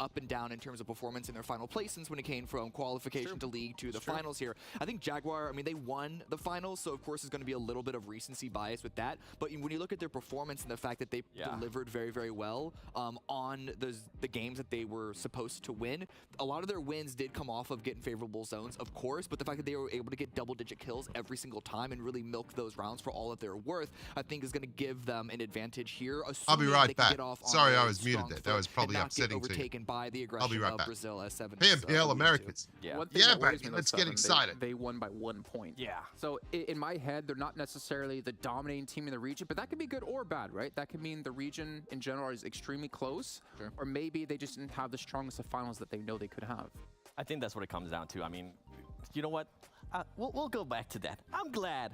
up and down in terms of performance in their final placements when it came from qualification to league to the finals here. I think Jaguar, I mean, they won the finals, so of course there's going to be a little bit of recency bias with that. But when you look at their performance and the fact that they delivered very, very well on the games that they were supposed to win, a lot of their wins did come off of getting favorable zones, of course, but the fact that they were able to get double-digit kills every single time and really milk those rounds for all of their worth, I think is going to give them an advantage here. I'll be right back. Sorry, I was muted there. That was probably upsetting to you. Overtaken by the aggression I'll be right of back. Brazil as 7. Pmpl Americas. Yeah, baby, let's get excited. They won by 1 point. Yeah. So in my head, they're not necessarily the dominating team in the region, but that can be good or bad, right? That could mean the region in general is extremely close, or maybe they just didn't have the strongest of finals that they know they could have. I think that's what it comes down to. I mean, you know what? We'll go back to that. I'm glad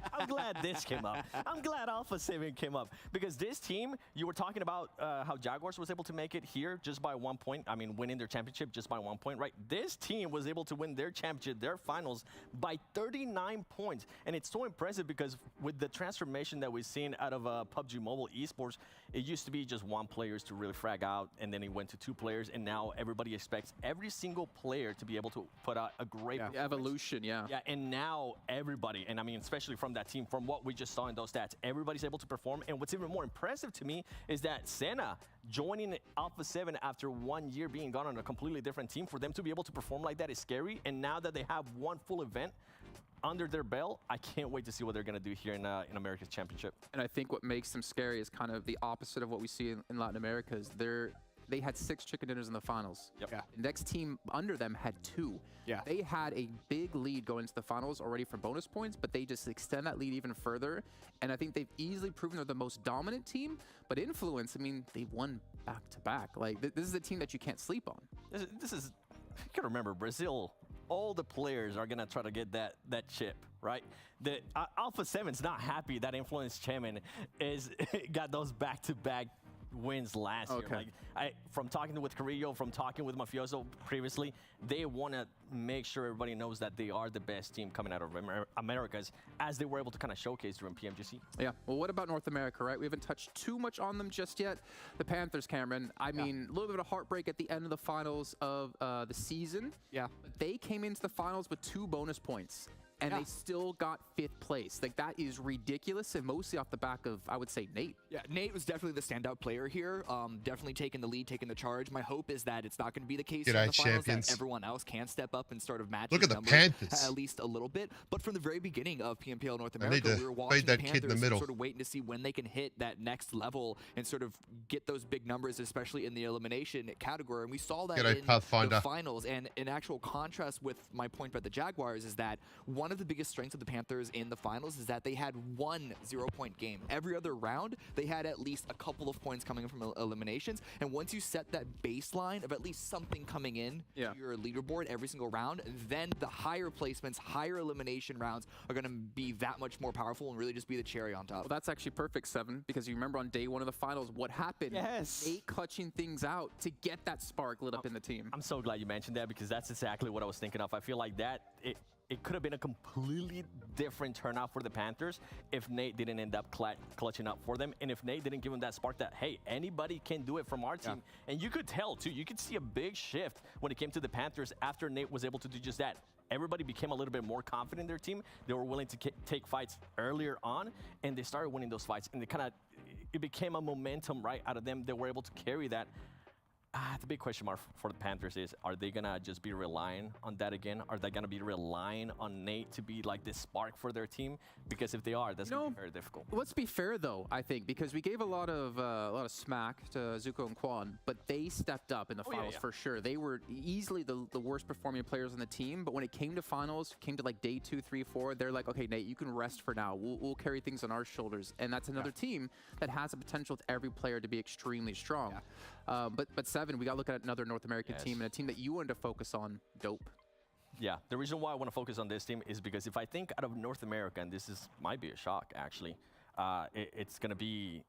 this came up. I'm glad Alpha 7 came up. Because this team, you were talking about how Jaguars was able to make it here just by 1 point. I mean, winning their championship just by 1 point, right? This team was able to win their championship, their finals, by 39 points. And it's so impressive because with the transformation that we've seen out of PUBG Mobile Esports, it used to be just 1 player to really frag out, and then it went to 2 players, and now everybody expects every single player to be able to put out a great evolution, Yeah, and now everybody, and I mean, especially from that team, from what we just saw in those stats, everybody's able to perform. And what's even more impressive to me is that Senna joining Alpha 7 after 1 year being gone on a completely different team, for them to be able to perform like that is scary. And now that they have 1 full event under their belt, I can't wait to see what they're going to do here in America's Championship. And I think what makes them scary is kind of the opposite of what we see in Latin America. Is they had 6 chicken dinners in the finals. Yep. The next team under them had 2. Yeah. They had a big lead going into the finals already for bonus points, but they just extend that lead even further. And I think they've easily proven they're the most dominant team. But influence, I mean, they won back-to-back. Like, this is a team that you can't sleep on. This is, you can remember, Brazil, all the players are going to try to get that chip, right? The Alpha 7's not happy that Influence Chairman got those back-to-back wins last year. Like, from talking with Carrillo, from talking with Mafioso previously, they want to make sure everybody knows that they are the best team coming out of Americas, as they were able to kind of showcase during PMGC. Yeah. Well, what about North America, right? We haven't touched too much on them just yet. The Panthers, Cameron. I mean, a little bit of a heartbreak at the end of the finals of the season. Yeah. But they came into the finals with 2 bonus points. And they still got 5th place. Like, that is ridiculous, and mostly off the back of, I would say, Nate. Yeah, Nate was definitely the standout player here. Definitely taking the lead, taking the charge. My hope is that it's not going to be the case in the finals, that everyone else can step up and sort of match Look at the Panthers. at least a little bit. But from the very beginning of PMPL North America, we were watching that the kid in the Panthers middle. sort of waiting to see when they can hit that next level and sort of get those big numbers, especially in the elimination category. And we saw that in the finals. And in actual contrast with my point about the Jaguars is that one of the biggest strengths of the Panthers in the finals is that they had 1 0-point game. Every other round, they had at least a couple of points coming from eliminations. And once you set that baseline of at least something coming in to your leaderboard every single round, then the higher placements, higher elimination rounds are going to be that much more powerful and really just be the cherry on top. Well, that's actually perfect, 7, because you remember on day 1 of the finals, what happened? Nate clutching things out to get that spark lit up in the team. I'm so glad you mentioned that, because that's exactly what I was thinking of. I feel like that it could have been a completely different turnout for the Panthers if Nate didn't end up clutching up for them, and if Nate didn't give him that spark that, hey, anybody can do it from our team. And you could tell, too. You could see a big shift when it came to the Panthers after Nate was able to do just that. Everybody became a little bit more confident in their team. They were willing to take fights earlier on, and they started winning those fights. And it became a momentum right out of them. They were able to carry that. The big question mark for the Panthers is, are they going to just be relying on that again? Are they going to be relying on Nate to be like this spark for their team? Because if they are, that's going to be very difficult. Let's be fair, though, I think, because we gave a lot of smack to Zuko and Quan, but they stepped up in the finals for sure. They were easily the worst performing players on the team, but when it came to finals, came to like day 2, 3, 4, they're like, okay, Nate, you can rest for now. We'll carry things on our shoulders. And that's another team that has the potential with every player to be extremely strong. But 7, we got to look at another North American team, and a team that you wanted to focus on, Dope. Yeah, the reason why I want to focus on this team is because if I think out of North America, and might be a shock actually, it's going to be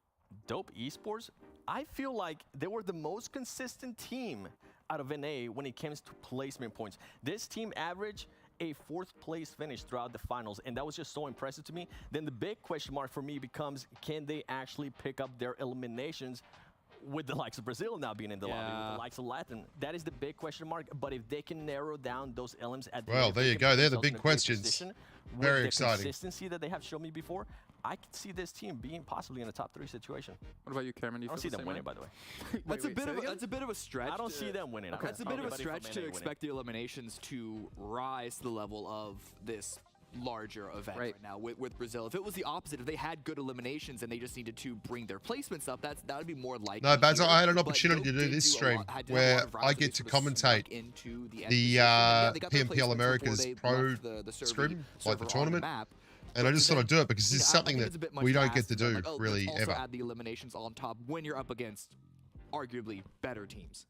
Dope Esports. I feel like they were the most consistent team out of NA when it comes to placement points. This team averaged a 4th place finish throughout the finals, and that was just so impressive to me. Then the big question mark for me becomes, can they actually pick up their eliminations with the likes of Brazil now being in the lobby, with the likes of Latin, that is the big question mark. But if they can narrow down those elements at the well, there you go. They're the big questions. Very exciting. Consistency that they have shown me before, I could see this team being possibly in a top 3 situation. What about you, Cameron? I don't see them winning, by the way. That's a bit of a stretch. I don't see them winning. Okay. That's a bit of a stretch to expect the eliminations to rise to the level of this larger event right now with Brazil. If it was the opposite, if they had good eliminations and they just needed to bring their placements up, that would be more likely. No, Basil, I had an opportunity to do this stream where I get to commentate the Pmpl America's Pro scrim, like the tournament. And I just thought I'd do it because this is something that we don't get to do really ever. Add the eliminations on top when you're up against arguably better teams.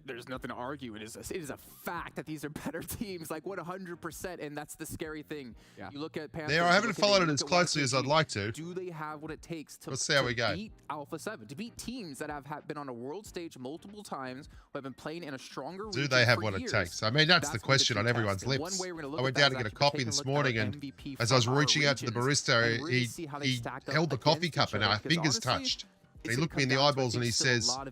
There's nothing to argue. It is a fact that these are better teams, like 100%, and that's the scary thing. Yeah. You look at Panthers. I haven't followed it as closely as I'd like to. Do they have what it takes to, Let's see how we go. Beat Alpha 7, to beat teams that have been on a world stage multiple times, who have been playing in a stronger region? Do they have what it takes? I mean, that's the question on everyone's lips. I went down to get a coffee this morning, and as I was reaching out to the barista, he held the coffee cup, and our fingers touched. He looked me in the eyeballs and he says, do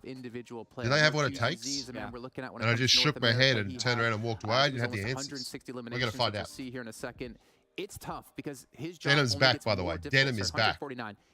they have what it takes? Yeah. And I just shook my head and turned around and walked away. I didn't have the answers. We're going to find out. See here in a second. It's tough because his job Denim's back, by the way. Denim is back.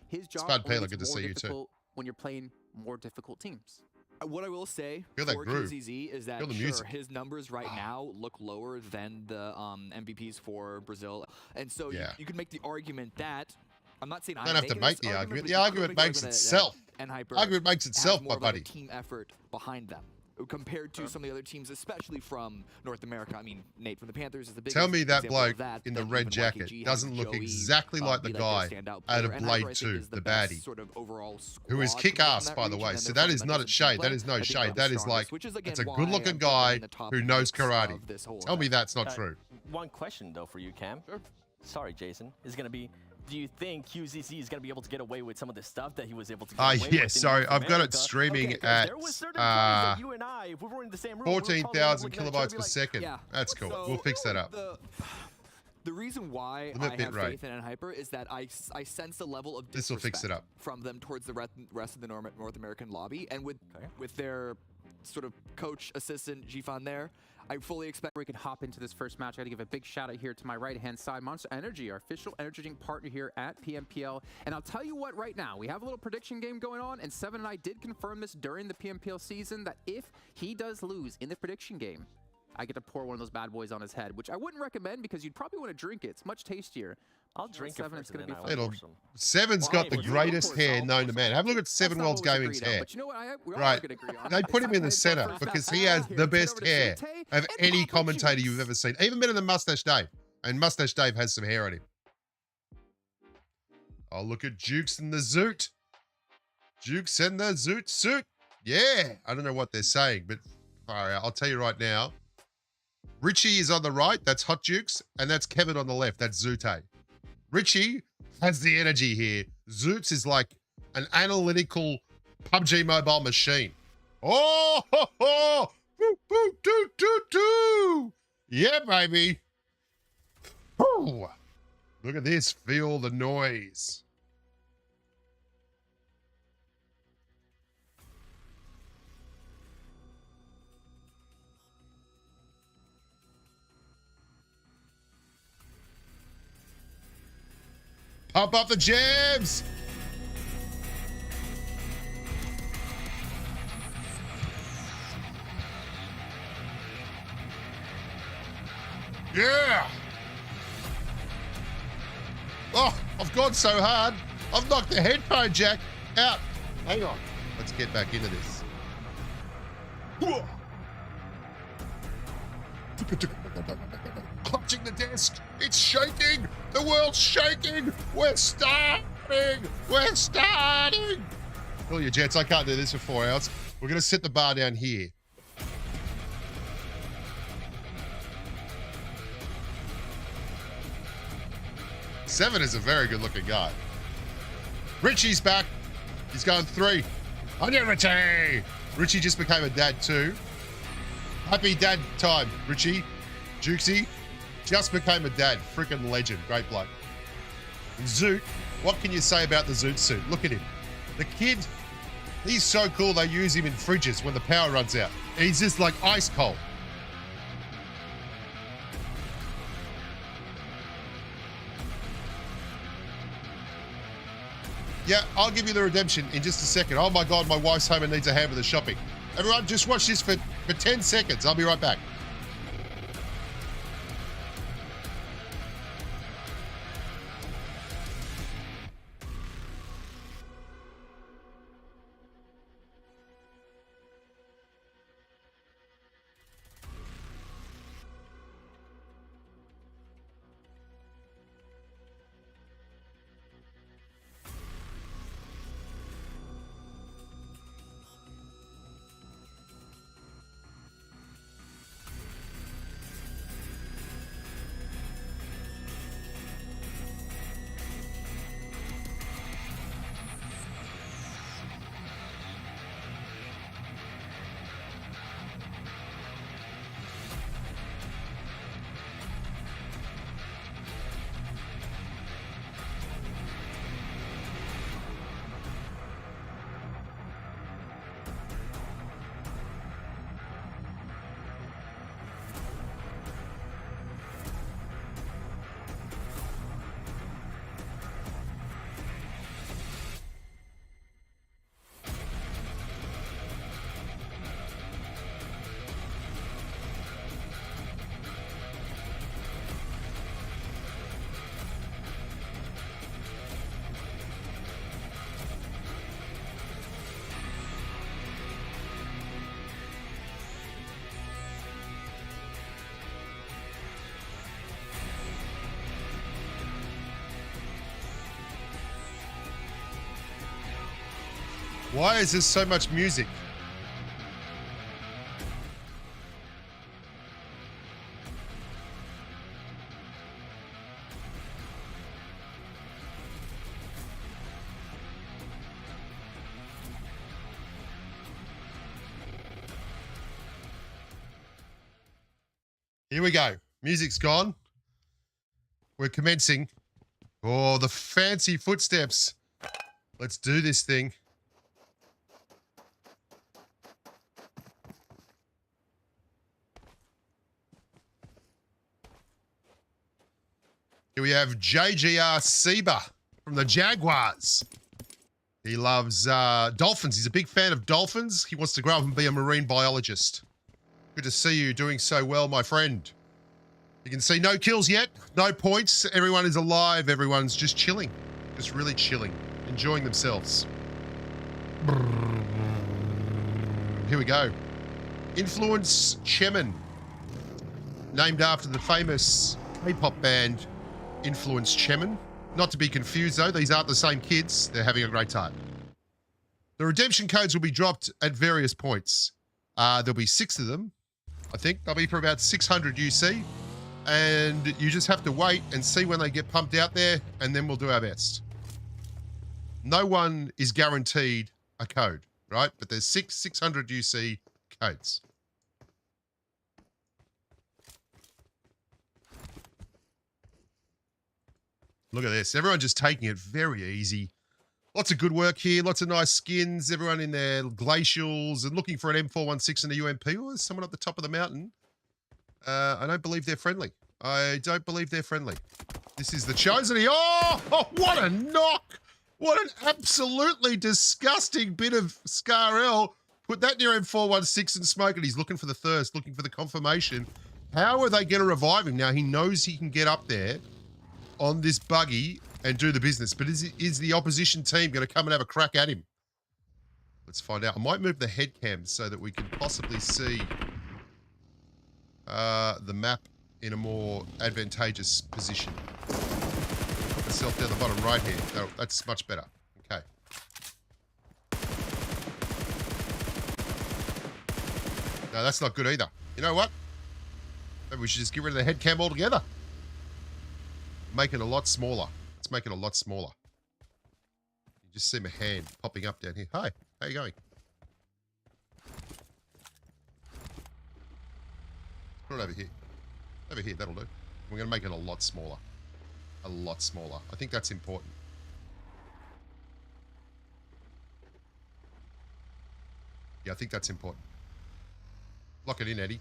His job Pmpl, good to see you too. When you're playing more difficult teams. What I will say for KZZ is that his numbers right now look lower than the MVPs for Brazil. And so you could make the argument that, I'm not saying I don't have to make the argument. The argument makes itself. The argument makes itself, my buddy. Team effort behind them compared to some of the other teams, especially from North America. I mean, Nate from the Panthers is the biggest. Tell me that bloke in the red jacket doesn't look exactly like the guy out of Blade 2, the baddie, who is kick-ass, by the way. So that is not a shade. That is no shade. That is like, it's a good-looking guy who knows karate. Tell me that's not true. One question, though, for you, Cam. Sorry, Jason. Is going to be, do you think QZZ is going to be able to get away with some of the stuff that he was able to get away with? Yeah, sorry. I've got it streaming at 14,000 kilobytes per second. Yeah. That's cool. We'll fix that up. The reason why I have faith in Hyper is that I sense a level of disrespect from them towards the rest of the North American lobby. And with their sort of coach, assistant, Gifan there, I fully expect we can hop into this first match. I got to give a big shout out here to my right-hand side, Monster Energy, our official energy drink partner here at Pmpl. And I'll tell you what, right now, we have a little prediction game going on, and Seven and I did confirm this during the Pmpl season that if he does lose in the prediction game, I get to pour one of those bad boys on his head, which I wouldn't recommend because you'd probably want to drink it. It's much tastier. I'll drink it. It's going to be fun. Seven's got the greatest hair known to man. Have a look at Seven Worlds Gaming's hair. But you know what? Right. They put him in the center because he has the best hair of any commentator you've ever seen. Even better than Mustache Dave. And Mustache Dave has some hair on him. Oh, look at Jukes and the Zoot. Jukes and the Zoot suit. Yeah. I don't know what they're saying, but I'll tell you right now. Richie is on the right. That's Hot Jukes. And that's Kevin on the left. That's Zute. Richie has the energy here. Zoots is like an analytical PUBG mobile machine. Oh, ho, ho. Boo, boo, doo, doo, doo. Yeah, baby. Oh, look at this. Feel the noise. Pump up the jams. Yeah. Oh, I've gone so hard. I've knocked the headphone jack out. Hang on. Let's get back into this. Clutching the desk. It's shaking. The world's shaking. We're starting. We're starting. Pull your jets. I can't do this for 4 hours. We're going to sit the bar down here. Seven is a very good looking guy. Richie's back. He's going 3. On you, Richie. Richie just became a dad too. Happy dad time, Richie. Jukesy just became a dad. Freaking legend. Great bloke. And Zoot, what can you say about the Zoot suit? Look at him. The kid He's so cool they use him in fridges when the power runs out. He's just like ice cold. Yeah, I'll give you the redemption in just a second. Oh my God, my wife's home and needs a hand with the shopping. Everyone, just watch this for 10 seconds. I'll be right back. Why is there so much music? Here we go. Music's gone. We're commencing. Oh, the fancy footsteps. Let's do this thing. Here we have JGR Seba from the Jaguars. He loves dolphins. He's a big fan of dolphins. He wants to grow up and be a marine biologist. Good to see you doing so well, my friend. You can see no kills yet, no points. Everyone is alive. Everyone's just chilling, just really chilling, enjoying themselves. Here we go. Influence Chemin, named after the famous K-pop band Influence Chemin. Not to be confused though, these aren't the same kids. They're having a great time. The redemption codes will be dropped at various points. There'll be 6 of them, I think. They'll be for about 600 UC. And you just have to wait and see when they get pumped out there, and then we'll do our best. No one is guaranteed a code, right? But there's 600 UC codes. Look at this. Everyone just taking it very easy. Lots of good work here. Lots of nice skins. Everyone in their glacials and looking for an M416 and a UMP. Oh, there's someone up the top of the mountain. I don't believe they're friendly. I don't believe they're friendly. This is the Chosen. Oh, what a knock. What an absolutely disgusting bit of Scar-L. Put that near M416 and smoke it. He's looking for the thirst, looking for the confirmation. How are they going to revive him? Now, he knows he can get up there on this buggy and do the business, but is the opposition team going to come and have a crack at him? Let's find out. I might move the head cam so that we can possibly see the map in a more advantageous position. Put myself down the bottom right here. No, that's much better. Okay. No, that's not good either. You know what? Maybe we should just get rid of the head cam altogether. Make it a lot smaller. Let's make it a lot smaller. You just see my hand popping up down here. Hi, how you going? Put it over here. Over here, that'll do. We're going to make it a lot smaller. A lot smaller. I think that's important. Yeah, I think that's important. Lock it in, Eddie.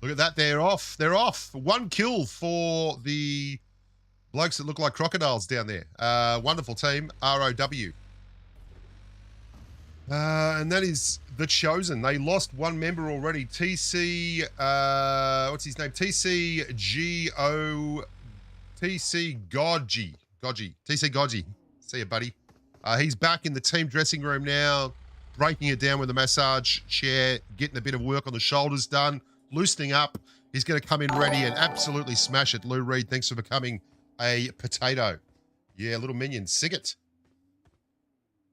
Look at that. They're off. They're off. 1 kill for the blokes that look like crocodiles down there. Wonderful team. ROW. And that is the Chosen. They lost 1 member already. TC, what's his name? TC Goji. TC Goji. See you, buddy. He's back in the team dressing room now, breaking it down with a massage chair, getting a bit of work on the shoulders done, loosening up. He's going to come in ready and absolutely smash it. Lou Reed, thanks for becoming a potato. Yeah, little minion. Sing it.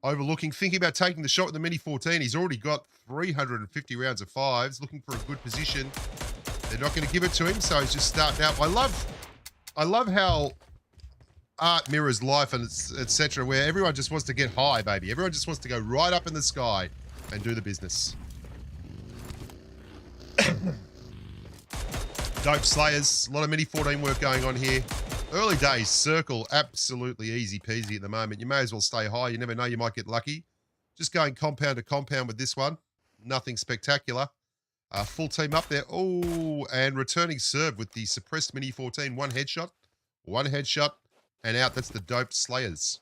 Overlooking, thinking about taking the shot with the Mini 14. He's already got 350 rounds of 5s, looking for a good position. They're not going to give it to him, so he's just starting out. I love how art mirrors life and etc., where everyone just wants to get high, baby. Everyone just wants to go right up in the sky and do the business. Dope Slayers. A lot of Mini 14 work going on here. Early days, circle, absolutely easy peasy at the moment. You may as well stay high. You never know, you might get lucky. Just going compound to compound with this one. Nothing spectacular. Full team up there. Oh, and returning serve with the suppressed Mini 14. One headshot, and out. That's the Dope Slayers.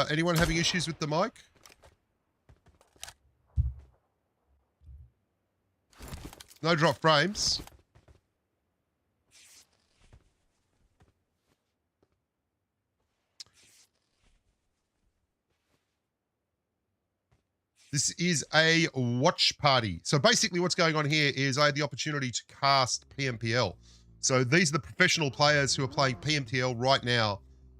Anyone having issues with the mic? No drop frames. This is a watch party. So basically what's going on here is I had the opportunity to cast Pmpl. So these are the professional players who are playing Pmpl right now.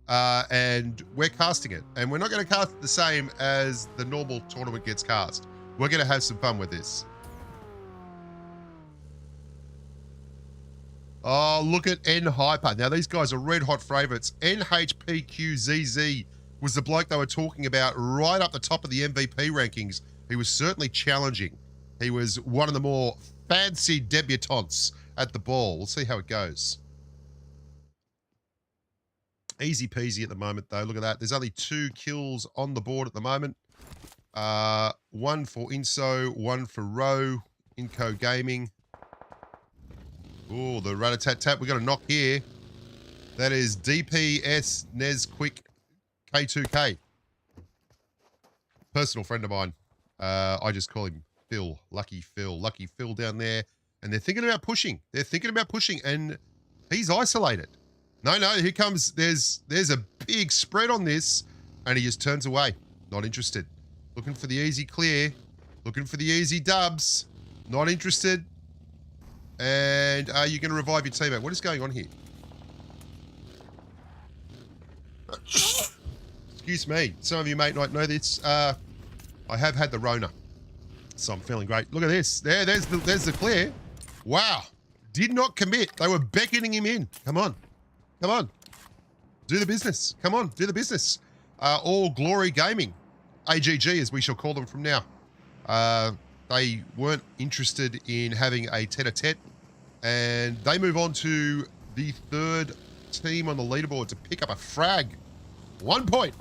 And we're casting it. And we're not going to cast it the same as the normal tournament gets cast. We're going to have some fun with this. Oh, look at N Hyper. Now, these guys are red hot favorites. NHPQZZ was the bloke they were talking about right up the top of the MVP rankings. He was certainly challenging. He was one of the more fancy debutantes at the ball. We'll see how it goes. Easy peasy at the moment, though. Look at that. There's only 2 kills on the board at the moment. 1 for Inso, 1 for Row, Inco Gaming. Oh, the rat-a-tat-tat. We got a knock here. That is DPS Nez Quick K2K. Personal friend of mine. I just call him Phil. Lucky Phil. Lucky Phil down there. And they're thinking about pushing. They're thinking about pushing, and he's isolated. No, here comes. There's a big spread on this, and he just turns away. Not interested. Looking for the easy clear. Looking for the easy dubs. Not interested. And are you going to revive your teammate? What is going on here? Excuse me. Some of you may not know this. I have had the Rona, so I'm feeling great. Look at this. There's the clear. Wow. Did not commit. They were beckoning him in. Come on. Come on. Do the business. Come on. Do the business. All Glory Gaming. AGG, as we shall call them from now. They weren't interested in having a tete-a-tete, and they move on to the 3rd team on the leaderboard to pick up a frag. 1 point.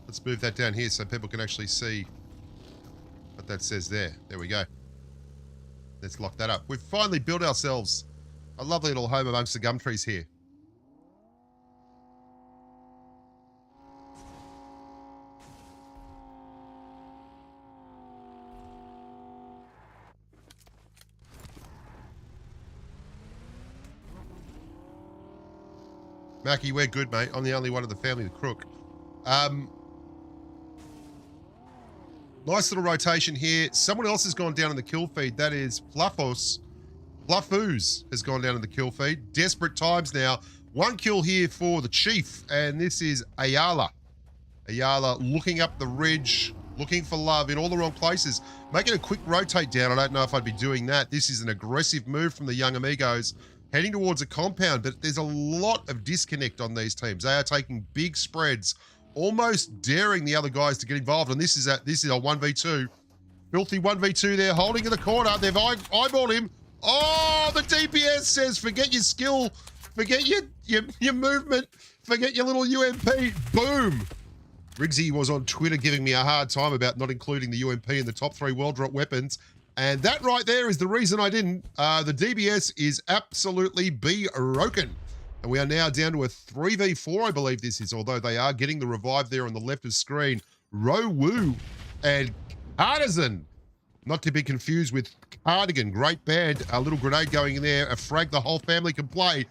Let's move that down here so people can actually see what that says there. There we go. Let's lock that up. We've finally built ourselves a lovely little home amongst the gum trees here. Mackie, we're good, mate. I'm the only one in the family with Crook. Nice little rotation here. Someone else has gone down in the kill feed. That is Fluffoos has gone down in the kill feed. Desperate times now. 1 kill here for the Chief, and this is Ayala. Ayala looking up the ridge, looking for love in all the wrong places. Making a quick rotate down. I don't know if I'd be doing that. This is an aggressive move from the young Amigos, heading towards a compound, but there's a lot of disconnect on these teams. They are taking big spreads, almost daring the other guys to get involved, and this is a 1v2. Filthy 1v2 there, holding in the corner. They've eyeballed him. Oh, the DPS says, forget your skill, forget your movement, forget your little UMP. Boom. Riggsy was on Twitter giving me a hard time about not including the UMP in the top 3 world drop weapons. And that right there is the reason I didn't. The DBS is absolutely broken. And we are now down to a 3v4, I believe this is, although they are getting the revive there on the left of screen. Rowu and Artisan. Not to be confused with Cardigan. Great band. A little grenade going in there. A frag the whole family can play.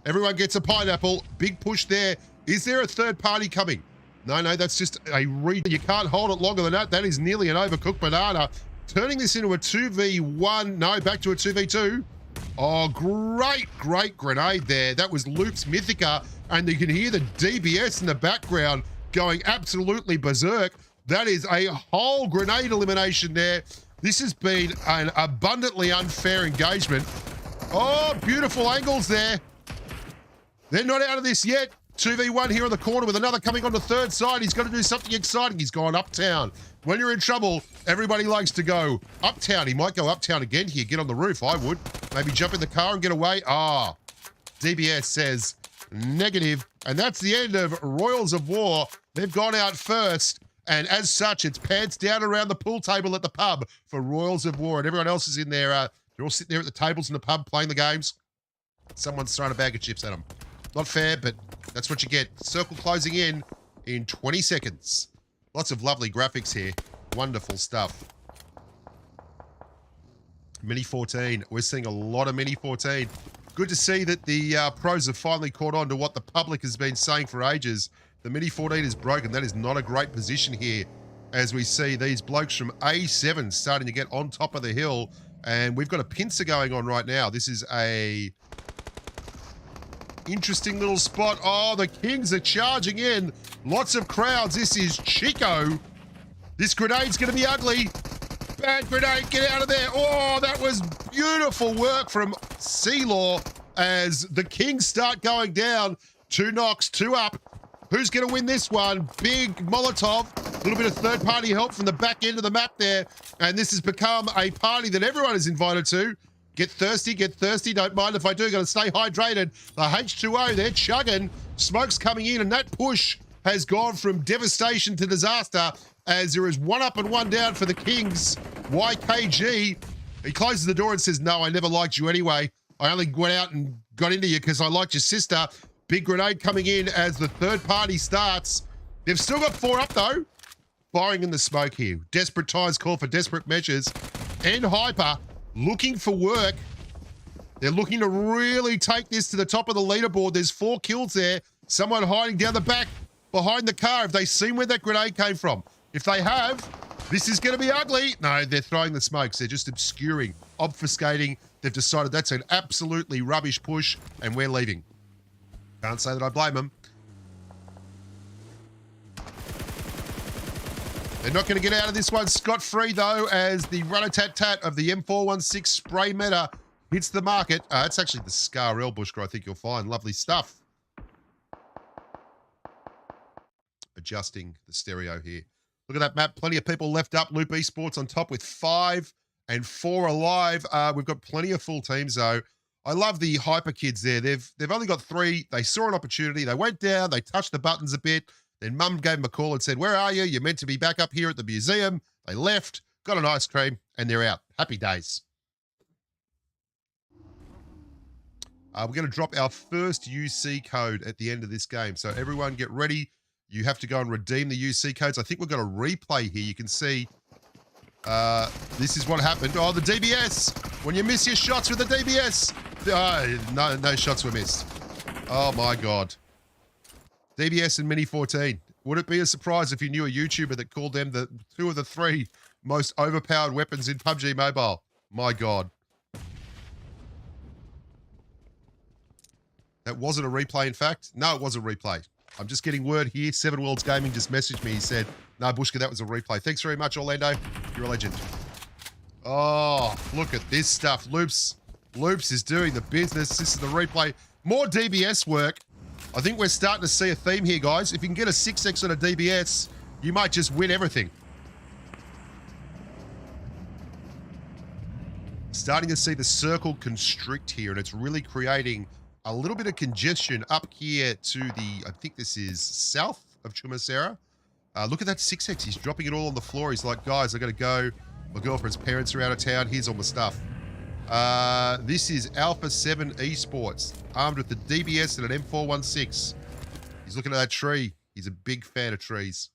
Everyone gets a pineapple. Big push there. Is there a third party coming? No, that's just a read. You can't hold it longer than that. That is nearly an overcooked banana. Turning this into a 2v1. No, back to a 2v2. Oh, great grenade there. That was Luke's Mythica. And you can hear the DBS in the background going absolutely berserk. That is a whole grenade elimination there. This has been an abundantly unfair engagement. Oh, beautiful angles there. They're not out of this yet. 2v1 here on the corner with another coming on the third side. He's got to do something exciting. He's gone uptown. When you're in trouble, everybody likes to go uptown. He might go uptown again here. Get on the roof, I would. Maybe jump in the car and get away. Ah, DBS says negative. And that's the end of Royals of War. They've gone out first. And as such, it's pants down around the pool table at the pub for Royals of War. And everyone else is in there. They're all sitting there at the tables in the pub playing the games. Someone's throwing a bag of chips at them. Not fair, but that's what you get. Circle closing in 20 seconds. Lots of lovely graphics here. Wonderful stuff. Mini 14. We're seeing a lot of Mini 14. Good to see that the pros have finally caught on to what the public has been saying for ages. The Mini 14 is broken. That is not a great position here as we see these blokes from A7 starting to get on top of the hill. And we've got a pincer going on right now. This is a interesting little spot. Oh, the Kings are charging in. Lots of crowds. This is Chico. This grenade's going to be ugly. Bad grenade. Get out of there. Oh, that was beautiful work from C-Law as the Kings start going down. 2 knocks, 2 up. Who's going to win this one? Big Molotov. A little bit of third-party help from the back end of the map there. And this has become a party that everyone is invited to. Get thirsty, get thirsty. Don't mind if I do. Got to stay hydrated. The H2O, they're chugging. Smoke's coming in, and that push has gone from devastation to disaster as there is 1 up and 1 down for the Kings. YKG. He closes the door and says, no, I never liked you anyway. I only went out and got into you because I liked your sister. Big grenade coming in as the third party starts. They've still got 4 up, though. Firing in the smoke here. Desperate times call for desperate measures. And Hyper looking for work. They're looking to really take this to the top of the leaderboard. There's 4 kills there. Someone hiding down the back behind the car. Have they seen where that grenade came from? If they have, this is going to be ugly. No, they're throwing the smokes. They're just obscuring, obfuscating. They've decided that's an absolutely rubbish push, and we're leaving. Can't say that I blame them. They're not going to get out of this one scot-free, though, as the run-a-tat-tat of the M416 spray meta hits the market. It's actually the Scar L Bushka, I think you'll find. Lovely stuff. Adjusting the stereo here. Look at that map. Plenty of people left up. Loop Esports on top with 5 and 4 alive. We've got plenty of full teams, though. I love the Hyper kids there. They've only got 3. They saw an opportunity. They went down. They touched the buttons a bit. Then Mum gave them a call and said, where are you? You're meant to be back up here at the museum. They left, got an ice cream, and they're out. Happy days. We're going to drop our first UC code at the end of this game. So everyone get ready. You have to go and redeem the UC codes. I think we've got a replay here. You can see this is what happened. Oh, the DBS. When you miss your shots with the DBS. No shots were missed. Oh, my God. DBS and Mini 14. Would it be a surprise if you knew a YouTuber that called them the 2 of the 3 most overpowered weapons in PUBG Mobile? My God. That wasn't a replay, in fact. No, it was a replay. I'm just getting word here. Seven Worlds Gaming just messaged me. He said, no, Bushka, that was a replay. Thanks very much, Orlando. You're a legend. Oh, look at this stuff. Loops is doing the business. This is the replay. More DBS work. I think we're starting to see a theme here, guys. If you can get a 6x on a DBS, you might just win everything. Starting to see the circle constrict here, and it's really creating a little bit of congestion up here to the, I think this is south of Chumasera. Look at that 6x. He's dropping it all on the floor. He's like, guys, I got to go. My girlfriend's parents are out of town. Here's all my stuff. This is Alpha 7 Esports, armed with the DBS and an M416. He's looking at that tree. He's a big fan of trees.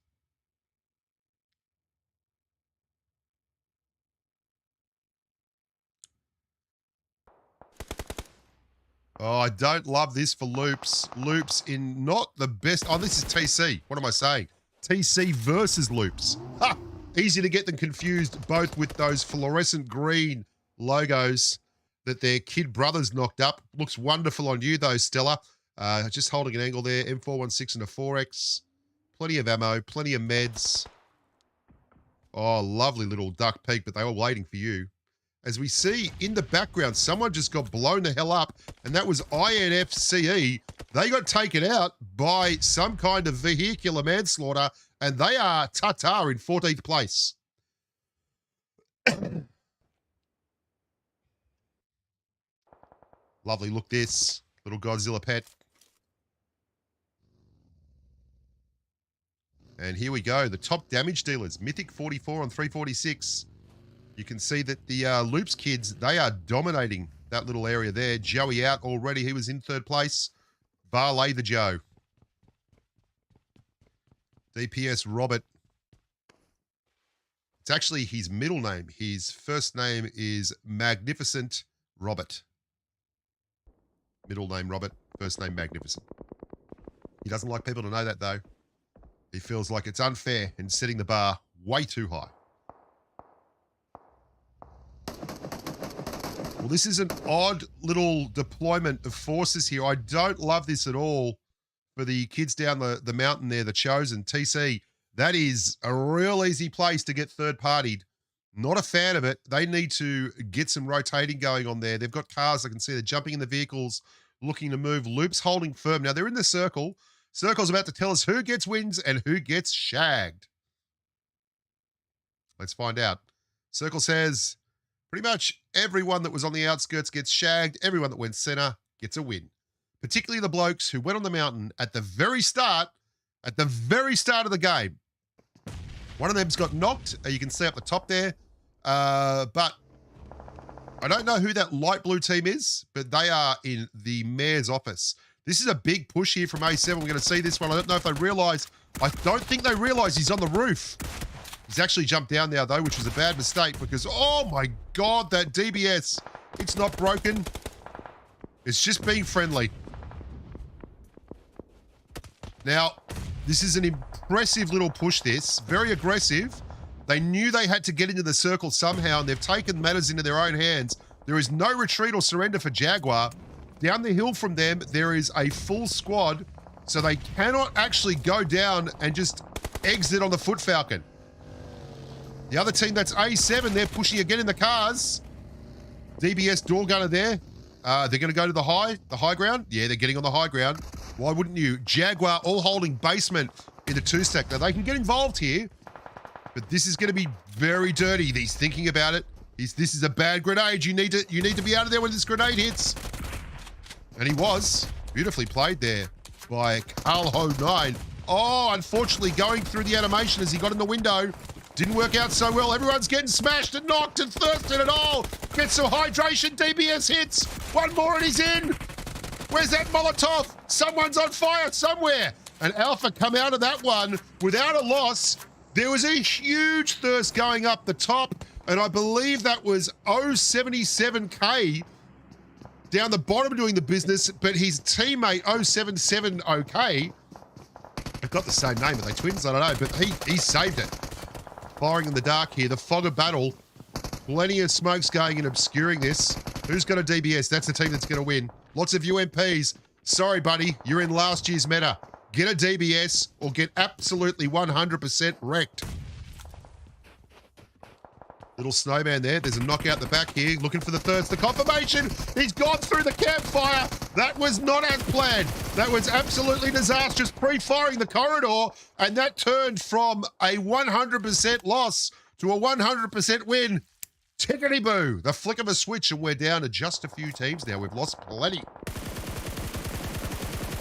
Oh, I don't love this for Loops. Loops in not the best. Oh, this is TC. What am I saying? TC versus Loops. Ha! Easy to get them confused, both with those fluorescent green logos that their kid brothers knocked up. Looks wonderful on you, though, Stella. Just holding an angle there. M416 and a 4X. Plenty of ammo, plenty of meds. Oh, lovely little duck peek, but they were waiting for you. As we see in the background, someone just got blown the hell up, and that was INFCE. They got taken out by some kind of vehicular manslaughter, and they are ta-ta in 14th place. Lovely, look this. Little Godzilla pet. And here we go, the top damage dealers. Mythic 44 on 346. You can see that the Loops kids, they are dominating that little area there. Joey out already. He was in third place. Barley the Joe. DPS Robert. It's actually his middle name. His first name is Magnificent Robert. Middle name Robert, first name Magnificent. He doesn't like people to know that, though. He feels like it's unfair and setting the bar way too high. Well, this is an odd little deployment of forces here. I don't love this at all for the kids down the mountain there, the Chosen. TC, that is a real easy place to get third-partied. Not a fan of it. They need to get some rotating going on there. They've got cars. I can see they're jumping in the vehicles, looking to move. Loops holding firm. Now, they're in the circle. Circle's about to tell us who gets wins and who gets shagged. Let's find out. Circle says pretty much everyone that was on the outskirts gets shagged. Everyone that went center gets a win. Particularly the blokes who went on the mountain at the very start of the game. One of them's got knocked. You can see up the top there. But I don't know who that light blue team is, but they are in the mayor's office. This is a big push here from A7. We're going to see this one. I don't know if they realise. I don't think they realise he's on the roof. He's actually jumped down now, though, which was a bad mistake because, oh, my God, that DBS. It's not broken. It's just being friendly. Now, this is an impressive little push, this. Very aggressive. They knew they had to get into the circle somehow, and they've taken matters into their own hands. There is no retreat or surrender for Jaguar. Down the hill from them, there is a full squad, so they cannot actually go down and just exit on the Foot Falcon. The other team, that's A7, they're pushing again in the cars. DBS door gunner there. They're going to go to the high ground. Yeah, they're getting on the high ground. Why wouldn't you? Jaguar all holding basement in the two-stack. Now, they can get involved here, but this is going to be very dirty. He's thinking about it. This is a bad grenade. You need to be out of there when this grenade hits. And he was. Beautifully played there by Carl09. Oh, unfortunately, going through the animation as he got in the window. Didn't work out so well. Everyone's getting smashed and knocked and thirsted and all. Get some hydration. DBS hits. One more and he's in. Where's that Molotov? Someone's on fire somewhere. And Alpha come out of that one without a loss. There was a huge thirst going up the top. And I believe that was 077K down the bottom doing the business. But his teammate 077OK, they've got the same name. Are they twins? I don't know. But he saved it. Firing in the dark here. The fog of battle. Plenty of smokes going and obscuring this. Who's got a DBS? That's the team that's going to win. Lots of UMPs. Sorry, buddy. You're in last year's meta. Get a DBS or get absolutely 100% wrecked. Little snowman there. There's a knockout the back here. Looking for the thirds. The confirmation. He's gone through the campfire. That was not as planned. That was absolutely disastrous. Pre-firing the corridor. And that turned from a 100% loss to a 100% win. Tickety-boo. The flick of a switch and we're down to just a few teams now. We've lost plenty.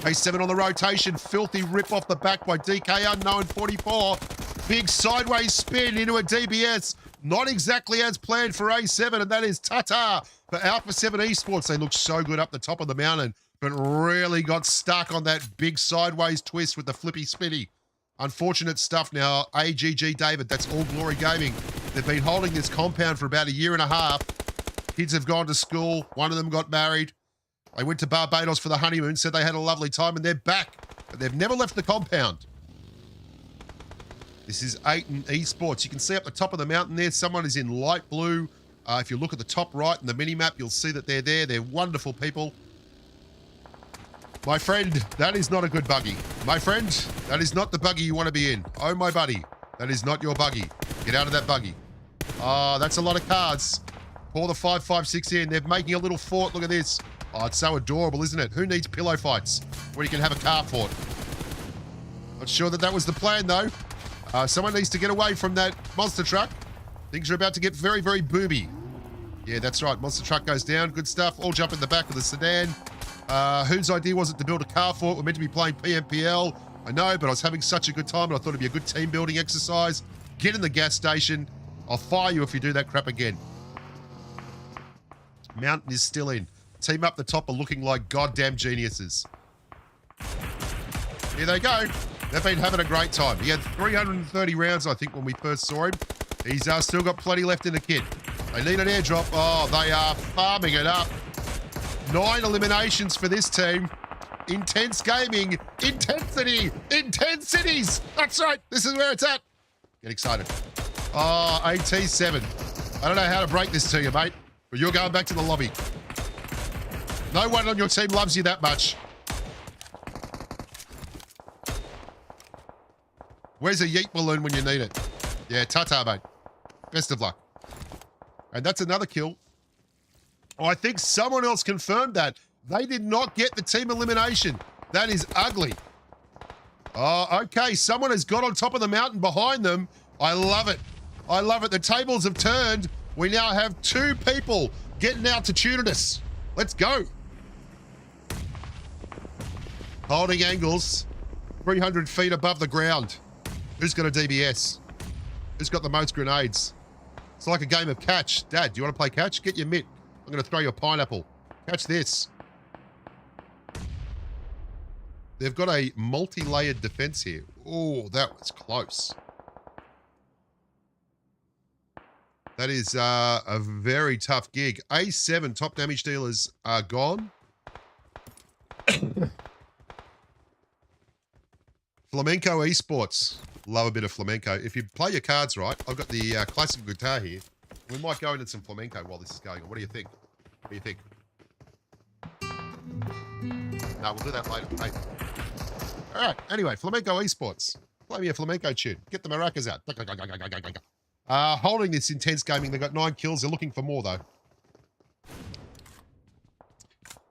A7 on the rotation. Filthy rip off the back by DK Unknown 44. Big sideways spin into a DBS. Not exactly as planned for A7, and that is ta-ta for Alpha 7 Esports. They look so good up the top of the mountain, but really got stuck on that big sideways twist with the flippy spinny. Unfortunate stuff now. AGG David, that's All Glory Gaming. They've been holding this compound for about a year and a half. Kids have gone to school. One of them got married. They went to Barbados for the honeymoon, said they had a lovely time, and they're back. But they've never left the compound. This is Aiton Esports. You can see up the top of the mountain there, someone is in light blue. If you look at the top right in the mini-map, you'll see that they're there. They're wonderful people. My friend, that is not a good buggy. My friend, that is not the buggy you want to be in. Oh, my buddy, that is not your buggy. Get out of that buggy. That's a lot of cards. Pour the 556 in. They're making a little fort. Look at this. Oh, it's so adorable, isn't it? Who needs pillow fights when you can have a car fort? Not sure that was the plan, though. Someone needs to get away from that monster truck. Things are about to get very, very booby. Yeah, that's right. Monster truck goes down. Good stuff. All jump in the back of the sedan. Whose idea was it to build a car fort? We're meant to be playing Pmpl. I know, but I was having such a good time and I thought it'd be a good team building exercise. Get in the gas station. I'll fire you if you do that crap again. Mountain is still in. Team up the top are looking like goddamn geniuses. Here they go. They've been having a great time. He had 330 rounds, I think, when we first saw him. He's still got plenty left in the kit. They need an airdrop. Oh, they are farming it up. 9 eliminations for this team. Intense gaming. Intensity. Intensities. That's right. This is where it's at. Get excited. Oh, AT7. I don't know how to break this to you, mate, but you're going back to the lobby. No one on your team loves you that much. Where's a yeet balloon when you need it? Yeah, ta-ta, mate. Best of luck. And that's another kill. Oh, I think someone else confirmed that. They did not get the team elimination. That is ugly. Oh, okay. Someone has got on top of the mountain behind them. I love it. I love it. The tables have turned. We now have 2 people getting altitudinous. Let's go. Holding angles. 300 feet above the ground. Who's got a DBS? Who's got the most grenades? It's like a game of catch. Dad, do you want to play catch? Get your mitt. I'm going to throw you a pineapple. Catch this. They've got a multi-layered defense here. Oh, that was close. That is a very tough gig. A7 top damage dealers are gone. Flamenco Esports. Love a bit of flamenco. If you play your cards right, I've got the classic guitar here. We might go into some flamenco while this is going on. What do you think? What do you think? No, we'll do that later. Hey. All right. Anyway, Flamenco Esports. Play me a flamenco tune. Get the maracas out. Holding this intense gaming. They've got 9 kills. They're looking for more, though.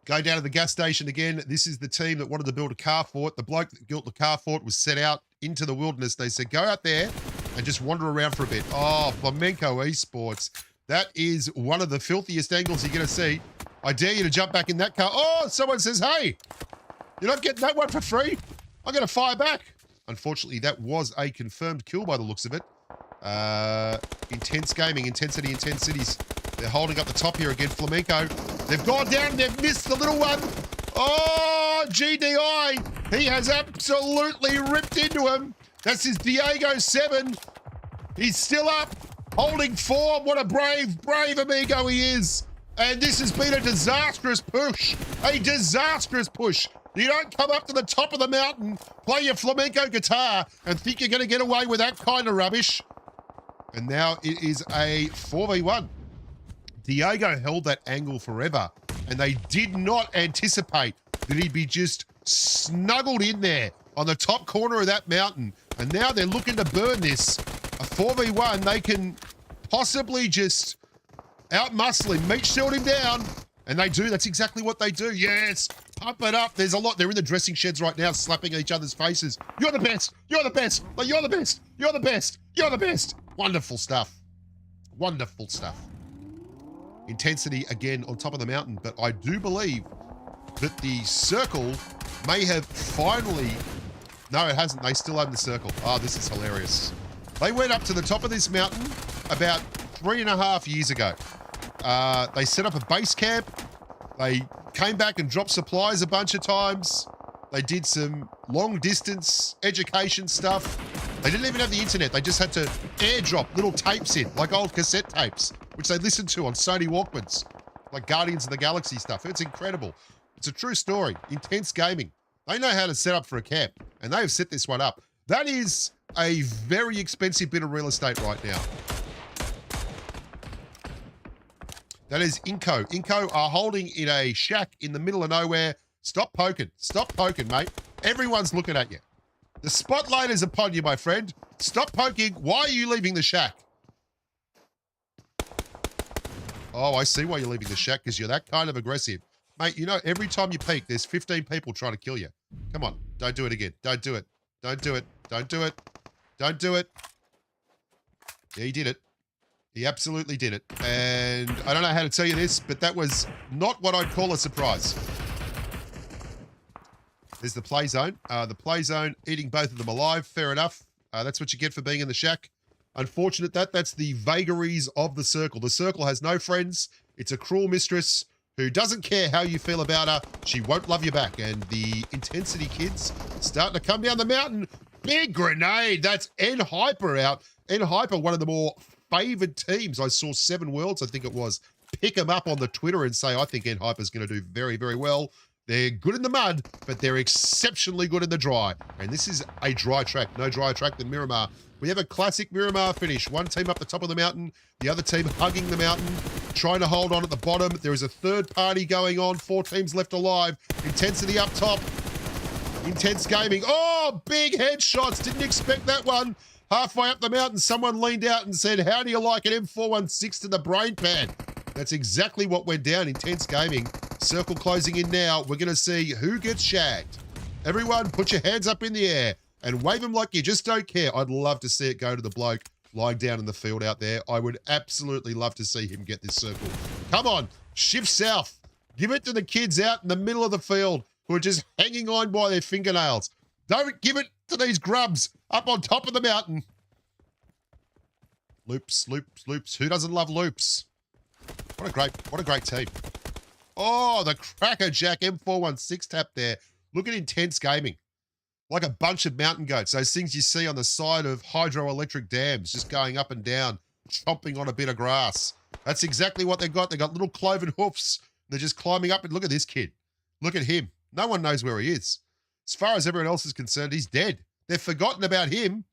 Go down to the gas station again. This is the team that wanted to build a car fort. The bloke that built the car fort was set out into the wilderness. They said, go out there and just wander around for a bit. Oh, Flamenco Esports. That is one of the filthiest angles you're going to see. I dare you to jump back in that car. Oh, someone says, hey, you're not getting that one for free. I'm going to fire back. Unfortunately, that was a confirmed kill by the looks of it. Intense gaming, intensity, intensities. They're holding up the top here again, Flamenco. They've gone down, they've missed the little one. Oh, GDI. He has absolutely ripped into him. That's his Diego 7. He's still up, holding form. What a brave, brave amigo he is. And this has been a disastrous push. A disastrous push. You don't come up to the top of the mountain, play your flamenco guitar, and think you're going to get away with that kind of rubbish. And now it is a 4v1. Diego held that angle forever, and they did not anticipate that he'd be just snuggled in there on the top corner of that mountain. And now they're looking to burn this. A 4v1, they can possibly just out-muscle him, meat shield him down. And they do. That's exactly what they do. Yes. Pump it up. There's a lot. They're in the dressing sheds right now, slapping each other's faces. You're the best. You're the best. Like, you're the best. You're the best. You're the best. Wonderful stuff. Wonderful stuff. Intensity again on top of the mountain. But I do believe that the circle may have finally... No, it hasn't. They still own the circle. Oh, this is hilarious. They went up to the top of this mountain about 3.5 years ago. They set up a base camp. They came back and dropped supplies a bunch of times. They did some long distance education stuff. They didn't even have the internet. They just had to airdrop little tapes in, like old cassette tapes, which they listened to on Sony Walkmans, like Guardians of the Galaxy stuff. It's incredible. It's a true story. Intense gaming. They know how to set up for a camp, and they have set this one up. That is a very expensive bit of real estate right now. That is Inco. Inco are holding in a shack in the middle of nowhere. Stop poking. Stop poking, mate. Everyone's looking at you. The spotlight is upon you, my friend. Stop poking. Why are you leaving the shack? Oh, I see why you're leaving the shack, because you're that kind of aggressive. Mate, you know, every time you peek, there's 15 people trying to kill you. Come on. Don't do it again. Don't do it. Don't do it. Don't do it. Don't do it. Yeah, he did it. He absolutely did it. And I don't know how to tell you this, but that was not what I'd call a surprise. There's the play zone. The play zone, eating both of them alive. Fair enough. That's what you get for being in the shack. Unfortunate that's the vagaries of the circle. The circle has no friends. It's a cruel mistress who doesn't care how you feel about her. She won't love you back. And the intensity kids starting to come down the mountain. Big grenade. That's N-Hyper out. N-Hyper, one of the more favored teams. I saw 7 Worlds, I think it was, pick them up on the Twitter and say, I think N-Hyper's going to do very, very well. They're good in the mud, but they're exceptionally good in the dry. And this is a dry track. No drier track than Miramar. We have a classic Miramar finish. One team up the top of the mountain, the other team hugging the mountain, trying to hold on at the bottom. There is a third party going on. 4 teams left alive. Intensity up top. Intense gaming. Oh, big headshots. Didn't expect that one. Halfway up the mountain, someone leaned out and said, how do you like an M416 to the brain pan? That's exactly what went down. Intense gaming. Circle closing in now. We're going to see who gets shagged. Everyone, put your hands up in the air and wave them like you just don't care. I'd love to see it go to the bloke lying down in the field out there. I would absolutely love to see him get this circle. Come on, shift south. Give it to the kids out in the middle of the field who are just hanging on by their fingernails. Don't give it to these grubs up on top of the mountain. Loops, loops, loops. Who doesn't love loops? What a great team. Oh, the crackerjack M416 tap there. Look at intense gaming. Like a bunch of mountain goats. Those things you see on the side of hydroelectric dams, just going up and down, chomping on a bit of grass. That's exactly what they've got. They've got little cloven hoofs. They're just climbing up. And look at this kid. Look at him. No one knows where he is. As far as everyone else is concerned, he's dead. They've forgotten about him.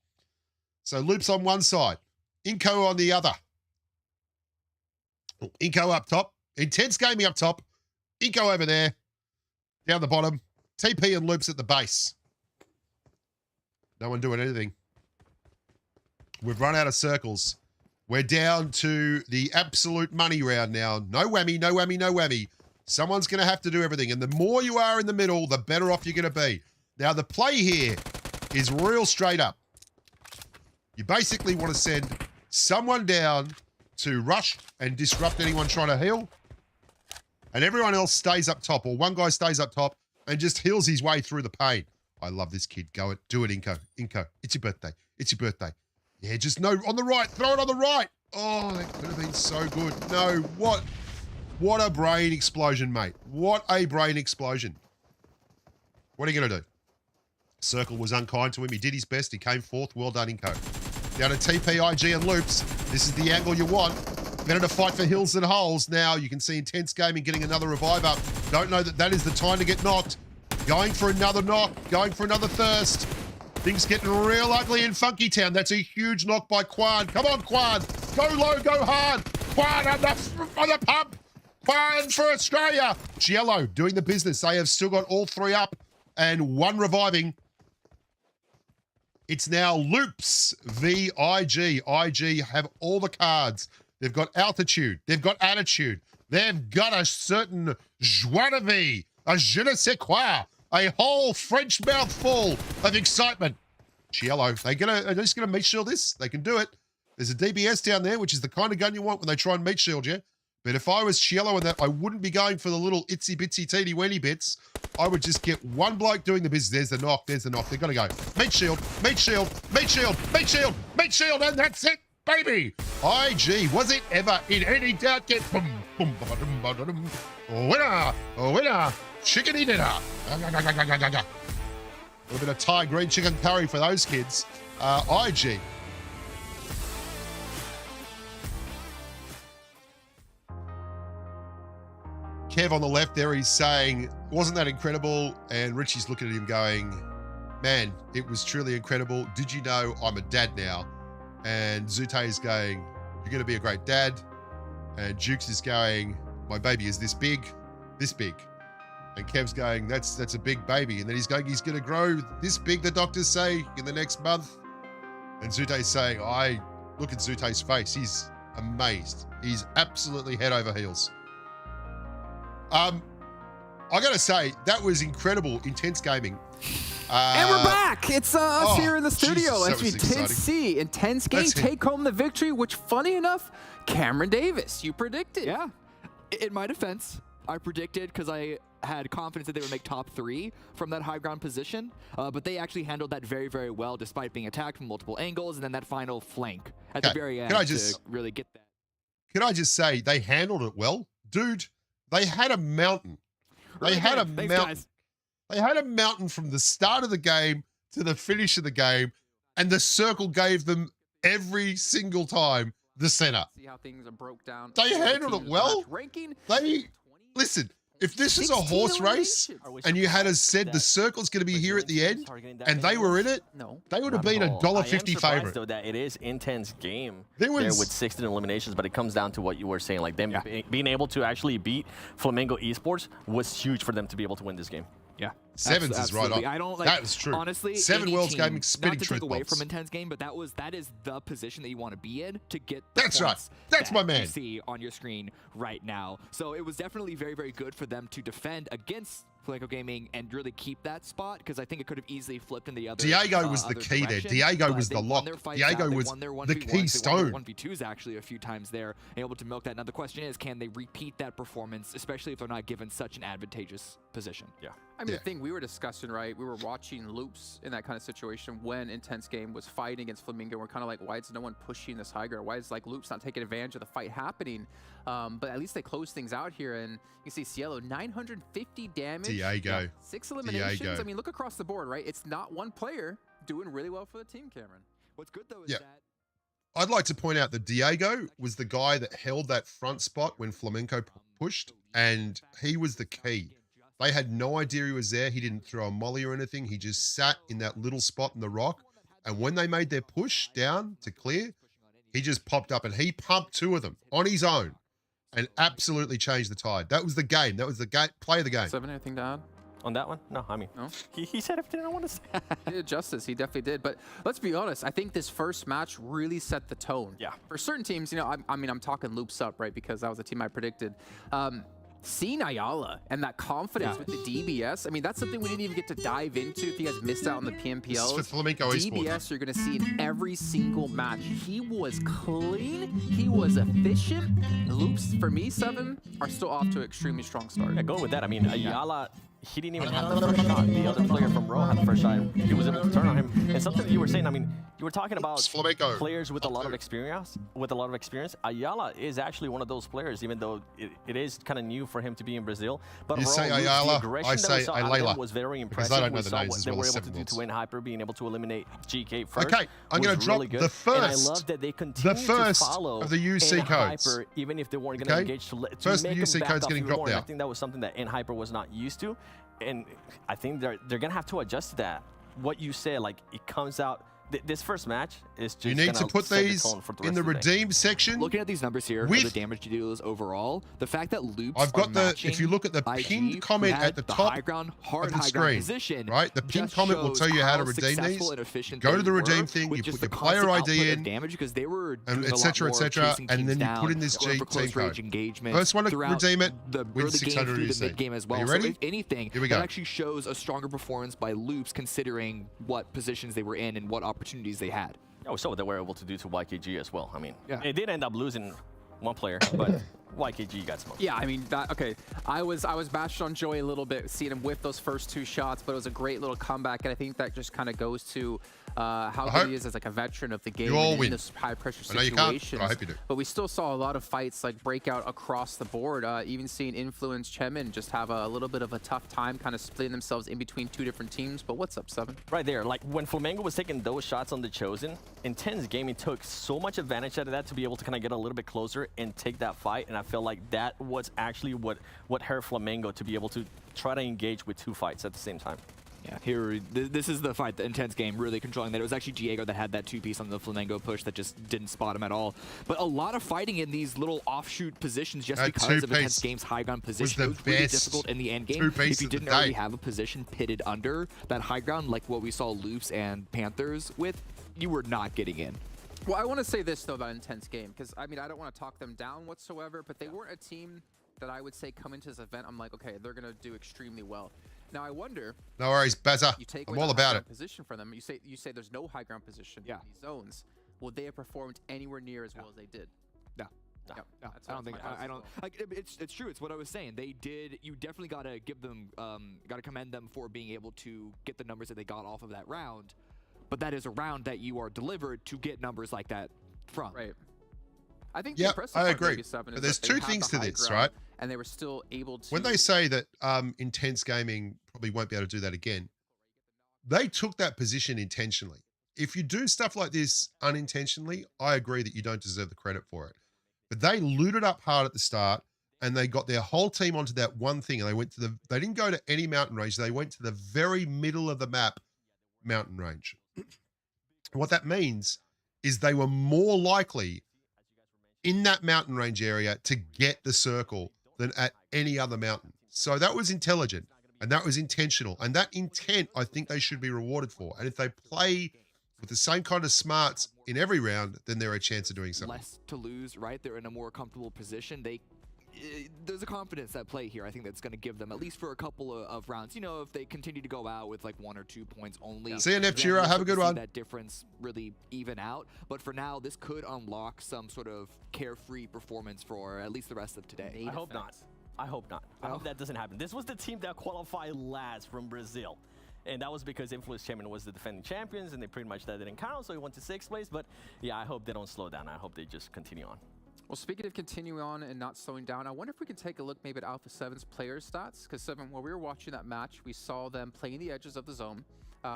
So Loops on one side. Inco on the other. Inco up top. Intense gaming up top. Inco over there. Down the bottom. TP and Loops at the base. No one doing anything. We've run out of circles. We're down to the absolute money round now. No whammy, no whammy, no whammy. Someone's going to have to do everything. And the more you are in the middle, the better off you're going to be. Now, the play here is real straight up. You basically want to send someone down to rush and disrupt anyone trying to heal. And everyone else stays up top, or one guy stays up top and just heals his way through the pain. I love this kid. Go it. Do it, Inco. Inco, it's your birthday. It's your birthday. Yeah, just no, on the right. Throw it on the right. Oh, that could have been so good. No, what a brain explosion, mate. What a brain explosion. What are you going to do? Circle was unkind to him. He did his best. He came fourth. Well done, Inco. Down to TP, IG, and Loops. This is the angle you want. Better to fight for hills than holes. Now you can see Intense Gaming getting another revive up. Don't know that is the time to get knocked. Going for another knock. Going for another thirst. Things getting real ugly in Funky Town. That's a huge knock by Quan. Come on, Quan. Go low, go hard. Quan on the pump. One for Australia. Giello doing the business. They have still got all 3 up and 1 reviving. It's now Loops v IG. IG have all the cards. They've got altitude. They've got attitude. They've got a certain joie de vivre, a je ne sais quoi, a whole French mouthful of excitement. Giello, are they just going to meat shield this? They can do it. There's a DBS down there, which is the kind of gun you want when they try and meat shield you. But if I was Giello and that, I wouldn't be going for the little itsy bitsy teeny weeny bits. I would just get one bloke doing the business. There's the knock. There's the knock. They're going to go meat shield, meat shield, meat shield, meat shield, meat shield, and that's it, baby. IG, was it ever in any doubt? Get boom, boom, boom, boom, boom, boom. Winner, winner, chickeny dinner. A little bit of Thai green chicken curry for those kids. IG. Kev on the left there, he's saying, wasn't that incredible? And Richie's looking at him going, man, it was truly incredible. Did you know I'm a dad now? And Zute is going, you're going to be a great dad. And Jukes is going, my baby is this big, this big. And Kev's going, that's a big baby. And then he's going, he's going to grow this big, the doctors say, in the next month. And Zute's saying, I look at Zute's face. He's amazed. He's absolutely head over heels. I got to say, that was incredible, intense gaming. And we're back. It's us here in the studio. Jesus, Intense C, intense game, take home the victory, which, funny enough, Cameron Davis, you predicted. Yeah. In my defense, I predicted because I had confidence that they would make top 3 from that high ground position, but they actually handled that very, very well despite being attacked from multiple angles, and then that final flank at the very end to really get that. Can I just say, they handled it well? Dude, they had a mountain. They had a mountain. They had a mountain from the start of the game to the finish of the game, and the circle gave them every single time the center. See how things are broke down. They handled it well. Listen, if this is a horse race and you had said the circle's going to be here at the end and they were in it, they would have been $1.50 favorite. Though that it is intense game there with 16 eliminations, but it comes down to what you were saying, like them being able to actually beat Flamingo Esports was huge for them to be able to win this game. Yeah, Sevens is right on. I don't like. That was true. Honestly, 7 Worlds Gaming spitting not to truth take away bombs. from intense game, but that is the position that you want to be in to get. That's right. That's my man. You see on your screen right now. So it was definitely very, very good for them to defend against Flamingo Gaming and really keep that spot, because I think it could have easily flipped in the other. Diego was the key there. Diego was the lock. Diego was the keystone. 1v2s actually a few times there, able to milk that. Now the question is, can they repeat that performance, especially if they're not given such an advantageous position? Yeah. I mean, the thing we were discussing, right? We were watching Loops in that kind of situation when Intense Game was fighting against Flamingo. We're kind of like, why is no one pushing this high ground? Why is like Loops not taking advantage of the fight happening? But at least they closed things out here, and you see Cielo 950 damage. Diego. 6 eliminations. Diego. I mean, look across the board, right? It's not one player doing really well for the team, Cameron. What's good though is that. I'd like to point out that Diego was the guy that held that front spot when Flamenco pushed, and he was the key. They had no idea he was there. He didn't throw a molly or anything. He just sat in that little spot in the rock. And when they made their push down to clear, he just popped up and he pumped 2 of them on his own and absolutely changed the tide. That was the game. That was the play of the game. 7, anything to add? On that one? No, I mean, no? He said everything I want to say. He did justice. He definitely did. But let's be honest. I think this first match really set the tone. Yeah. For certain teams, you know, I mean, I'm talking Loops up, right? Because that was the team I predicted. Seeing Ayala and that confidence with the DBS, I mean, that's something we didn't even get to dive into if you guys missed out on the PMPLs. This is for Flamenco Esports. DBS you're going to see in every single match. He was clean. He was efficient. Loops, for me, 7, are still off to an extremely strong start. Yeah, going with that, I mean, Ayala, he didn't even have the first shot. The other player from Raw had the first shot. He was able to turn on him. And something that you were saying, I mean, you were talking about players with a lot of experience. Ayala is actually one of those players, even though it is kind of new for him to be in Brazil. But you Raw, say Ayala, I say Ayala. Was very impressive. I don't know we the saw names what as they well were as able to do 7 to win Hyper, being able to eliminate GK first. Okay, I'm going to drop really the first. And I love that they continue to follow of the UC codes. Hyper, even if they weren't going to engage to first make the UC them code's back getting off dropped more. out. I think that was something that in Hyper was not used to. And I think they're going to have to adjust to that. What you said, like, it comes out This first match is just You need to put these in the redeem section. Looking at these numbers here, with the damage dealers overall, the fact that loops I've got if you look at the pinned comment at the top of the screen, position, right? The pinned comment will tell you how to redeem these. Go to the redeem thing, you put your player ID in, damage because they were and etc. and then you put in this team code. First one to redeem it, win 600 UC. Game as well. Are you ready? So if anything, here we go. That actually shows a stronger performance by loops considering what positions they were in and what opportunities they had. Oh, so they were able to do to YKG as well. I mean, yeah. It did end up losing one player, but YKG got smoked. Yeah, I mean, okay. I was bashed on Joey a little bit, seeing him whiff those first 2 shots, but it was a great little comeback, and I think that just kind of goes to how good he is as like a veteran of the game in this high-pressure situation. I know you can't, but I hope you do. But we still saw a lot of fights like break out across the board. Even seeing Influence Chemin just have a little bit of a tough time kind of splitting themselves in between 2 different teams. But what's up, Seven? Right there, like when Flamengo was taking those shots on the Chosen, Intense Gaming took so much advantage out of that to be able to kind of get a little bit closer and take that fight. And I feel like that was actually what hurt Flamengo to be able to try to engage with 2 fights at the same time. Yeah, here, this is the fight, the Intense Game really controlling that. It was actually Diego that had that 2-piece on the Flamengo push that just didn't spot him at all. But a lot of fighting in these little offshoot positions just because of Intense Game's high ground position. It was really difficult in the end game. If you didn't already have a position pitted under that high ground, like what we saw Loops and Panthers with, you were not getting in. Well, I want to say this, though, about Intense Game, because, I mean, I don't want to talk them down whatsoever, but they weren't a team that I would say come into this event, I'm like, okay, they're going to do extremely well. Now I wonder. No worries, Bazza. I'm all about it. Position for them. You say there's no high ground position in these zones. Will they have performed anywhere near as well as they did? No. I don't think. I don't. Like, it's true. It's what I was saying. They did. You definitely gotta give them. Gotta commend them for being able to get the numbers that they got off of that round. But that is a round that you are delivered to get numbers like that from. Right. I think I agree. But there's 2 things to this, right? And they were still able to. When they say that Intense Gaming probably won't be able to do that again, they took that position intentionally. If you do stuff like this unintentionally, I agree that you don't deserve the credit for it. But they looted up hard at the start, and they got their whole team onto that one thing, and they didn't go to any mountain range. They went to the very middle of the map mountain range. What that means is they were more likely in that mountain range area to get the circle than at any other mountain. So that was intelligent and that was intentional. And that intent, I think they should be rewarded for. And if they play with the same kind of smarts in every round, then they're a chance of doing something. Less to lose, right? They're in a more comfortable position. There's a confidence at play here. I think that's going to give them, at least for a couple of rounds, you know, if they continue to go out with like 1 or 2 points only. See you, Neptura. Have a good one. That difference really even out. But for now, this could unlock some sort of carefree performance for at least the rest of today. I hope not. I hope not. I hope that doesn't happen. This was the team that qualified last from Brazil. And that was because Influence Champion was the defending champions, and they pretty much that didn't count, so he went to 6th place. But yeah, I hope they don't slow down. I hope they just continue on. Well, speaking of continuing on and not slowing down, I wonder if we can take a look maybe at Alpha 7's player stats. Because 7, while we were watching that match, we saw them playing the edges of the zone.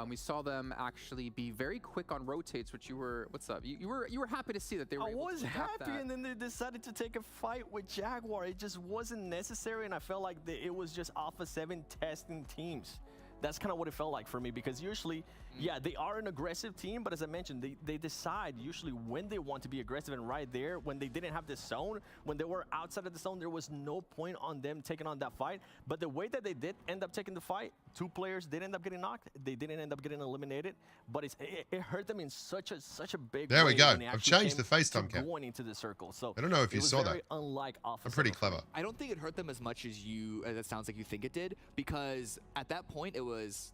We saw them actually be very quick on rotates, which you were. What's up? You were happy to see that they were. I was happy, and then they decided to take a fight with Jaguar. It just wasn't necessary, and I felt like it was just Alpha 7 testing teams. That's kind of what it felt like for me, because usually, yeah, they are an aggressive team, but as I mentioned, they decide usually when they want to be aggressive, and right there, when they didn't have the zone, when they were outside of the zone, there was no point on them taking on that fight. But the way that they did end up taking the fight, 2 players did end up getting knocked. They didn't end up getting eliminated, but it hurt them in such a big way. There we go. I've changed the FaceTime cap. Going into the circle. So I don't know if you saw that. Unlike Alpha, I'm pretty clever. I don't think it hurt them as much as it sounds like you think it did, because at that point it was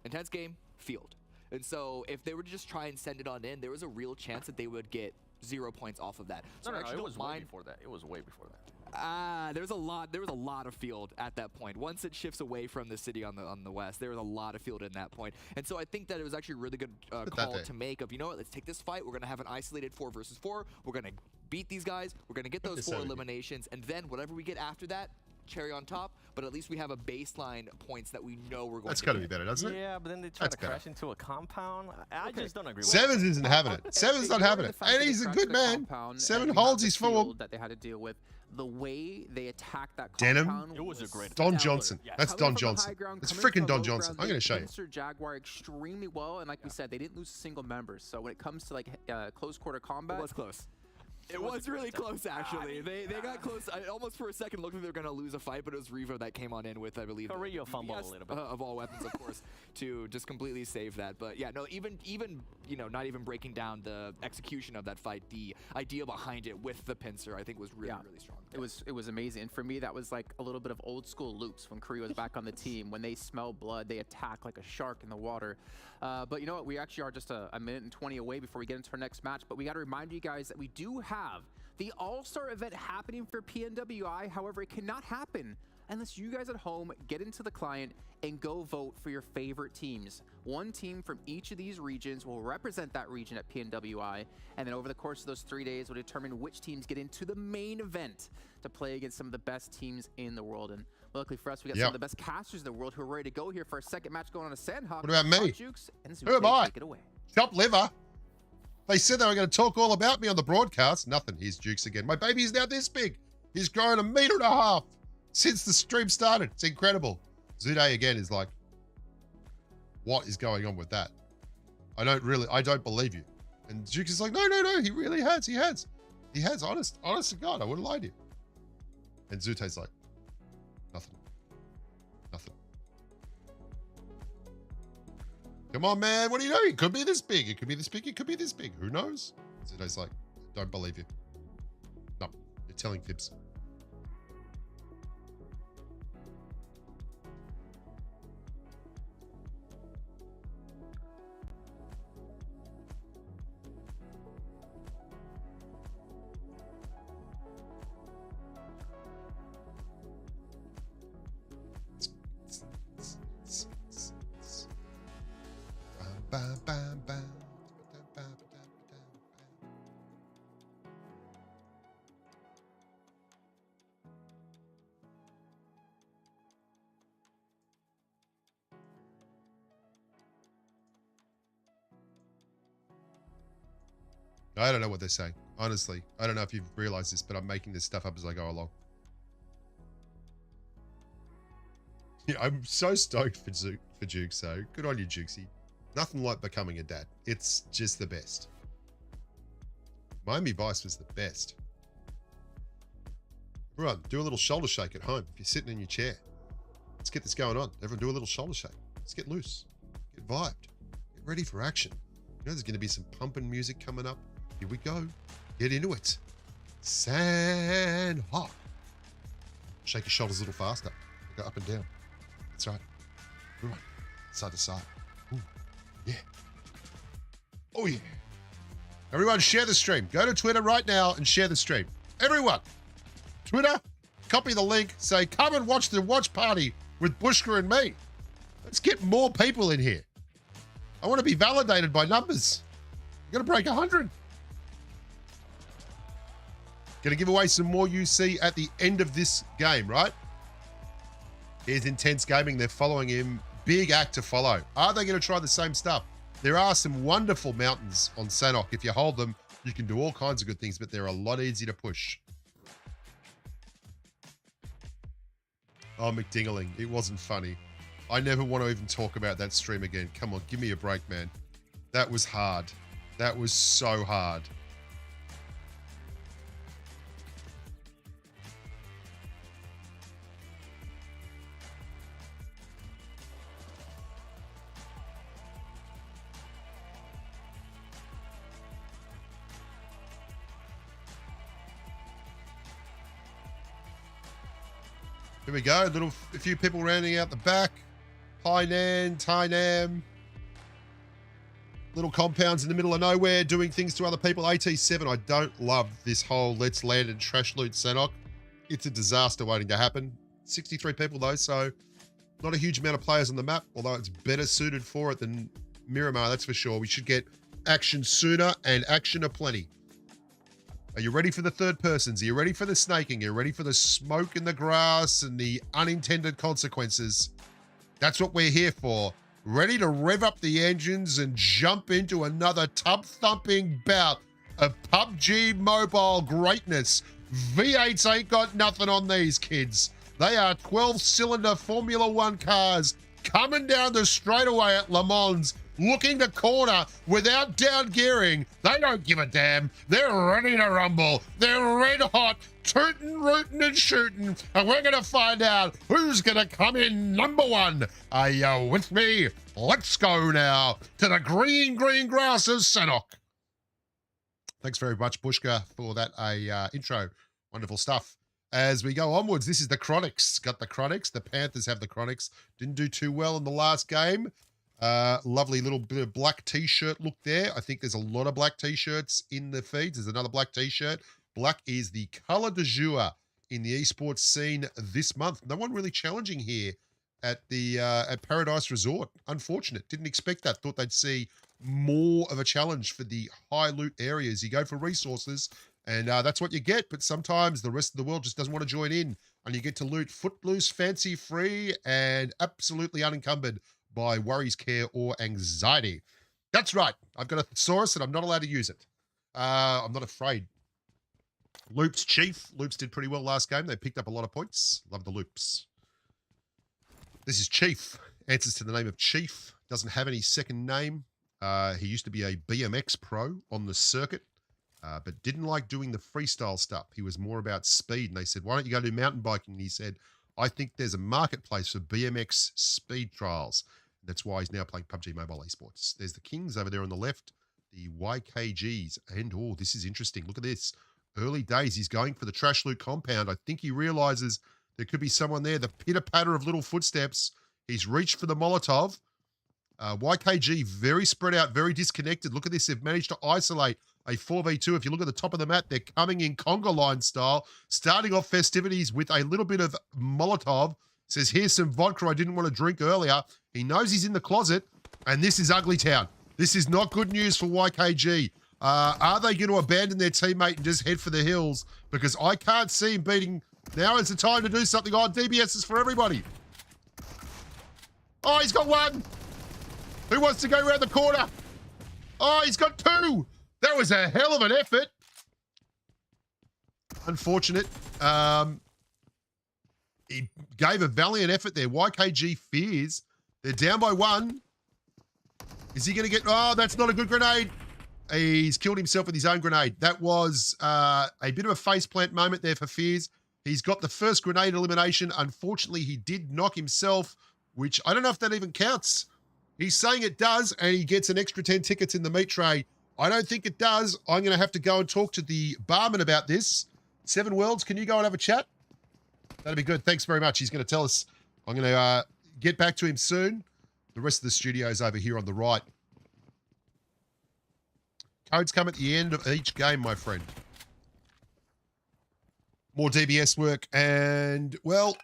Intense Game, field. And so if they were to just try and send it on in, there was a real chance that they would get 0 points off of that. So no, it was way before that. It was way before that. There was a lot of field at that point. Once it shifts away from the city on the west, there was a lot of field in that point. And so I think that it was actually a really good call to make of, you know what, let's take this fight. We're going to have an isolated 4 versus 4. We're going to beat these guys. We're going to get those 4 eliminations. And then whatever we get after that, cherry on top, but at least we have a baseline points that we know we're going to get. That's got to be better, doesn't it? Yeah, but then they try to crash into a compound. I just don't agree with Sevens isn't having it. Sevens not having it. And he's a good man. 7 holds his form. That they had to deal with. the way they attacked that Denim? compound It was a great Don stellar. Johnson. Yeah. That's Coming Don from the high Johnson. ground, It's coming from freaking the Don low Johnson. ground, I'm going to they show you. pinched their Jaguar extremely well, and like we said, they didn't lose a single member. So when it comes to like close quarter combat, It was close. It was really close, actually. They got close. I almost for a second looked like they were going to lose a fight, but it was Revo that came on in with, I believe, Carrillo fumbled a little bit. of all weapons, of course, to just completely save that. But yeah, no, even you know, not even breaking down the execution of that fight, the idea behind it with the pincer, I think was really strong. It was amazing. And for me, that was like a little bit of old school Loops when Korea was back on the team. When they smell blood, they attack like a shark in the water. But you know what? We actually are just a minute and 20 away before we get into our next match. But we got to remind you guys that we do have the All-Star event happening for PNWI. However, it cannot happen unless you guys at home get into the client and go vote for your favorite teams. One team from each of these regions will represent that region at PNWI, and then over the course of those 3 days, we'll determine which teams get into the main event to play against some of the best teams in the world. And luckily for us, we got some of the best casters in the world who are ready to go here for our second match going on a Sandhawk. What about me? Jukes and Who am I? Take it away. Chop liver. They said they were going to talk all about me on the broadcast. Nothing. Here's Jukes again. My baby is now this big. He's grown 1.5 meters since the stream started. It's incredible. Zude again is like, what is going on with that? I don't believe you. And Jukes is like, no, he really has. He has, honest to God, I wouldn't lie to you. And Zute's like, nothing. Come on, man. What do you know? It could be this big. It could be this big. It could be this big. Who knows? Zute's like, don't believe you. No, you're telling fibs. I don't know what they're saying. Honestly, I don't know if you've realized this, but I'm making this stuff up as I go along. Yeah, I'm so stoked for Jukes, so good on you, Jukesy. Nothing like becoming a dad. It's just the best. Miami Vice was the best. Everyone, do a little shoulder shake at home if you're sitting in your chair. Let's get this going on. Everyone do a little shoulder shake. Let's get loose. Get vibed. Get ready for action. You know there's going to be some pumping music coming up. Here we go. Get into it. Sandhawk. Shake your shoulders a little faster. Go up and down. That's right. Everyone, side to side. Ooh, yeah. Oh, yeah. Everyone, share the stream. Go to Twitter right now and share the stream. Everyone, Twitter, copy the link. Say, come and watch the watch party with Bushka and me. Let's get more people in here. I want to be validated by numbers. We're going to break 100. Going to give away some more UC at the end of this game, right? Here's Intense Gaming. They're following him. Big act to follow. Are they going to try the same stuff? There are some wonderful mountains on Sanhok. If you hold them, you can do all kinds of good things, but they're a lot easier to push. Oh, McDingling. It wasn't funny. I never want to even talk about that stream again. Come on, give me a break, man. That was hard. That was so hard. Here we go. A few people rounding out the back. Hainan, Tainam. Little compounds in the middle of nowhere doing things to other people. AT7, I don't love this whole let's land and trash loot Sanhok. It's a disaster waiting to happen. 63 people though, so not a huge amount of players on the map, although it's better suited for it than Miramar, that's for sure. We should get action sooner and action aplenty. Are you ready for the third persons? Are you ready for the snaking? Are you ready for the smoke in the grass and the unintended consequences? That's what we're here for. Ready to rev up the engines and jump into another tub-thumping bout of PUBG Mobile greatness. V8s ain't got nothing on these kids. They are 12-cylinder Formula One cars coming down the straightaway at Le Mans, looking to corner without down gearing. They don't give a damn. They're ready to rumble. They're red hot, tootin', rootin', and shootin'. And we're going to find out who's going to come in number one. Are you with me? Let's go now to the green grass of Sanok. Thanks very much, Bushka, for that intro. Wonderful stuff. As we go onwards, this is the Chronics. Got the Chronics. The Panthers have the Chronics. Didn't do too well in the last game. Lovely little bit of black t-shirt look there. I think there's a lot of black t-shirts in the feeds. There's another black t-shirt. Black is the color du jour in the esports scene this month. No one really challenging here at the at Paradise Resort. Unfortunate. Didn't expect that. Thought they'd see more of a challenge for the high loot areas. You go for resources, and that's what you get. But sometimes the rest of the world just doesn't want to join in, and you get to loot footloose, fancy free, and absolutely unencumbered by worries, care, or anxiety. That's right. I've got a thesaurus and I'm not allowed to use it. I'm not afraid. Loops Chief. Loops did pretty well last game. They picked up a lot of points. Love the Loops. This is Chief. Answers to the name of Chief. Doesn't have any second name. He used to be a BMX pro on the circuit, but didn't like doing the freestyle stuff. He was more about speed. And they said, why don't you go do mountain biking? And he said, I think there's a marketplace for BMX speed trials. That's why he's now playing PUBG Mobile Esports. There's the Kings over there on the left, the YKGs. And, oh, this is interesting. Look at this. Early days, he's going for the trash loot compound. I think he realizes there could be someone there. The pitter-patter of little footsteps. He's reached for the Molotov. YKG, very spread out, very disconnected. Look at this. They've managed to isolate a 4v2. If you look at the top of the map, they're coming in conga line style, starting off festivities with a little bit of Molotov. Says, here's some vodka I didn't want to drink earlier. He knows he's in the closet, and this is Ugly Town. This is not good news for YKG. Are they going to abandon their teammate and just head for the hills? Because I can't see him beating. Now is the time to do something. Oh, DBS is for everybody. Oh, he's got one. Who wants to go around the corner? Oh, he's got two. That was a hell of an effort. Unfortunate. He gave a valiant effort there. YKG fears. They're down by one. Is he going to get... Oh, that's not a good grenade. He's killed himself with his own grenade. That was a bit of a faceplant moment there for Fears. He's got the first grenade elimination. Unfortunately, he did knock himself, which I don't know if that even counts. He's saying it does, and he gets an extra 10 tickets in the meat tray. I don't think it does. I'm going to have to go and talk to the barman about this. Seven Worlds, can you go and have a chat? That'd be good. Thanks very much. He's going to tell us. I'm going to get back to him soon. The rest of the studio's over here on the right. Codes come at the end of each game, my friend. More DBS work. And, well,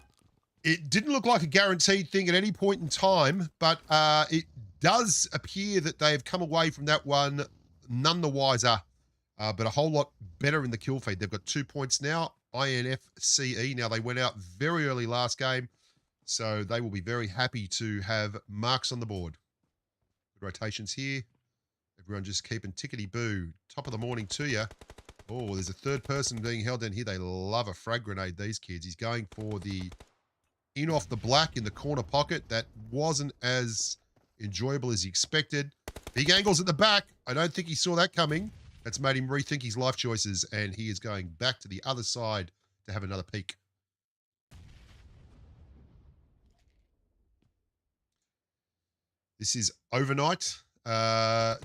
it didn't look like a guaranteed thing at any point in time, but it does appear that they've come away from that one none the wiser, but a whole lot better in the kill feed. They've got 2 points now. INFCE. Now, they went out very early last game, so they will be very happy to have marks on the board. Good rotations here. Everyone just keeping tickety-boo. Top of the morning to you. Oh, there's a third person being held down here. They love a frag grenade, these kids. He's going for the in off the black in the corner pocket. That wasn't as enjoyable as he expected. Big angles at the back. I don't think he saw that coming. That's made him rethink his life choices, and he is going back to the other side to have another peek. This is Overnight.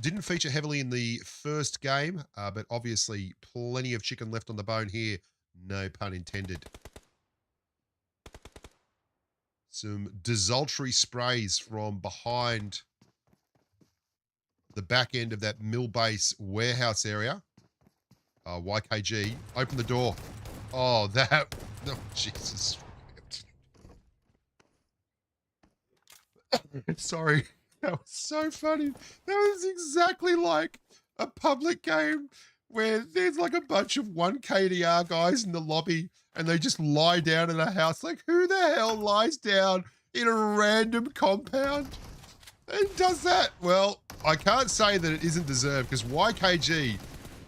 Didn't feature heavily in the first game, but obviously plenty of chicken left on the bone here. No pun intended. Some desultory sprays from behind the back end of that mill base warehouse area. YKG, open the door. Oh, that... Oh, Jesus. Sorry. That was so funny. That was exactly like a public game where there's like a bunch of 1 KDR guys in the lobby and they just lie down in a house. Like, who the hell lies down in a random compound and does that? Well, I can't say that it isn't deserved because YKG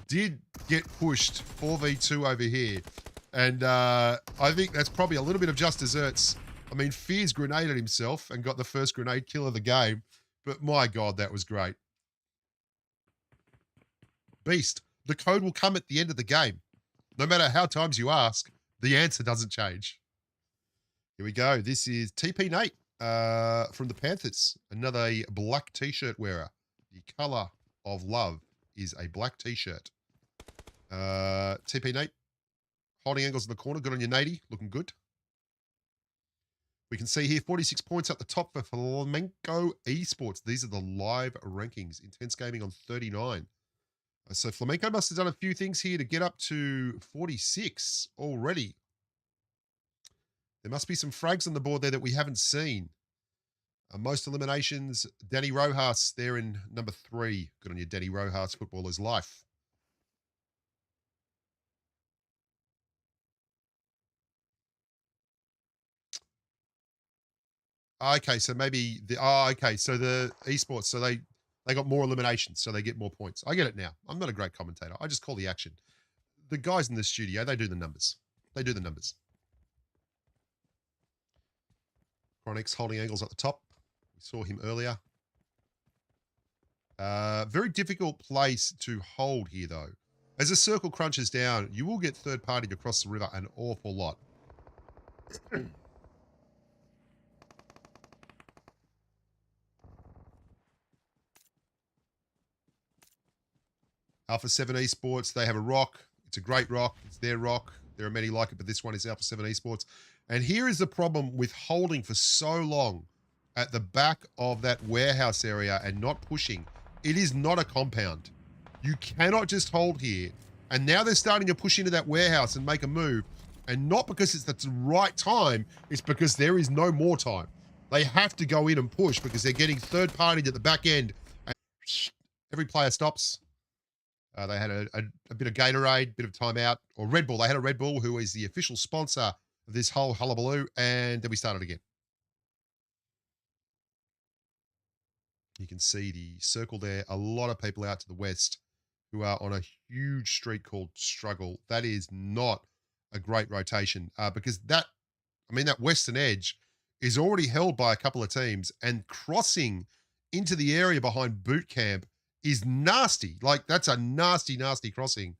did get pushed 4v2 over here. And I think that's probably a little bit of just desserts. I mean, Fears grenaded himself and got the first grenade kill of the game. But my God, that was great. Beast. The code will come at the end of the game. No matter how times you ask, the answer doesn't change. Here we go. This is TP Nate from the Panthers. Another black t-shirt wearer. The color of love is a black t-shirt. TP Nate. Holding angles in the corner. Good on your Natey. Looking good. We can see here 46 points up the top for Flamenco Esports. These are the live rankings. Intense Gaming on 39. So Flamenco must have done a few things here to get up to 46 already. There must be some frags on the board there that we haven't seen. Most eliminations, Danny Rojas there in number 3. Good on you, Danny Rojas. Footballer's life. Okay, so maybe so the esports, so they got more eliminations, so they get more points. I get it now. I'm not a great commentator. I just call the action. The guys in the studio, they do the numbers. They do the numbers. Chronix holding angles at the top. We saw him earlier. Very difficult place to hold here, though. As the circle crunches down, you will get third-partied across the river an awful lot. Alpha 7 Esports, they have a rock. It's a great rock. It's their rock. There are many like it, but this one is Alpha 7 Esports. And here is the problem with holding for so long at the back of that warehouse area and not pushing. It is not a compound. You cannot just hold here. And now they're starting to push into that warehouse and make a move. And not because it's the right time, it's because there is no more time. They have to go in and push because they're getting third-partied at the back end. And every player stops. They had a bit of Gatorade, bit of timeout, or Red Bull. They had a Red Bull, who is the official sponsor of this whole hullabaloo, and then we started again. You can see the circle there. A lot of people out to the west who are on a huge streak called Struggle. That is not a great rotation because that western edge is already held by a couple of teams, and crossing into the area behind boot camp is nasty. Like, that's a nasty, nasty crossing.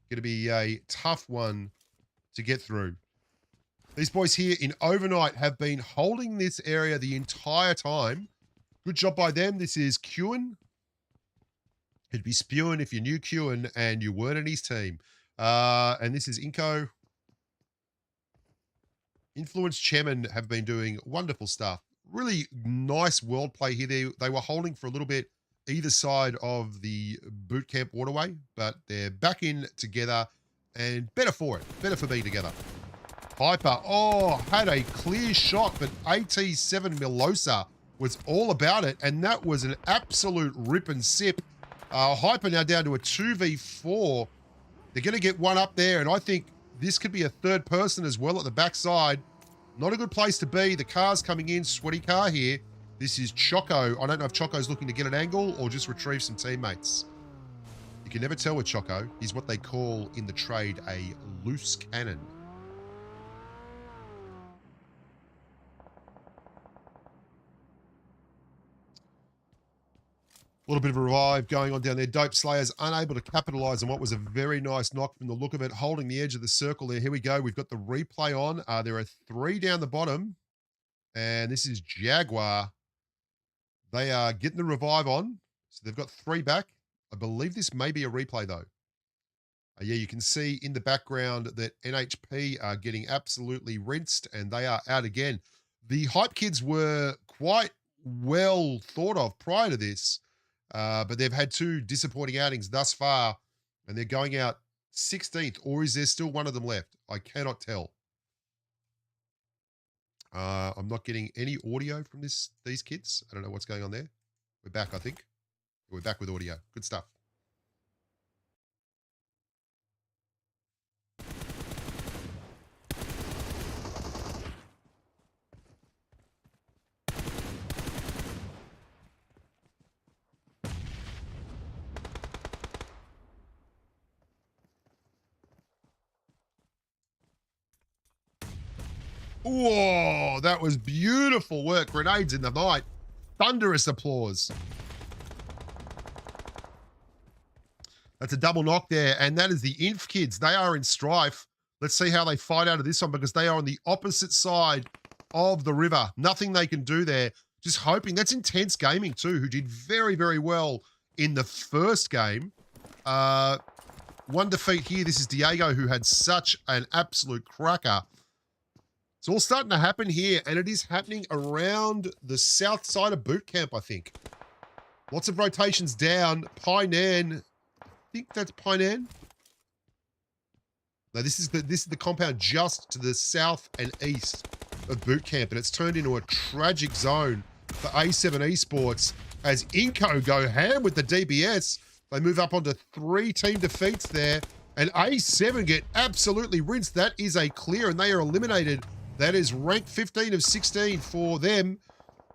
Going to be a tough one to get through. These boys here in overnight have been holding this area the entire time. Good job by them. This is Kewen. It'd be spewing if you knew Kewen and you weren't in his team. And this is Inko. Influence Chairman have been doing wonderful stuff. Really nice world play here. They were holding for a little bit either side of the boot camp waterway, but they're back in together and better for it. Better for being together. Hyper, had a clear shot, but AT7 Milosa was all about it, and that was an absolute rip and sip. Hyper now down to a 2v4. They're going to get one up there, and I think this could be a third person as well at the backside. Not a good place to be. The car's coming in, sweaty car here. This is Choco. I don't know if Choco's looking to get an angle or just retrieve some teammates. You can never tell with Choco. He's what they call in the trade a loose cannon. A little bit of a revive going on down there. Dope Slayers unable to capitalize on what was a very nice knock from the look of it, holding the edge of the circle there. Here we go. We've got the replay on. There are 3 down the bottom, and this is Jaguar. They are getting the revive on, so they've got 3 back. I believe this may be a replay, though. Yeah, you can see in the background that NHP are getting absolutely rinsed, and they are out again. The Hype Kids were quite well thought of prior to this, but they've had 2 disappointing outings thus far, and they're going out 16th, or is there still one of them left? I cannot tell. I'm not getting any audio from these kids. I don't know what's going on there. We're back, I think. We're back with audio. Good stuff. Whoa, that was beautiful work. Grenades in the night. Thunderous applause. That's a double knock there, and that is the Inf kids. They are in strife. Let's see how they fight out of this one because they are on the opposite side of the river. Nothing they can do there. Just hoping. That's Intense Gaming too, who did very, very well in the first game. One defeat here. This is Diego, who had such an absolute cracker. It's all starting to happen here, and it is happening around the south side of boot camp, I think. Lots of rotations down. Painan, I think that's Painan. No, this is the compound just to the south and east of boot camp, and it's turned into a tragic zone for A7 Esports as Inco go ham with the DBS. They move up onto 3 team defeats there, and A7 get absolutely rinsed. That is a clear, and they are eliminated. That is rank 15 of 16 for them.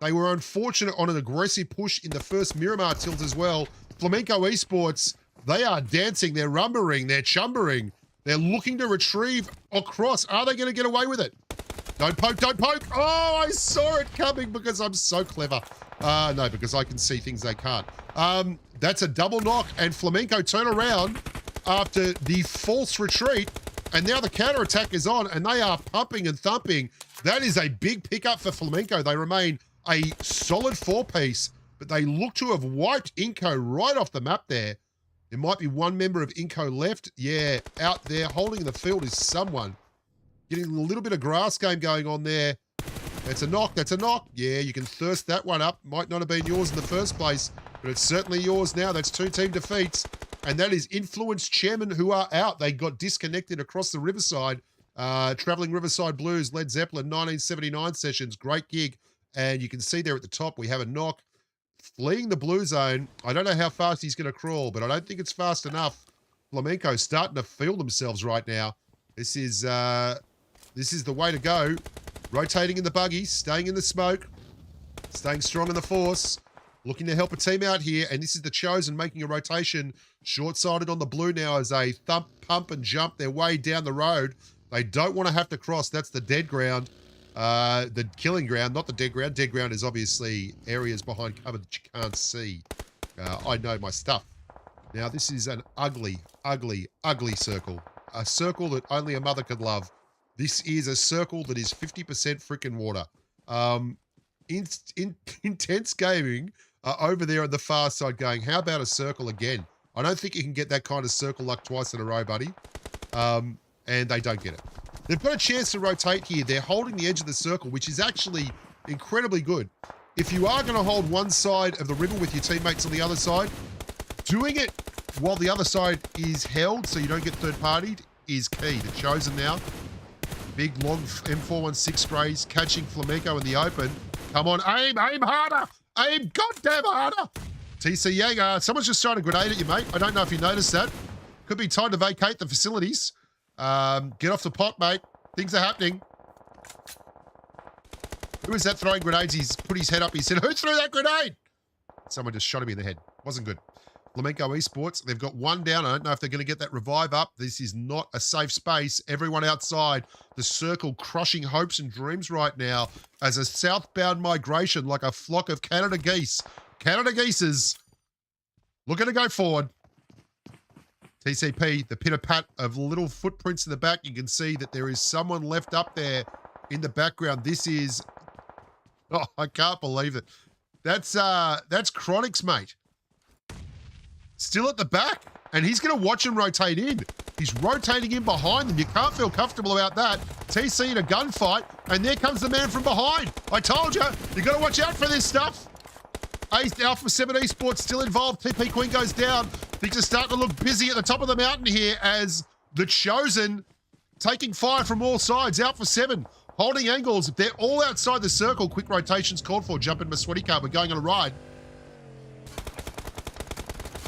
They were unfortunate on an aggressive push in the first Miramar tilt as well. Flamenco Esports, they are dancing, they're rumbering, they're chumbering. They're looking to retrieve across. Are they going to get away with it? Don't poke, don't poke. Oh, I saw it coming because I'm so clever. No, because I can see things they can't. That's a double knock, and Flamenco turn around after the false retreat, and now the counterattack is on, and they are pumping and thumping. That is a big pickup for Flamenco. They remain a solid 4-piece, but they look to have wiped Inco right off the map there. There might be one member of Inco left. Yeah, out there holding the field is someone. Getting a little bit of grass game going on there. That's a knock, that's a knock. Yeah, you can thirst that one up. Might not have been yours in the first place, but it's certainly yours now. That's 2 team defeats. And that is Influence Chairman who are out. They got disconnected across the Riverside. Traveling Riverside Blues, Led Zeppelin, 1979 sessions. Great gig. And you can see there at the top, we have a knock. Fleeing the blue zone. I don't know how fast he's going to crawl, but I don't think it's fast enough. Flamenco starting to feel themselves right now. This is the way to go. Rotating in the buggy, staying in the smoke, staying strong in the force, looking to help a team out here. And this is the Chosen making a rotation. Short-sided on the blue now as they thump, pump, and jump their way down the road. They don't want to have to cross. That's the dead ground. The killing ground, not the dead ground. Dead ground is obviously areas behind cover that you can't see. I know my stuff. Now, this is an ugly, ugly, ugly circle. A circle that only a mother could love. This is a circle that is 50% freaking water. Intense Gaming over there on the far side going, how about a circle again? I don't think you can get that kind of circle luck twice in a row, buddy. And they don't get it. They've got a chance to rotate here. They're holding the edge of the circle, which is actually incredibly good. If you are going to hold one side of the river with your teammates on the other side, doing it while the other side is held so you don't get third-partied is key. The Chosen now. Big, long M416 sprays catching Flamenco in the open. Come on, aim harder. Aim goddamn harder. TC Yang, someone's just throwing a grenade at you, mate. I don't know if you noticed that. Could be time to vacate the facilities. Get off the pot, mate. Things are happening. Who is that throwing grenades? He's put his head up. He said, who threw that grenade? Someone just shot him in the head. Wasn't good. Flamenco Esports, they've got one down. I don't know if they're going to get that revive up. This is not a safe space. Everyone outside the circle crushing hopes and dreams right now as a southbound migration like a flock of Canada geese. Canada geeses looking to go forward. TCP, the pitter-pat of little footprints in the back. You can see that there is someone left up there in the background. This is... Oh, I can't believe it. That's Chronix, mate. Still at the back, and he's going to watch him rotate in. He's rotating in behind them. You can't feel comfortable about that. TC in a gunfight, and there comes the man from behind. I told you, you got to watch out for this stuff. Alpha 7 Esports still involved. TP Queen goes down. Things are starting to look busy at the top of the mountain here as the Chosen taking fire from all sides. Alpha 7 holding angles. They're all outside the circle. Quick rotations called for. Jump in my sweaty car. We're going on a ride.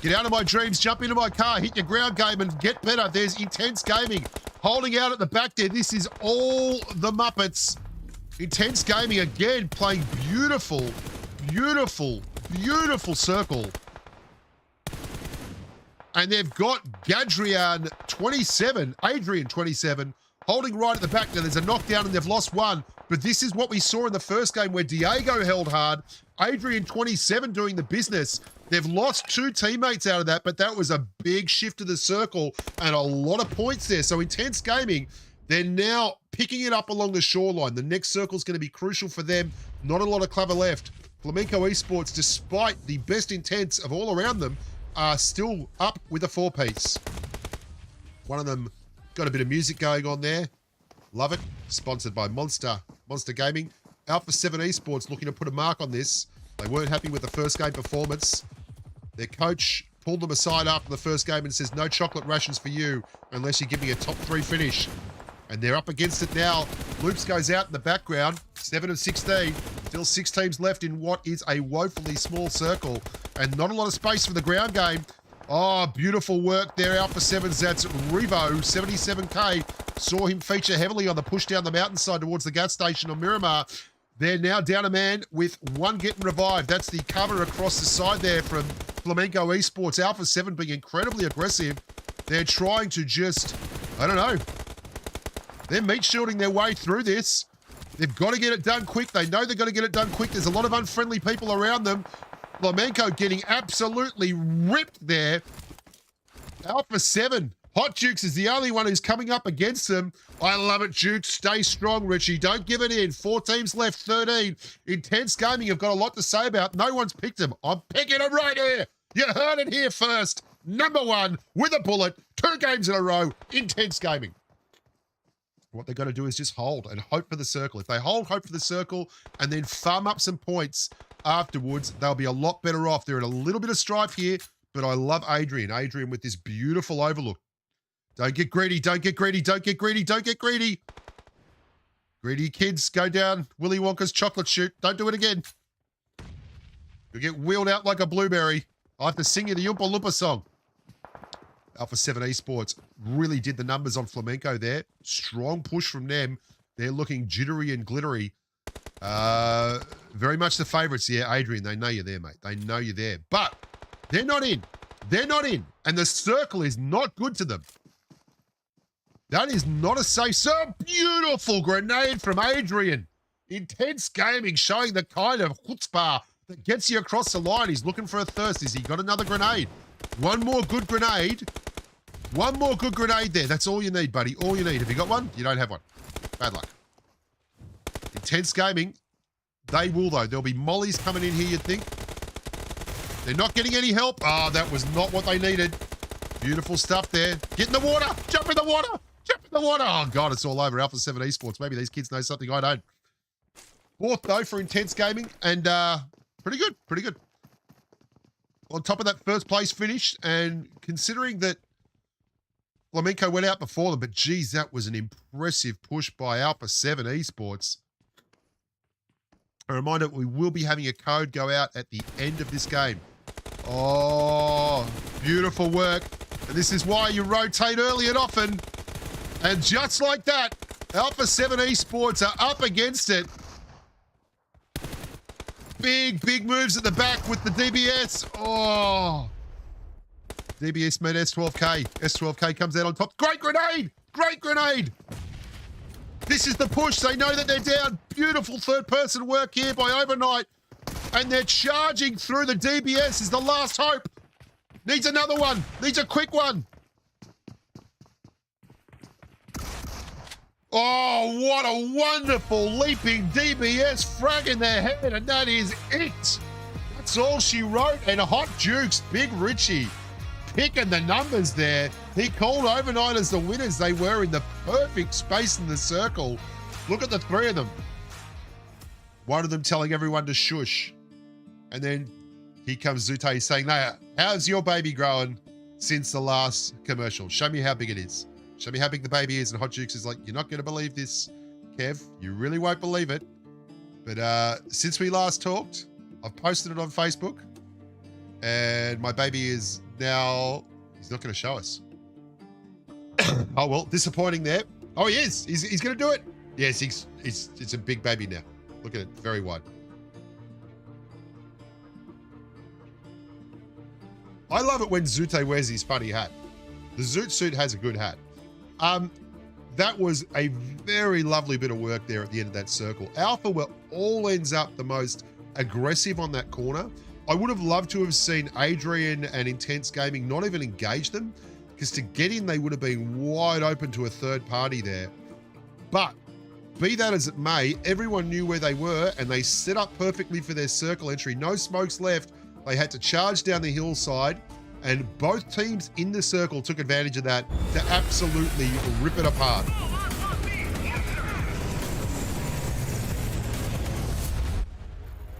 Get out of my dreams, jump into my car, hit your ground game and get better. There's Intense Gaming holding out at the back there. This is all the Muppets. Intense Gaming again playing beautiful, beautiful, beautiful circle. And they've got Adrian 27 holding right at the back. Now there's a knockdown and they've lost one, but this is what we saw in the first game where Diego held hard. Adrian 27 doing the business. They've lost 2 teammates out of that, but that was a big shift to the circle and a lot of points there. So Intense Gaming, they're now picking it up along the shoreline. The next circle is going to be crucial for them. Not a lot of cover left. Flamenco Esports, despite the best intents of all around them, are still up with a 4-piece. One of them got a bit of music going on there. Love it. Sponsored by Monster Gaming. Alpha 7 Esports looking to put a mark on this. They weren't happy with the first game performance. Their coach pulled them aside after the first game and says, no chocolate rations for you unless you give me a top 3 finish. And they're up against it now. Loops goes out in the background. 7 of 16. Still 6 teams left in what is a woefully small circle. And not a lot of space for the ground game. Oh, beautiful work there. Alpha 7's, that's Revo, 77k. Saw him feature heavily on the push down the mountainside towards the gas station on Miramar. They're now down a man with 1 getting revived. That's the cover across the side there from Flamenco Esports. Alpha 7 being incredibly aggressive. They're trying to just, I don't know. They're meat shielding their way through this. They've got to get it done quick. They know they've got to get it done quick. There's a lot of unfriendly people around them. Flamenco getting absolutely ripped there. Alpha 7. Hot Jukes is the only one who's coming up against them. I love it, Jukes. Stay strong, Richie. Don't give it in. 4 teams left, 13. Intense Gaming have got a lot to say about. No one's picked them. I'm picking them right here. You heard it here first. Number 1 with a bullet. 2 games in a row. Intense Gaming. What they've got to do is just hold and hope for the circle. If they hold, hope for the circle, and then farm up some points afterwards, they'll be a lot better off. They're in a little bit of strife here, but I love Adrian. Adrian with this beautiful overlook. Don't get greedy, don't get greedy, don't get greedy, don't get greedy. Greedy kids, go down Willy Wonka's chocolate chute. Don't do it again. You'll get wheeled out like a blueberry. I have to sing you the Oompa Loompa song. Alpha 7 Esports really did the numbers on Flamenco there. Strong push from them. They're looking jittery and glittery. Very much the favourites. Yeah, Adrian, they know you're there, mate. They know you're there. But they're not in. They're not in. And the circle is not good to them. That is not a safe. So beautiful grenade from Adrian. Intense Gaming showing the kind of chutzpah that gets you across the line. He's looking for a thirst. Has he got another grenade? One more good grenade. One more good grenade there. That's all you need, buddy. All you need. Have you got one? You don't have one. Bad luck. Intense Gaming. They will, though. There'll be mollies coming in here, you'd think. They're not getting any help. Oh, that was not what they needed. Beautiful stuff there. Get in the water. Jump in the water. Jump in the water. Oh, God, it's all over. Alpha 7 Esports. Maybe these kids know something I don't. 4th, though, for Intense Gaming. And pretty good. Pretty good. On top of that first place finish, and considering that Flamenco went out before them, but geez, that was an impressive push by Alpha 7 Esports. A reminder, we will be having a code go out at the end of this game. Oh, beautiful work. And this is why you rotate early and often. And just like that, Alpha 7 Esports are up against it. Big moves at the back with the DBS. Oh. DBS made S12K. S12K comes out on top. Great grenade! Great grenade! This is the push. They know that they're down. Beautiful third-person work here by Overnight. And they're charging through. The DBS is the last hope. Needs another one. Needs a quick one. Oh, what a wonderful leaping DBS frag in their head, and that is it. That's all she wrote. And Hot Jukes, Big Richie, picking the numbers there. He called Overnight as the winners. They were in the perfect space in the circle. Look at the 3 of them. One of them telling everyone to shush. And then here comes Zute saying, how's your baby growing since the last commercial? Show me how big it is. Show me how big the baby is. And Hot Jukes is like, you're not going to believe this, Kev. You really won't believe it. But since we last talked, I've posted it on Facebook. And my baby is now, he's not going to show us. Oh, well, disappointing there. Oh, he is. He's going to do it. Yes, it's a big baby now. Look at it. Very wide. I love it when Zute wears his funny hat. The Zoot suit has a good hat. that was a very lovely bit of work there at the end of that circle. Alpha were all ends up the most aggressive on that corner. I would have loved to have seen Adrian and Intense Gaming not even engage them, because to get in, they would have been wide open to a third party there. But be that as it may, everyone knew where they were and they set up perfectly for their circle entry. No smokes left. They had to charge down the hillside, and both teams in the circle took advantage of that to absolutely rip it apart.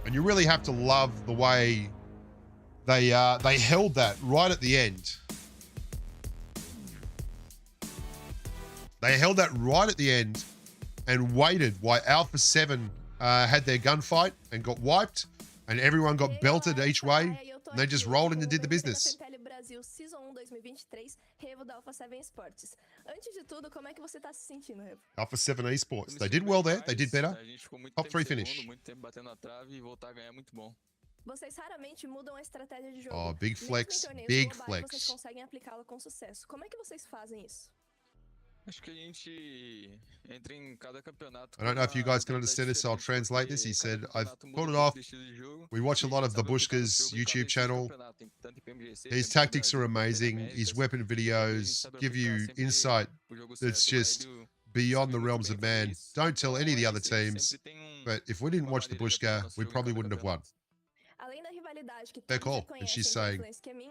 And you really have to love the way they held that right at the end. They held that right at the end and waited while Alpha 7 had their gunfight and got wiped, and everyone got belted each way, and they just rolled in and did the business. Alpha 7 Esports. They did well there. They did better. Top 3 finish. Oh, big flex. Big flex. I don't know if you guys can understand this, so I'll translate this. He said, I've pulled it off. We watch a lot of the Bushka's YouTube channel. His tactics are amazing. His weapon videos give you insight that's just beyond the realms of man. Don't tell any of the other teams, but if we didn't watch the Bushka, we probably wouldn't have won. Fair call. And she's saying,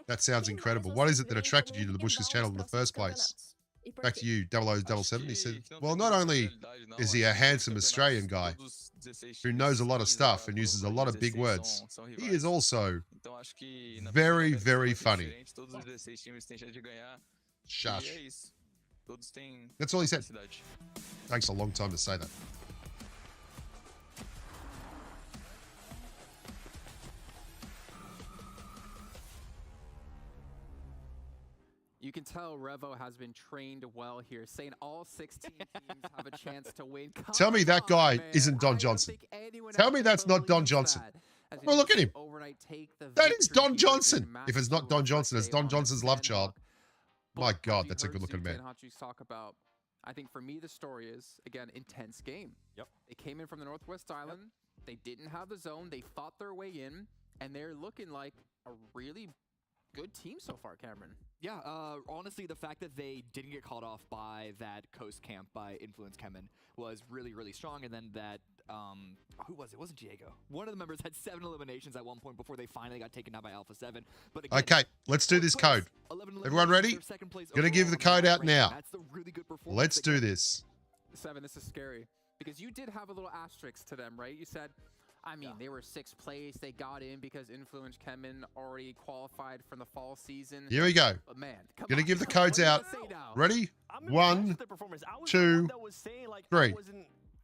that sounds incredible. What is it that attracted you to the Bushka's channel in the first place? Back to you, 0077. He said, well, not only is he a handsome Australian guy who knows a lot of stuff and uses a lot of big words, he is also very, very funny. Shush. That's all he said. Takes a long time to say that. You can tell Revo has been trained well here, saying all 16 teams have a chance to win. Tell me that guy isn't Don Johnson. Tell me that's not Don Johnson. Well, look at him. That is Don Johnson. If it's not Don Johnson, it's Don Johnson's love child. My God, that's a good-looking man. I think for me, the story is, again, intense game. Yep. They came in from the Northwest Island. They didn't have the zone. They fought their way in, and they're looking like a really good team so far, Cameron. Yeah, honestly, the fact that they didn't get called off by that coast camp by Influence Kemen was really, really strong. And then that, who was it? It wasn't Diego. One of the members had 7 eliminations at one point before they finally got taken out by Alpha 7. But again, okay, let's do this code. Everyone ready? Gonna give the code out now. Let's do this. 7, this is scary. Because you did have a little asterisk to them, right? You said, I mean, they were 6th place. They got in because Influence Kemen already qualified from the fall season. Here we go. But man, gonna give the codes out. Ready? 1, 2, 3.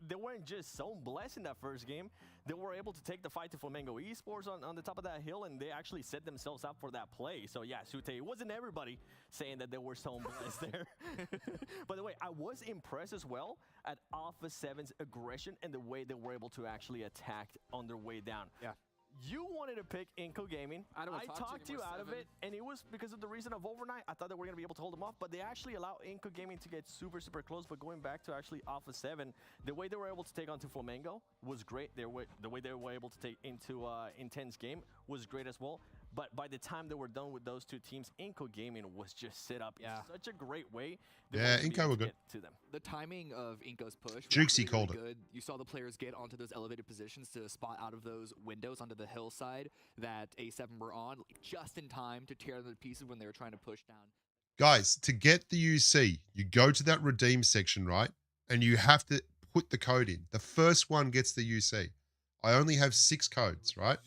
They weren't just so blessed in that first game. They were able to take the fight to Flamingo Esports on the top of that hill, and they actually set themselves up for that play. So yeah, Sute, it wasn't everybody saying that they were so blessed there. By the way, I was impressed as well at Alpha 7's aggression and the way they were able to actually attack on their way down. Yeah. You wanted to pick Inco Gaming. I talked you out of it, and it was because of the reason of overnight. I thought that we're going to be able to hold them off, but they actually allowed Inco Gaming to get super, super close. But going back to actually Alpha 7, the way they were able to take onto Flamengo was great. The way they were able to take into Intense Game was great as well. But by the time they were done with those two teams, Inco Gaming was just set up in such a great way. Yeah, Inco were good. To them. The timing of Inco's push Jukesy was called really good. You saw the players get onto those elevated positions to spot out of those windows onto the hillside that A7 were on, just in time to tear them to pieces when they were trying to push down. Guys, to get the UC, you go to that redeem section, right? And you have to put the code in. The first one gets the UC. I only have 6 codes, right?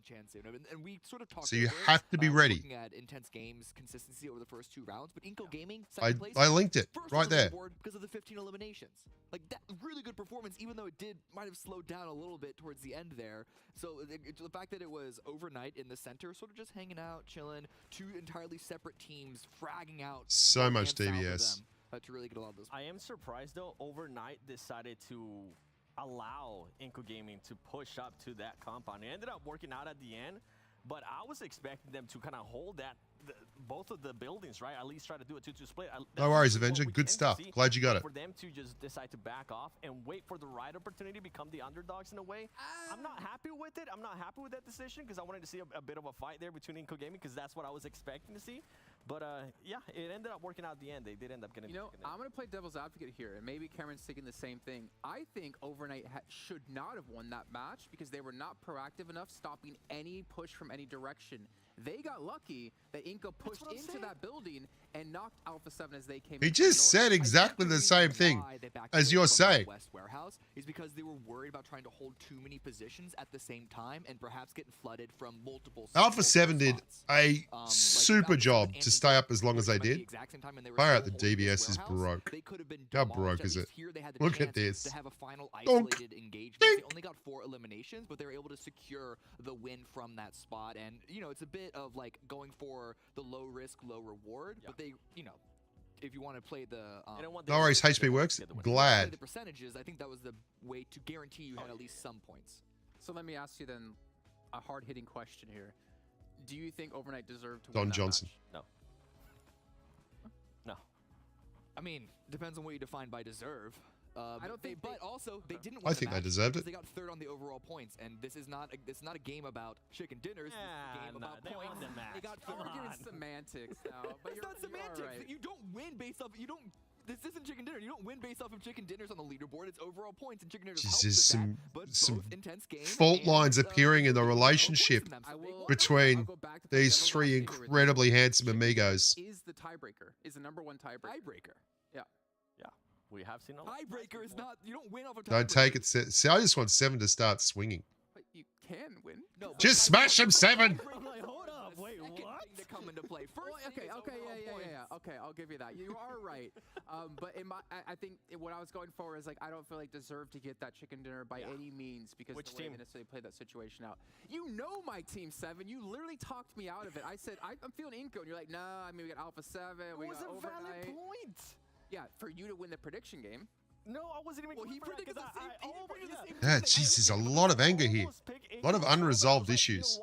Chance in. And we sort of talked so you have to be ready. Looking at Intense Games consistency over the first 2 rounds, but Inco Gaming second place, I linked it right there because of the 15 eliminations. Like that, really good performance, even though it might have slowed down a little bit towards the end there. So the fact that it was overnight in the center, sort of just hanging out, chilling, 2 entirely separate teams fragging out. So much DBS to really get a lot of those. I am surprised though. Overnight decided to allow Inco Gaming to push up to that compound. It ended up working out at the end, but I was expecting them to kind of hold that both of the buildings, right? At least try to do a 2-2 split. No worries, Avenger. Good stuff. Glad you got it. For them to just decide to back off and wait for the right opportunity to become the underdogs in a way. I'm not happy with it. I'm not happy with that decision because I wanted to see a bit of a fight there between Inco Gaming because that's what I was expecting to see. But yeah, it ended up working out at the end. They did end up getting. You know, I'm going to play devil's advocate here, and maybe Cameron's thinking the same thing. I think Overnight should not have won that match because they were not proactive enough, stopping any push from any direction. They got lucky that Inco pushed into that building and knocked Alpha 7 as they came. He just said exactly the same thing as you're saying. West Warehouse is because they were worried about trying to hold too many positions at the same time and perhaps getting flooded from multiple. Alpha 7 did a super job to stay up as long as they did. Fire out, the DBS is broke. How broke is it? Look at this. To have a final isolated engagement. They only got 4 eliminations, but they were able to secure the win from that spot. And you know, it's a bit of like going for the low risk, low reward. But they, you know, if you want to play the no worries, HP works. Glad. The percentages, I think that was the way to guarantee you had at least some points. So let me ask you then a hard-hitting question here. Do you think Overnight deserved to Don win that Johnson. match? No. I mean, depends on what you define by deserve. I don't think but also they didn't. I think they deserved it. They got third on the overall points, and this is not a game about chicken dinners. This is a game about points. They got third. Arguing semantics now, but it's not semantics. Right. You don't win based off. You don't. This isn't chicken dinner. You don't win based off of chicken dinners on the leaderboard. It's overall points, and chicken dinners helps with some that, but some both intense game fault lines appearing in the relationship between these three incredibly handsome amigos. Is the tiebreaker? Is the number one tiebreaker? Yeah. We have seen a lot. Tiebreaker is not. You don't win off of tiebreaker. Don't take it. See, I just want 7 to start swinging. But you can win. No, just smash him, 7. I'm like, hold up, wait, what? To come into play. First, okay, yeah. Okay, I'll give you that. You are right. But in I think what I was going for is like I don't feel like deserve to get that chicken dinner by any means because Which of the way team? they necessarily played that situation out. You know my team 7. You literally talked me out of it. I said I'm feeling Inco, and you're like, nah. I mean, we got Alpha 7. We got a Overnight. valid point. Yeah, for you to win the prediction game. No, I wasn't even. Well, he predicted the same. Yeah, jeez, there's a lot of anger here. A lot of unresolved issues.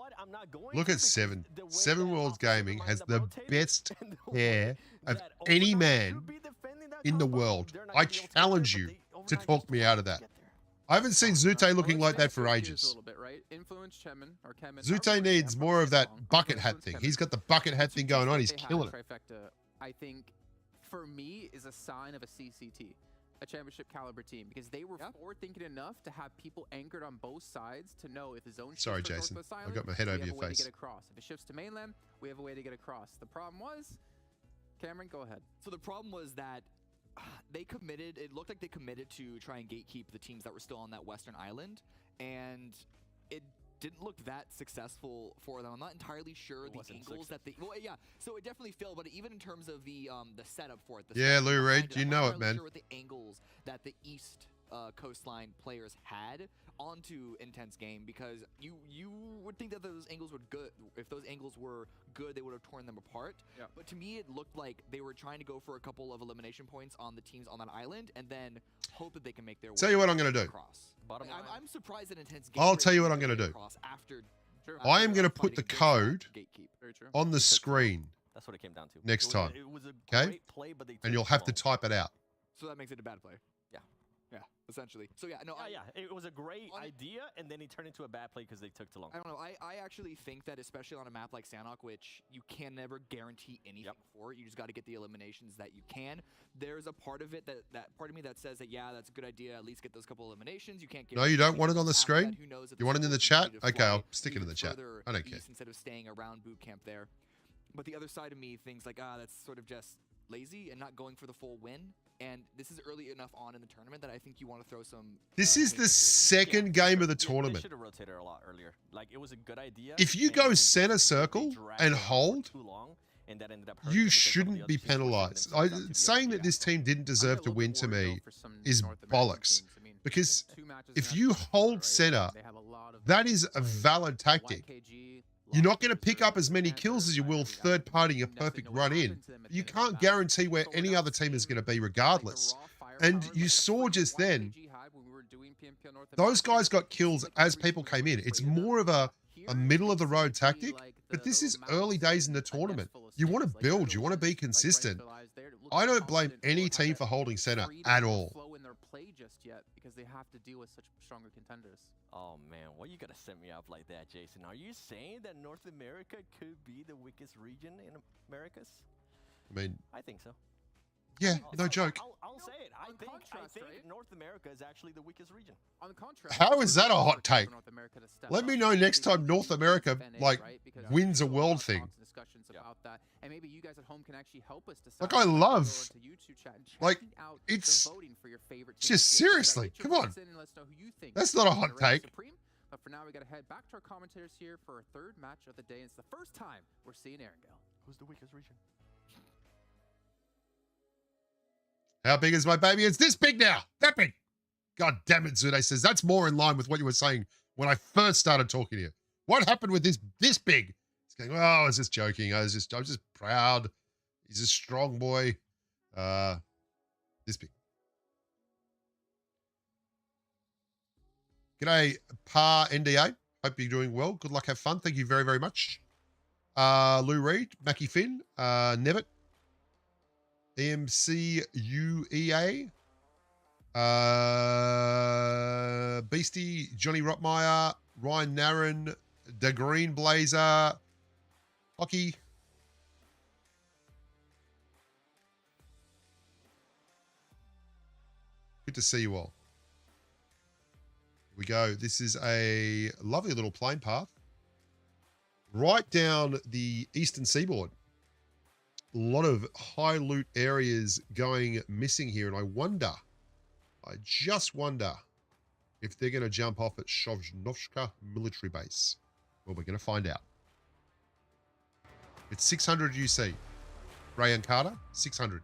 Look at 7. 7 World Gaming has the best hair of any man in the world. I challenge you to talk me out of that. I haven't seen Zute looking like that for ages. Zute needs more of that bucket hat thing. He's got the bucket hat thing going on. He's killing it. I think, for me, is a sign of a CCT. A championship caliber team, because they were forward thinking enough to have people anchored on both sides to know if the zone shifts Sorry, to Jason. Northwest I Island, got my head over we have your a way face. to get across. If it shifts to mainland, we have a way to get across. The problem was, Cameron, go ahead. So the problem was that they committed. It looked like they committed to try and gatekeep the teams that were still on that Western Island, and it didn't look that successful for them. I'm not entirely sure the angles that they. Well, yeah. So it definitely failed, but even in terms of the setup for it. Yeah, Lou Reed, you know it, man. I'm not sure what the angles that the East Coastline players had onto Intense Game, because you would think that those angles were good. If those angles were good, they would have torn them apart. Yeah. But to me, it looked like they were trying to go for a couple of elimination points on the teams on that island, and then hope that they can make their way. Tell you what I'm going to do. Across. I'm surprised that Intense Game. I'll tell you what I'm going to do. I am going to put the code on the screen. That's what it came down to. Next time. It was a Okay? great play, but they And you'll have to type it out. So that makes it a bad play. Yeah, essentially. So yeah, no. Yeah, it was a great idea, and then it turned into a bad play because they took too long. I don't know. I actually think that, especially on a map like Sanhok, which you can never guarantee anything for, you just got to get the eliminations that you can. There's a part of it that part of me that says that that's a good idea. At least get those couple eliminations. You can't get. No, you don't want it on the screen. You want it in the chat? Okay, I'll stick it in the chat. I don't care. Instead of staying around boot camp there, but the other side of me thinks like, that's sort of just lazy and not going for the full win. And this is early enough on in the tournament that I think you want to throw some. This is the second game of the tournament. They should have rotated a lot earlier. Like, it was a good idea. If you go center circle and hold, you shouldn't be penalized. Saying that this team didn't deserve to win to me is bollocks. Because if you hold center, that is a valid tactic. You're not going to pick up as many kills as you will third-partying a perfect run in. You can't guarantee where any other team is going to be regardless. And you saw just then, those guys got kills as people came in. It's more of a a middle-of-the-road tactic, but this is early days in the tournament. You want to build. You want to be consistent. I don't blame any team for holding center at all. Just yet because they have to deal with such stronger contenders. Oh man, why you gotta set me up like that, Jason? Are you saying that North America could be the weakest region in Americas? I mean, I think so. Yeah, no joke. I'll say it. I think North America is actually the weakest region. On the contrary, how is that a hot take? Let me know next time North America like wins a world thing. About that. And maybe you guys at home can actually help us decide. Like I love, like it's just seriously, come on. That's not a hot take. But for now, we got to head back to our commentators here for our third match of the day. It's the first time we're seeing Erangel. Who's the weakest region? How big is my baby? It's this big now. That big. God damn it, Zude says. That's more in line with what you were saying when I first started talking to you. What happened with this big? He's going, oh, I was just joking. I was just proud. He's a strong boy. This big. G'day, Pa NDA. Hope you're doing well. Good luck. Have fun. Thank you very, very much. Lou Reed, Mackie Finn, Nevitt, EMCUEA, Beastie, Johnny Rottmeyer, Ryan Narron, The Green Blazer, Hockey. Good to see you all. Here we go. This is a lovely little plane path right down the eastern seaboard. A lot of high loot areas going missing here, and I just wonder if they're going to jump off at Shovnovska military base. Well, we're going to find out. It's 600 UC. Ray and Carter, 600.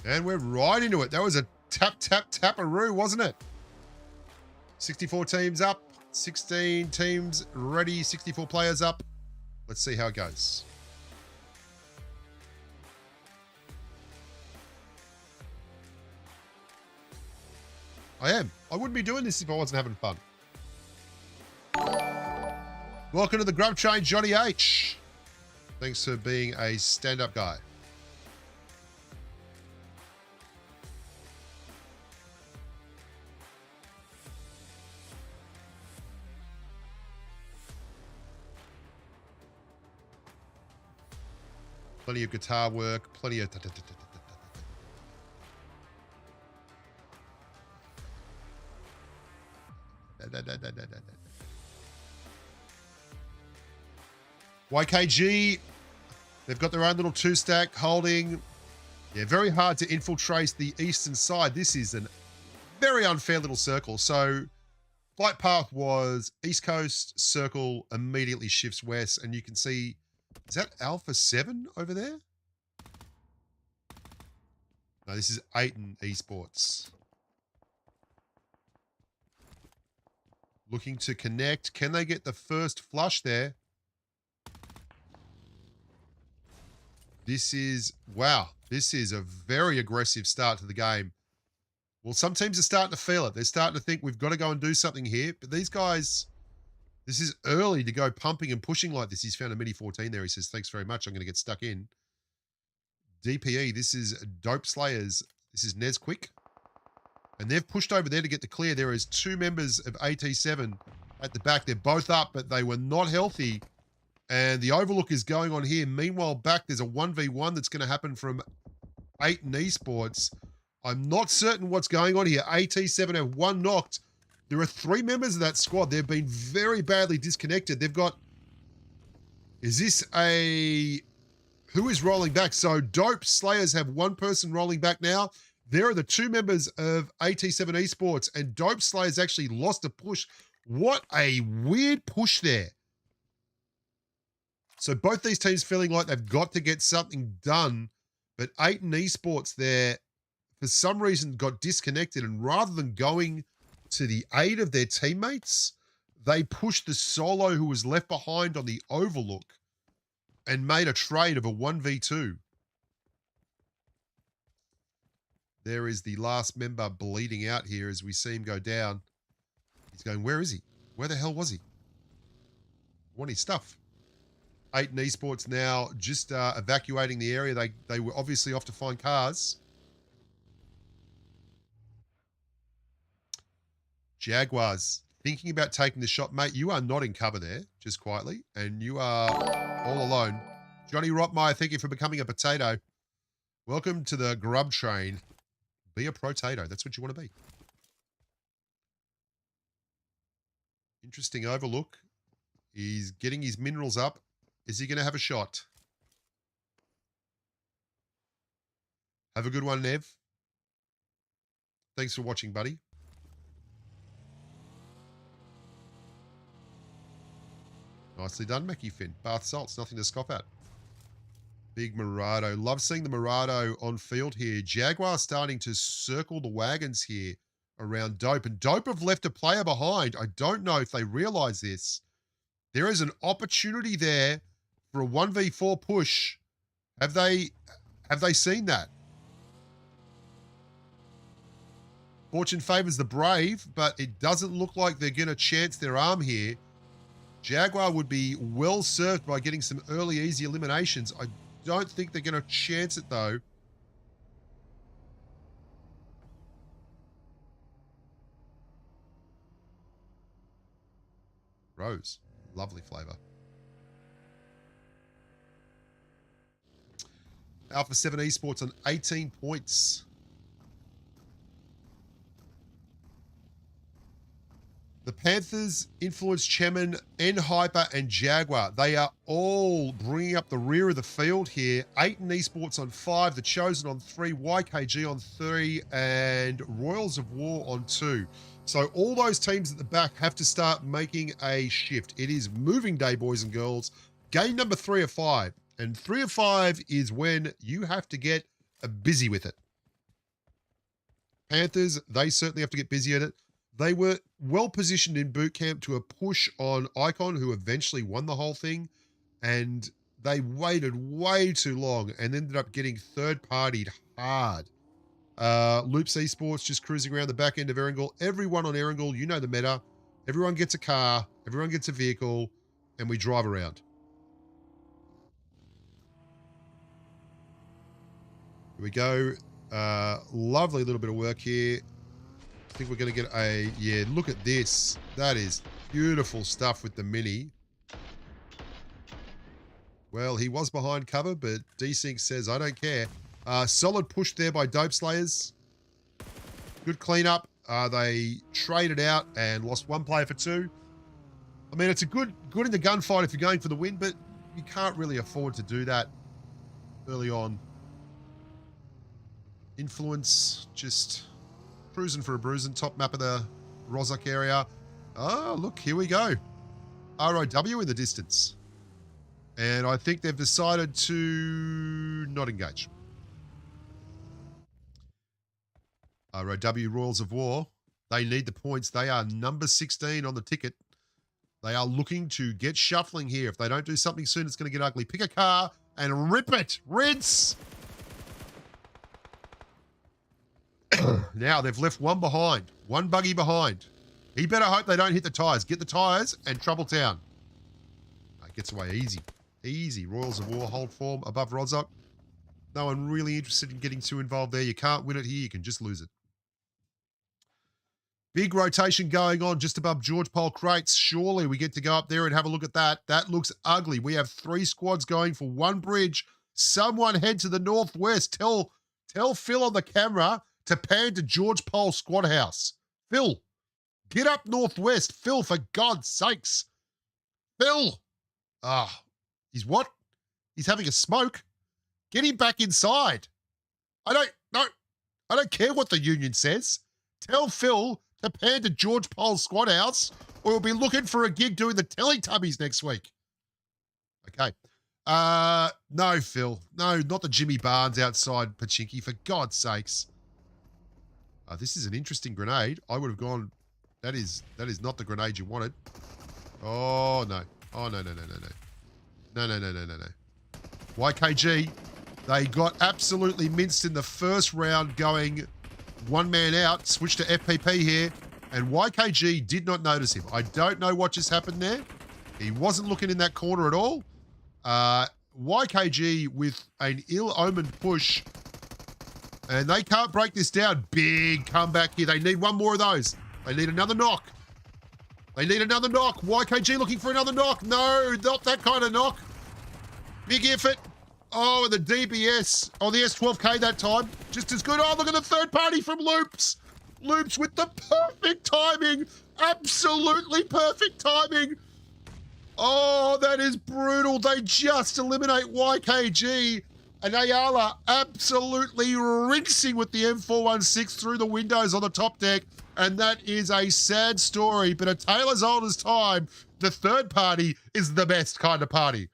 And we're right into it. That was a tap-tap-tap-a-roo, wasn't it? 64 teams up, 16 teams ready, 64 players up. Let's see how it goes. I am. I wouldn't be doing this if I wasn't having fun. Welcome to the Grub Train, Johnny H. Thanks for being a stand-up guy. Plenty of guitar work, plenty of... YKG, they've got their own little two-stack holding. Yeah, very hard to infiltrate the eastern side. This is a very unfair little circle. So flight path was East Coast, circle immediately shifts west, and you can see... Is that Alpha 7 over there? No, this is 8 in Esports. Looking to connect. Can they get the first flush there? This is, wow, this is a very aggressive start to the game. Well, some teams are starting to feel it. They're starting to think we've got to go and do something here. But these guys... This is early to go pumping and pushing like this. He's found a Mini 14 there. He says, thanks very much. I'm going to get stuck in. DPE, this is Dope Slayers. This is Nesquick. And they've pushed over there to get the clear. There is 2 members of AT7 at the back. They're both up, but they were not healthy. And the overlook is going on here. Meanwhile, back, there's a 1v1 that's going to happen from 8 in Esports. I'm not certain what's going on here. AT7 have 1 knocked. There are 3 members of that squad. They've been very badly disconnected. They've got... Is this a Who is rolling back? So Dope Slayers have one person rolling back now. There are the two members of AT7 Esports, and Dope Slayers actually lost a push. What a weird push there. So both these teams feeling like they've got to get something done, but AT Esports there, for some reason, got disconnected, and rather than going to the aid of their teammates, they pushed the solo who was left behind on the overlook and made a trade of a 1v2. There is the last member bleeding out here as we see him go down. He's going, where is he? Where the hell was he? Want his stuff. AT Esports now just evacuating the area. They were obviously off to find cars. Jaguars thinking about taking the shot. Mate, you are not in cover there, just quietly, and you are all alone. Johnny Rottmeyer, thank you for becoming a potato. Welcome to the grub train. Be a potato. That's what you want to be. Interesting overlook. He's getting his minerals up. Is he going to have a shot? Have a good one, Nev. Thanks for watching, buddy. Nicely done, Mackie Finn. Bath salts, nothing to scoff at. Big Murado. Love seeing the Murado on field here. Jaguar starting to circle the wagons here around Dope. And Dope have left a player behind. I don't know if they realize this. There is an opportunity there for a 1v4 push. Have they seen that? Fortune favors the brave, but it doesn't look like they're going to chance their arm here. Jaguar would be well served by getting some early, easy eliminations. I don't think they're going to chance it, though. Rose. Lovely flavor. Alpha 7 Esports on 18 points. The Panthers, Influence, Chemin, N-Hyper, and Jaguar. They are all bringing up the rear of the field here. 8 Esports on 5, The Chosen on 3, YKG on 3, and Royals of War on 2. So all those teams at the back have to start making a shift. It is moving day, boys and girls. Game number 3 of 5. And 3 of 5 is when you have to get busy with it. Panthers, they certainly have to get busy at it. They were well positioned in boot camp to a push on Icon, who eventually won the whole thing. And they waited way too long and ended up getting third-partied hard. Loops Esports just cruising around the back end of Erangel. Everyone on Erangel, you know the meta. Everyone gets a car. Everyone gets a vehicle. And we drive around. Here we go. Lovely little bit of work here. I think we're going to get a... Yeah, look at this. That is beautiful stuff with the Mini. Well, he was behind cover, but Desync says, I don't care. Solid push there by Dope Slayers. Good cleanup. They traded out and lost one player for 2. I mean, it's a good in the gunfight if you're going for the win, but you can't really afford to do that early on. Influence just cruising for a bruising. Top map of the Rozak area. Oh, look, here we go. ROW in the distance. And I think they've decided to not engage. ROW Royals of War. They need the points. They are number 16 on the ticket. They are looking to get shuffling here. If they don't do something soon, it's going to get ugly. Pick a car and rip it. Rinse. Now they've left one behind. One buggy behind. He better hope they don't hit the tires. Get the tires and trouble town. Gets away easy. Easy. Royals of War hold form above Rozok. No one really interested in getting too involved there. You can't win it here. You can just lose it. Big rotation going on just above George Pole crates. Surely we get to go up there and have a look at that. That looks ugly. We have 3 squads going for one bridge. Someone head to the northwest. Tell Phil on the camera to pan to George Pole squad house. Phil, get up northwest. Phil, for God's sakes. Phil. He's what? He's having a smoke. Get him back inside. I don't care what the union says. Tell Phil to pan to George Pole's squad house, or we'll be looking for a gig doing the Teletubbies next week. Okay. No, Phil. No, not the Jimmy Barnes outside Pachinki, for God's sakes. This is an interesting grenade. I would have gone... That is not the grenade you wanted. Oh, no. Oh, no. No. YKG, they got absolutely minced in the first round going one man out, switched to FPP here, and YKG did not notice him. I don't know what just happened there. He wasn't looking in that corner at all. YKG with an ill-omened push, and they can't break this down. Big comeback here. They need one more of those. They need another knock. YKG looking for another knock. No, not that kind of knock. Big effort. Oh, and the DBS on the S12K that time. Just as good. Oh, look at the third party from Loops. Loops with the perfect timing. Absolutely perfect timing. Oh, that is brutal. They just eliminate YKG. And Ayala absolutely rinsing with the M416 through the windows on the top deck. And that is a sad story, but a tale as old as time. The third party is the best kind of party.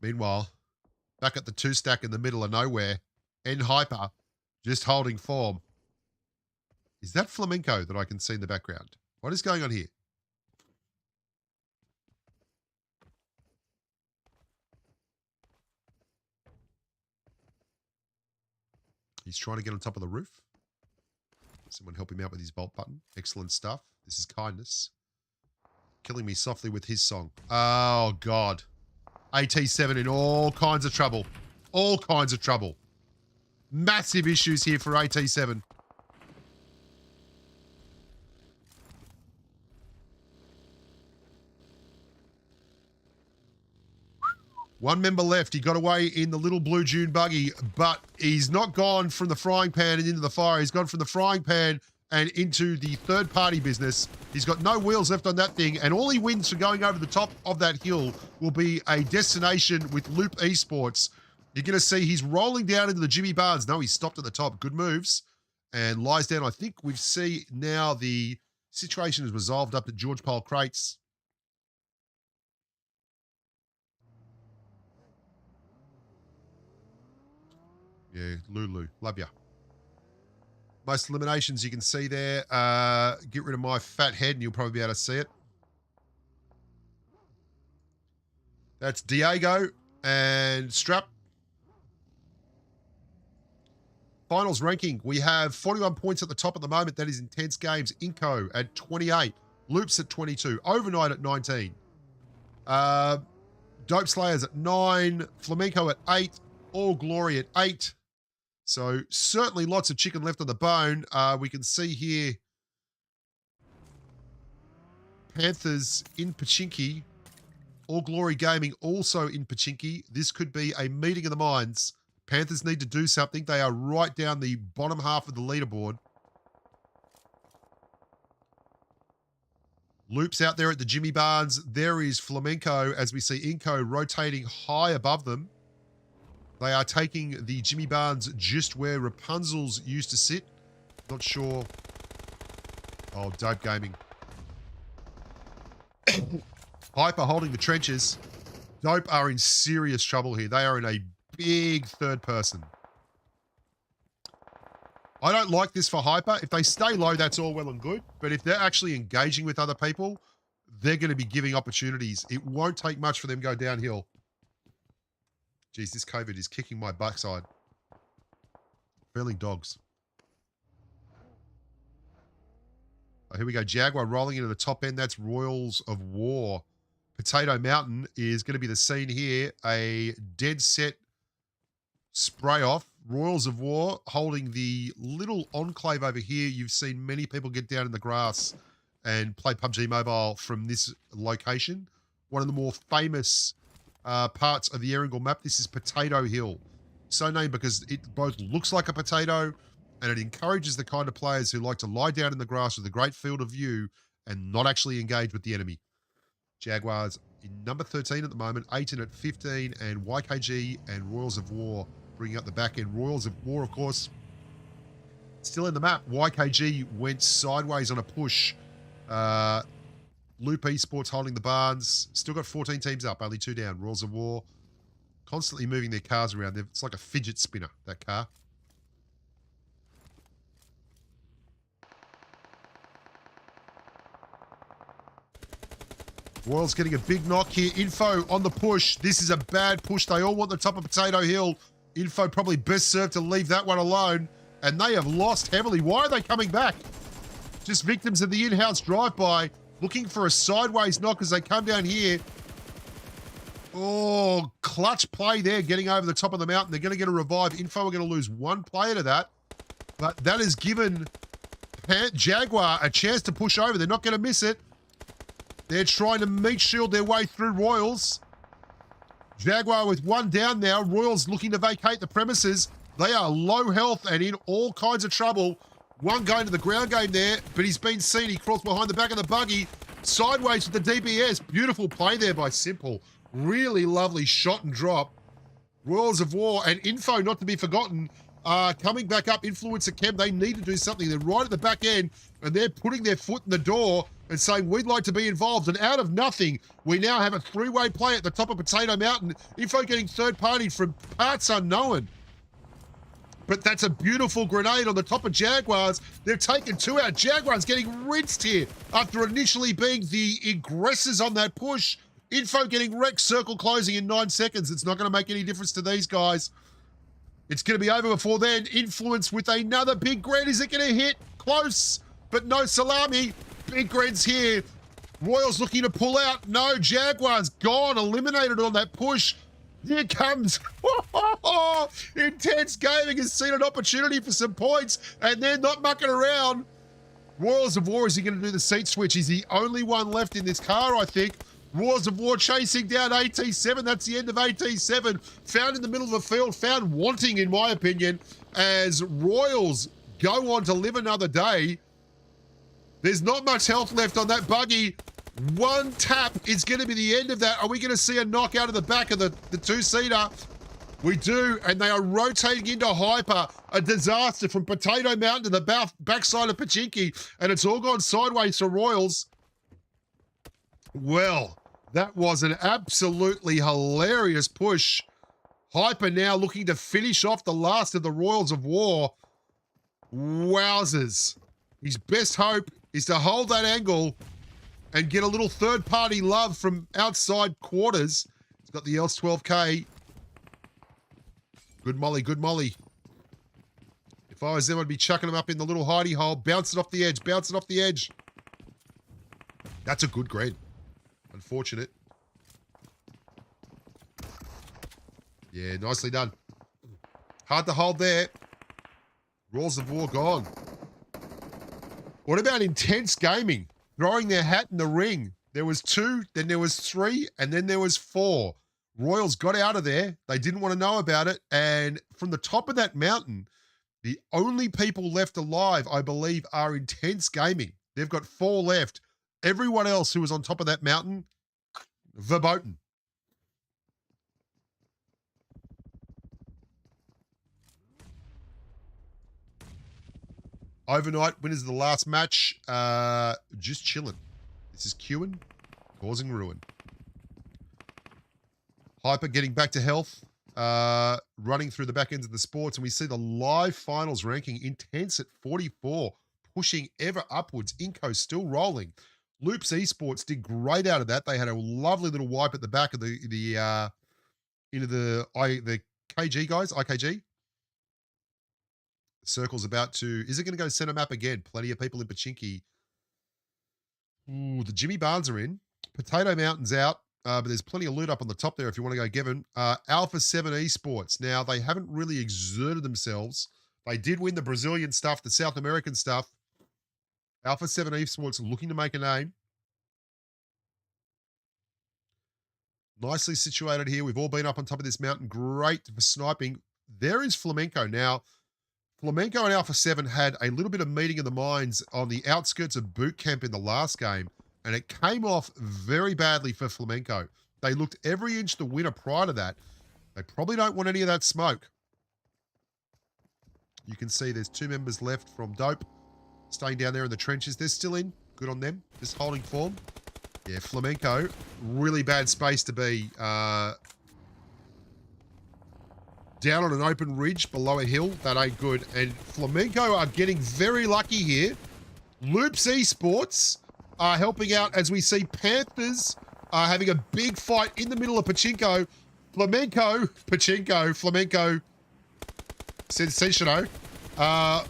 Meanwhile, back at the two stack in the middle of nowhere, N Hyper just holding form. Is that Flamenco that I can see in the background? What is going on here? He's trying to get on top of the roof. Someone help him out with his bolt button. Excellent stuff. This is kindness. Killing me softly with his song. Oh, God. AT7 in all kinds of trouble. All kinds of trouble. Massive issues here for AT7. One member left. He got away in the little blue June buggy, but he's not gone from the frying pan and into the fire. He's gone from the frying pan and into the third-party business. He's got no wheels left on that thing, and all he wins for going over the top of that hill will be a destination with Loop Esports. You're going to see he's rolling down into the Jimmy Barnes. No, he's stopped at the top. Good moves. And lies down. I think we see now the situation is resolved up at George Pole Crates. Yeah, Lulu. Love ya. Most eliminations you can see there. Get rid of my fat head and you'll probably be able to see it. That's Diego and Strap. Finals ranking. We have 41 points at the top at the moment. That is Intense Games. Inco at 28. Loops at 22. Overnight at 19. Dope Slayers at 9. Flamenco at 8. All Glory at 8. So certainly lots of chicken left on the bone. We can see here Panthers in Pachinki. All Glory Gaming also in Pachinki. This could be a meeting of the minds. Panthers need to do something. They are right down the bottom half of the leaderboard. Loops out there at the Jimmy Barnes. There is Flamenco as we see Inco rotating high above them. They are taking the Jimmy Barnes just where Rapunzel's used to sit. Not sure. Oh, Dope Gaming. Hyper holding the trenches. Dope are in serious trouble here. They are in a big third person. I don't like this for Hyper. If they stay low, that's all well and good. But if they're actually engaging with other people, they're going to be giving opportunities. It won't take much for them to go downhill. Geez, this COVID is kicking my backside. Feeling dogs. Oh, here we go. Jaguar rolling into the top end. That's Royals of War. Potato Mountain is going to be the scene here. A dead set spray off. Royals of War holding the little enclave over here. You've seen many people get down in the grass and play PUBG Mobile from this location. One of the more famous parts of the Erangel map. This is Potato Hill. So named because it both looks like a potato and it encourages the kind of players who like to lie down in the grass with a great field of view and not actually engage with the enemy. Jaguars in number 13 at the moment, 18 at 15, and YKG and Royals of War bringing up the back end. Royals of War, of course, still in the map. YKG went sideways on a push. Loop Esports holding the barns. Still got 14 teams up, only 2 down. Royals of War constantly moving their cars around. It's like a fidget spinner, that car. Royals getting a big knock here. Info on the push. This is a bad push. They all want the top of Potato Hill. Info probably best served to leave that one alone. And they have lost heavily. Why are they coming back? Just victims of the in-house drive-by. Looking for a sideways knock as they come down here. Oh, clutch play there. Getting over the top of the mountain. They're going to get a revive. Info are going to lose 1 player to that. But that has given Jaguar a chance to push over. They're not going to miss it. They're trying to meat shield their way through Royals. Jaguar with 1 down now. Royals looking to vacate the premises. They are low health and in all kinds of trouble. One going to the ground game there, but he's been seen. He crawls behind the back of the buggy. Sideways with the DBS. Beautiful play there by Pmpl. Really lovely shot and drop. Royals of War and Info, not to be forgotten, coming back up. Influencer Chem, they need to do something. They're right at the back end, and they're putting their foot in the door and saying, we'd like to be involved. And out of nothing, we now have a 3-way play at the top of Potato Mountain. Info getting third party from parts unknown. But that's a beautiful grenade on the top of Jaguars. They've taken 2 out. Jaguars getting rinsed here after initially being the aggressors on that push. Info getting wrecked, circle closing in 9 seconds. It's not going to make any difference to these guys. It's going to be over before then. Influence with another big grenade. Is it going to hit? Close, but no salami. Big Gred's here. Royals looking to pull out. No, Jaguars gone, eliminated on that push. Here comes. Intense Gaming has seen an opportunity for some points, and they're not mucking around. Royals of War, is he going to do the seat switch? He's the only one left in this car, I think. Royals of War chasing down AT7. That's the end of AT7. Found in the middle of the field, found wanting, in my opinion, as Royals go on to live another day. There's not much health left on that buggy. 1 tap is going to be the end of that. Are we going to see a knock out of the back of the 2-seater? We do, and they are rotating into Hyper. A disaster from Potato Mountain to the backside of Pachinki, and it's all gone sideways for Royals. Well, that was an absolutely hilarious push. Hyper now looking to finish off the last of the Royals of War. Wowzers. His best hope is to hold that angle and get a little third-party love from outside quarters. He's got the ELS 12K. Good molly, good molly. If I was them, I'd be chucking them up in the little hidey hole. Bounce it off the edge, bounce it off the edge. That's a good grade. Unfortunate. Yeah, nicely done. Hard to hold there. Royals of War gone. What about Intense Gaming? Throwing their hat in the ring. There was 2, then there was 3, and then there was 4. Royals got out of there. They didn't want to know about it. And from the top of that mountain, the only people left alive, I believe, are Intense Gaming. They've got 4 left. Everyone else who was on top of that mountain, verboten. Overnight winners of the last match, just chilling. This is queuing, causing ruin. Hyper getting back to health, running through the back ends of the sports, and we see the live finals ranking Intense at 44, pushing ever upwards. Inco still rolling. Loops Esports did great out of that. They had a lovely little wipe at the back of the KG guys, IKG. Circle's about to... Is it going to go center map again? Plenty of people in Pachinki. Ooh, the Jimmy Barnes are in. Potato Mountain's out, but there's plenty of loot up on the top there if you want to go Gavin. Alpha 7 Esports. Now, they haven't really exerted themselves. They did win the Brazilian stuff, the South American stuff. Alpha 7 Esports looking to make a name. Nicely situated here. We've all been up on top of this mountain. Great for sniping. There is Flamenco. Now, Flamenco and Alpha 7 had a little bit of meeting of the minds on the outskirts of boot camp in the last game. And it came off very badly for Flamenco. They looked every inch the winner prior to that. They probably don't want any of that smoke. You can see there's 2 members left from Dope staying down there in the trenches. They're still in. Good on them. Just holding form. Yeah, Flamenco, really bad space to be. Down on an open ridge below a hill. That ain't good. And Flamenco are getting very lucky here. Loops Esports are helping out as we see Panthers are having a big fight in the middle of Pachinko. Flamenco, Sensational.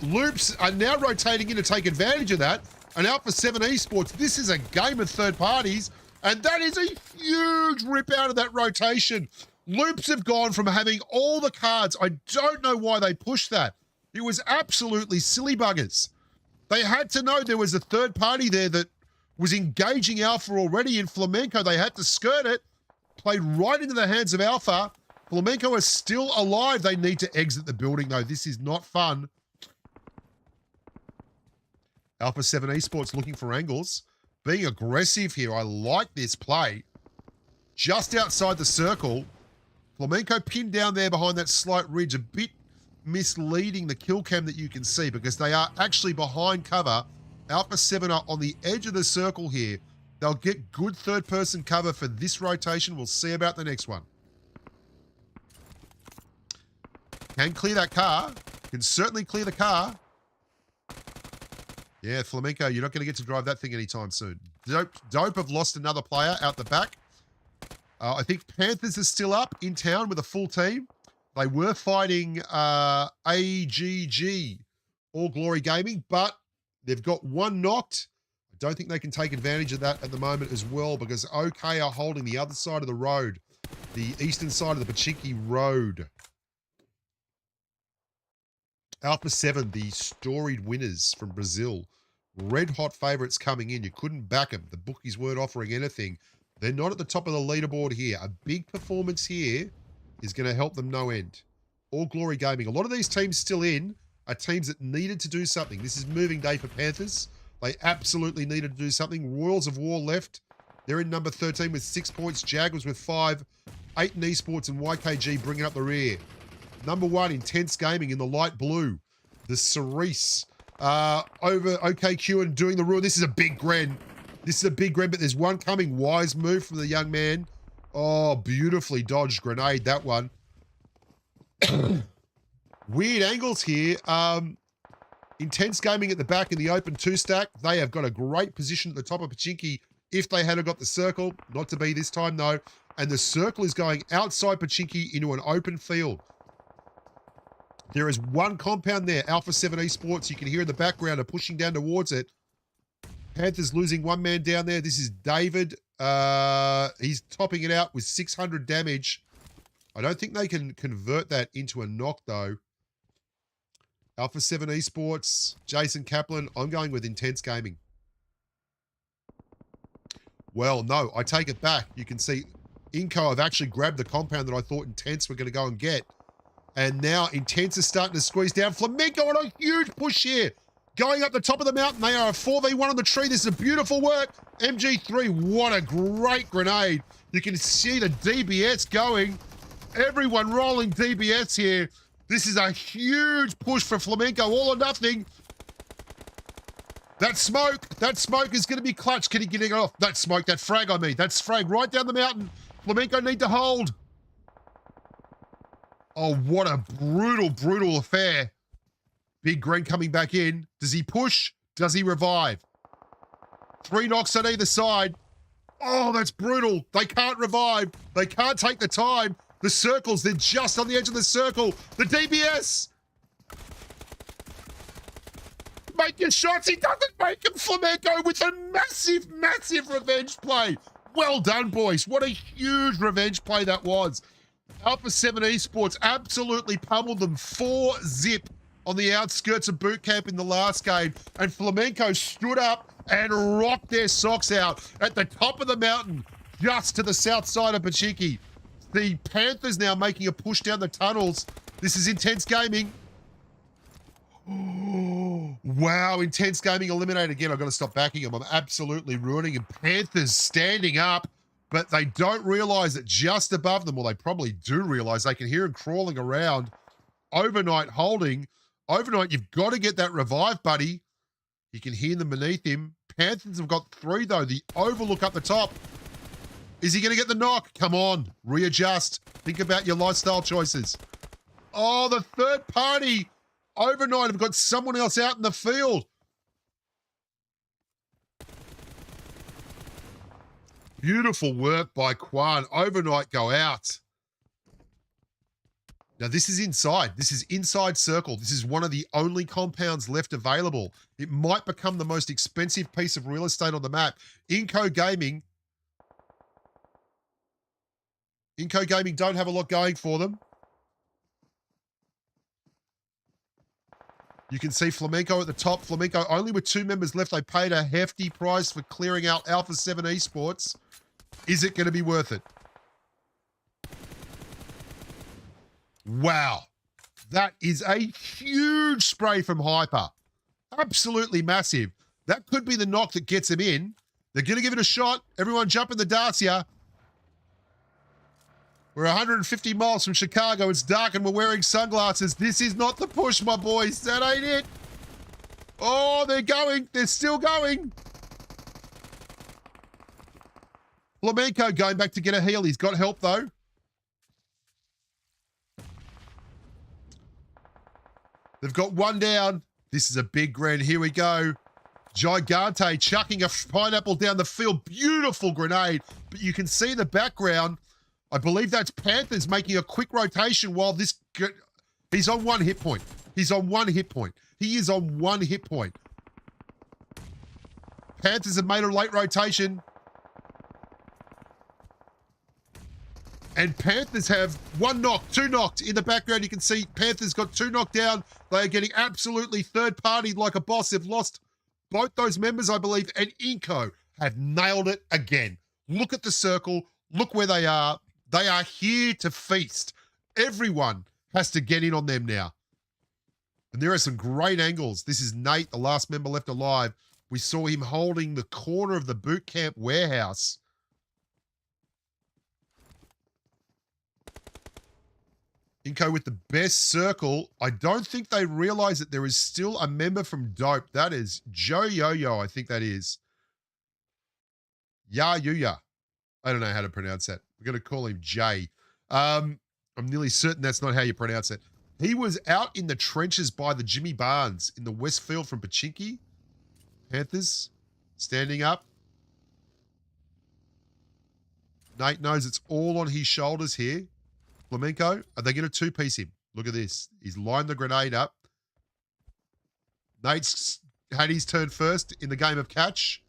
Loops are now rotating in to take advantage of that. And Alpha 7 Esports, this is a game of third parties, and that is a huge rip out of that rotation. Loops have gone from having all the cards. I don't know why they pushed that. It was absolutely silly buggers. They had to know there was a third party there that was engaging Alpha already in Flamenco. They had to skirt it, played right into the hands of Alpha. Flamenco is still alive. They need to exit the building, though. This is not fun. Alpha 7 Esports looking for angles. Being aggressive here. I like this play. Just outside the circle. Flamenco pinned down there behind that slight ridge. A bit misleading, the kill cam that you can see, because they are actually behind cover. Alpha 7 are on the edge of the circle here. They'll get good third-person cover for this rotation. We'll see about the next one. Can clear that car. Can certainly clear the car. Yeah, Flamenco, you're not going to get to drive that thing anytime soon. Dope have lost another player out the back. I think Panthers are still up in town with a full team. They were fighting AGG, All Glory Gaming, but they've got one knocked. I don't think they can take advantage of that at the moment as well, because OK are holding the other side of the road, the eastern side of the Pachinki Road. Alpha 7, the storied winners from Brazil. Red hot favourites coming in. You couldn't back them. The bookies weren't offering anything. They're not at the top of the leaderboard here. A big performance here is going to help them no end. All Glory Gaming. A lot of these teams still in are teams that needed to do something. This is moving day for Panthers. They absolutely needed to do something. Royals of War left. They're in number 13 with 6 points. Jaguars with 5. 8 in Esports and YKG bringing up the rear. Number 1, Intense Gaming in the light blue. The Cerise over OKQ and doing the rule. This is a big Gren. This is a big Gren, but there's one coming. Wise move from the young man. Oh, beautifully dodged grenade, that one. Weird angles here. Intense Gaming at the back in the open 2-stack. They have got a great position at the top of Pachinki if they had got the circle. Not to be this time, though. And the circle is going outside Pachinki into an open field. There is one compound there, Alpha 7 Esports. You can hear in the background are pushing down towards it. Panthers losing one man down there. This is David. He's topping it out with 600 damage. I don't think they can convert that into a knock, though. Alpha 7 Esports, Jason Kaplan. I'm going with Intense Gaming. Well, no, I take it back. You can see Inco have actually grabbed the compound that I thought Intense were going to go and get. And now Intense is starting to squeeze down. Flamenco on a huge push here. Going up the top of the mountain. They are a 4v1 on the tree. This is a beautiful work. MG3, what a great grenade. You can see the DBS going. Everyone rolling DBS here. This is a huge push for Flamenco. All or nothing. That smoke is going to be clutch. Can he get it off? That smoke, that frag I mean. That's frag right down the mountain. Flamenco need to hold. Oh, what a brutal, brutal affair. Big Gren coming back in. Does he push? Does he revive? 3 knocks on either side. Oh, that's brutal. They can't revive. They can't take the time. The circles, they're just on the edge of the circle. The DBS. Make your shots. He doesn't make them. Flamenco with a massive, massive revenge play. Well done, boys. What a huge revenge play that was. Alpha 7 Esports absolutely pummeled them 4-0 on the outskirts of boot camp in the last game. And Flamenco stood up and rocked their socks out at the top of the mountain, just to the south side of Pachinki. The Panthers now making a push down the tunnels. This is Intense Gaming. Wow, Intense Gaming eliminated again. I've got to stop backing him. I'm absolutely ruining him. Panthers standing up, but they don't realize that just above them, well, they probably do realize, they can hear him crawling around. Overnight holding. Overnight, you've got to get that revive, buddy. You can hear them beneath him. Panthers have got 3, though. The overlook up the top. Is he going to get the knock? Come on. Readjust. Think about your lifestyle choices. Oh, the third party. Overnight have got someone else out in the field. Beautiful work by Quan. Overnight go out. Now, this is inside. This is inside circle. This is one of the only compounds left available. It might become the most expensive piece of real estate on the map. Inco Gaming don't have a lot going for them. You can see Flamenco at the top. Flamenco only with 2 members left. They paid a hefty price for clearing out Alpha 7 Esports. Is it going to be worth it? Wow. That is a huge spray from Hyper. Absolutely massive. That could be the knock that gets him in. They're going to give it a shot. Everyone jump in the darts here. We're 150 miles from Chicago. It's dark and we're wearing sunglasses. This is not the push, my boys. That ain't it. Oh, they're going. They're still going. Flamenco going back to get a heal. He's got help, though. They've got 1 down. This is a big grand. Here we go. Gigante chucking a pineapple down the field. Beautiful grenade. But you can see the background. I believe that's Panthers making a quick rotation while this... He's on 1 hit point. He's on 1 hit point. He is on 1 hit point. Panthers have made a late rotation. And Panthers have 1 knock, 2 knocked. In the background, you can see Panthers got 2 knocked down. They are getting absolutely third-partied like a boss. They've lost both those members, I believe, and Inco have nailed it again. Look at the circle. Look where they are. They are here to feast. Everyone has to get in on them now. And there are some great angles. This is Nate, the last member left alive. We saw him holding the corner of the boot camp warehouse. Inco with the best circle. I don't think they realize that there is still a member from Dope. That is Joe Yo-Yo, I think that is. Ya-Yuya. I don't know how to pronounce that. We're going to call him Jay. I'm nearly certain that's not how you pronounce it. He was out in the trenches by the Jimmy Barnes in the Westfield from Pachinki. Panthers standing up. Nate knows it's all on his shoulders here. Flamenco, are they going to 2-piece him? Look at this. He's lined the grenade up. Nate's had his turn first in the game of catch.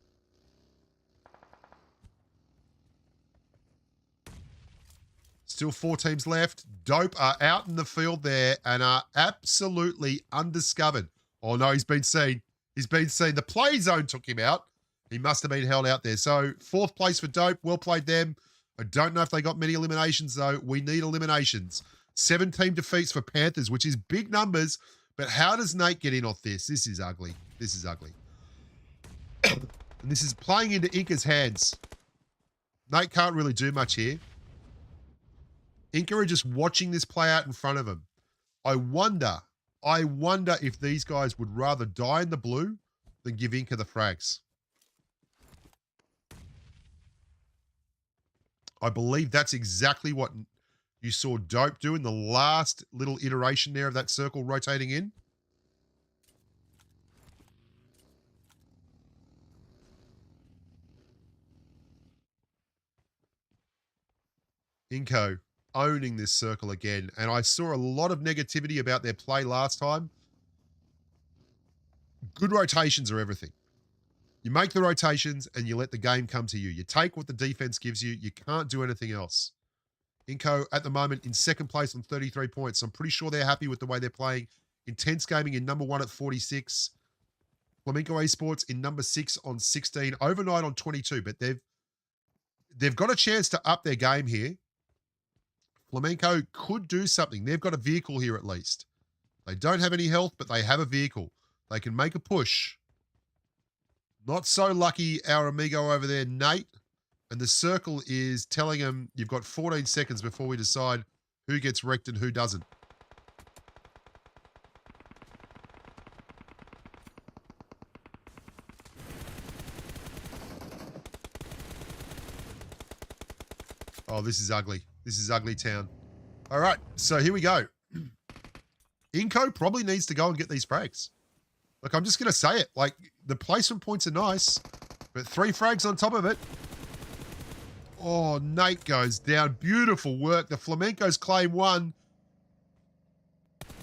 Still 4 teams left. Dope are out in the field there and are absolutely undiscovered. Oh, no, he's been seen. He's been seen. The play zone took him out. He must have been held out there. So 4th place for Dope. Well played them. I don't know if they got many eliminations, though. We need eliminations. 7 team defeats for Panthers, which is big numbers. But how does Nate get in off this? This is ugly. This is ugly. And this is playing into Inca's hands. Nate can't really do much here. Inca are just watching this play out in front of him. I wonder if these guys would rather die in the blue than give Inca the frags. I believe that's exactly what you saw Dope do in the last little iteration there of that circle rotating in. Inco owning this circle again. And I saw a lot of negativity about their play last time. Good rotations are everything. You make the rotations and you let the game come to you. You take what the defense gives you. You can't do anything else. Inco at the moment in 2nd place on 33 points. So I'm pretty sure they're happy with the way they're playing. Intense Gaming in number 1 at 46. Flamenco Esports in number 6 on 16. Overnight on 22. But they've got a chance to up their game here. Flamenco could do something. They've got a vehicle here at least. They don't have any health, but they have a vehicle. They can make a push. Not so lucky, our amigo over there, Nate. And the circle is telling him you've got 14 seconds before we decide who gets wrecked and who doesn't. Oh, this is ugly. This is ugly town. All right, so here we go. Inco probably needs to go and get these frags. Look, I'm just going to say it. Like, the placement points are nice, but 3 frags on top of it. Oh, Nate goes down. Beautiful work. The Flamencos claim 1.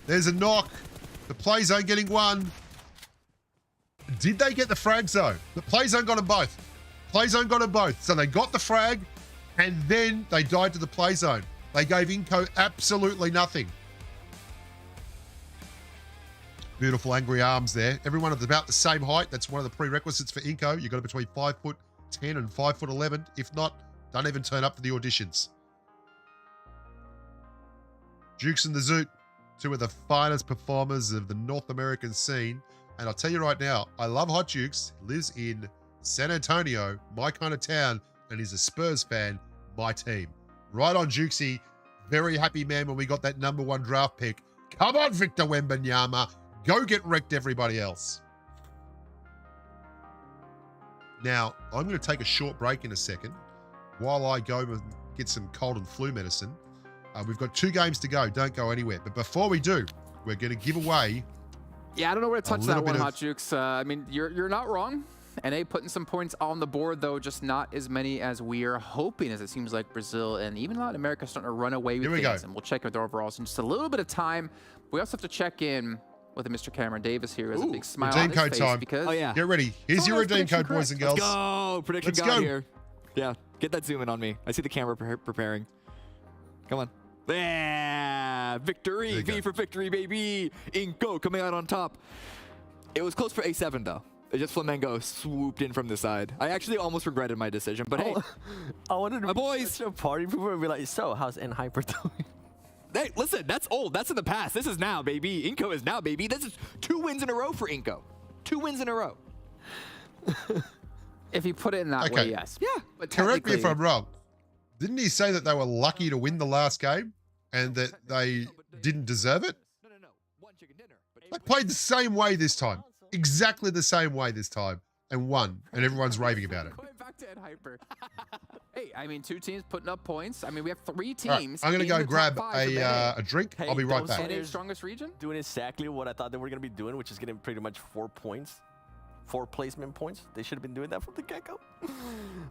There's a knock. The play zone getting 1. Did they get the frag zone? The play zone got them both. Play zone got them both. So they got the frag, and then they died to the play zone. They gave Inco absolutely nothing. Beautiful angry arms there. Everyone of about the same height. That's one of the prerequisites for Inco. You've got to be between 5'10" and 5'11". If not, don't even turn up for the auditions. Jukes and the Zoot, 2 of the finest performers of the North American scene. And I'll tell you right now, I love Hot Jukes. He lives in San Antonio, my kind of town, and he's a Spurs fan, my team. Right on, Jukesy. Very happy man when we got that #1 draft pick. Come on, Victor Wembanyama. Go get wrecked, everybody else. Now, I'm going to take a short break in a second while I go and get some cold and flu medicine. We've got 2 games to go. Don't go anywhere. But before we do, we're going to give away... Yeah, I don't know where to touch that one, Hot Jukes. I mean, you're not wrong. NA putting some points on the board, though, just not as many as we are hoping, as it seems like Brazil and even Latin America are starting to run away with things. And we'll check with their overalls in just a little bit of time. We also have to check in with Mr. Cameron Davis here, who has a big smile on his face time. Because get ready. Here's your redeem code, boys and girls. Let's go. Prediction God here. Yeah, get that zoom in on me. I see the camera preparing. Come on. Yeah, victory. V for victory, baby. Inco coming out on top. It was close for A7, though. It just Flamengo swooped in from the side. I actually almost regretted my decision, but hey, I wanted to my boys. a party before and be like, so how's Hyper doing? Hey, listen, that's old. That's in the past. This is now, baby. Inco is now, baby. This is 2 wins in a row for Inco. 2 wins in a row. If you put it in that way, yes. Yeah. But correct me if I'm wrong. Didn't he say that they were lucky to win the last game and that they didn't deserve it? No. 1 chicken dinner. They played the same way this time. Exactly the same way this time. And won. And everyone's raving about it. Going back to Hyper. Hey, I mean, 2 teams putting up points. I mean, we have 3 teams. Right, I'm going to go grab a drink. Hey, I'll be right back. NA's strongest region? Doing exactly what I thought they were going to be doing, which is getting pretty much 4 points. 4 placement points. They should have been doing that from the get-go.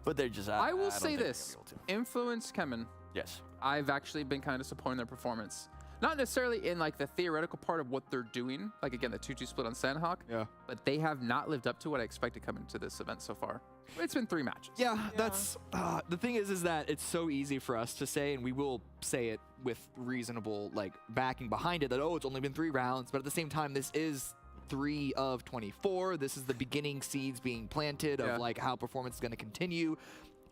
But they're just... I will say this. Influence Kemen. Yes. I've actually been kind of disappointed in their performance. Not necessarily in like the theoretical part of what they're doing. Like again, the 2-2 split on Sandhawk. Yeah. But they have not lived up to what I expected coming to this event so far. It's been 3 matches. Yeah, that's the thing is that it's so easy for us to say, and we will say it with reasonable like backing behind it, that it's only been 3 rounds. But at the same time, this is 3 of 24. This is the beginning seeds being planted of like how performance is going to continue.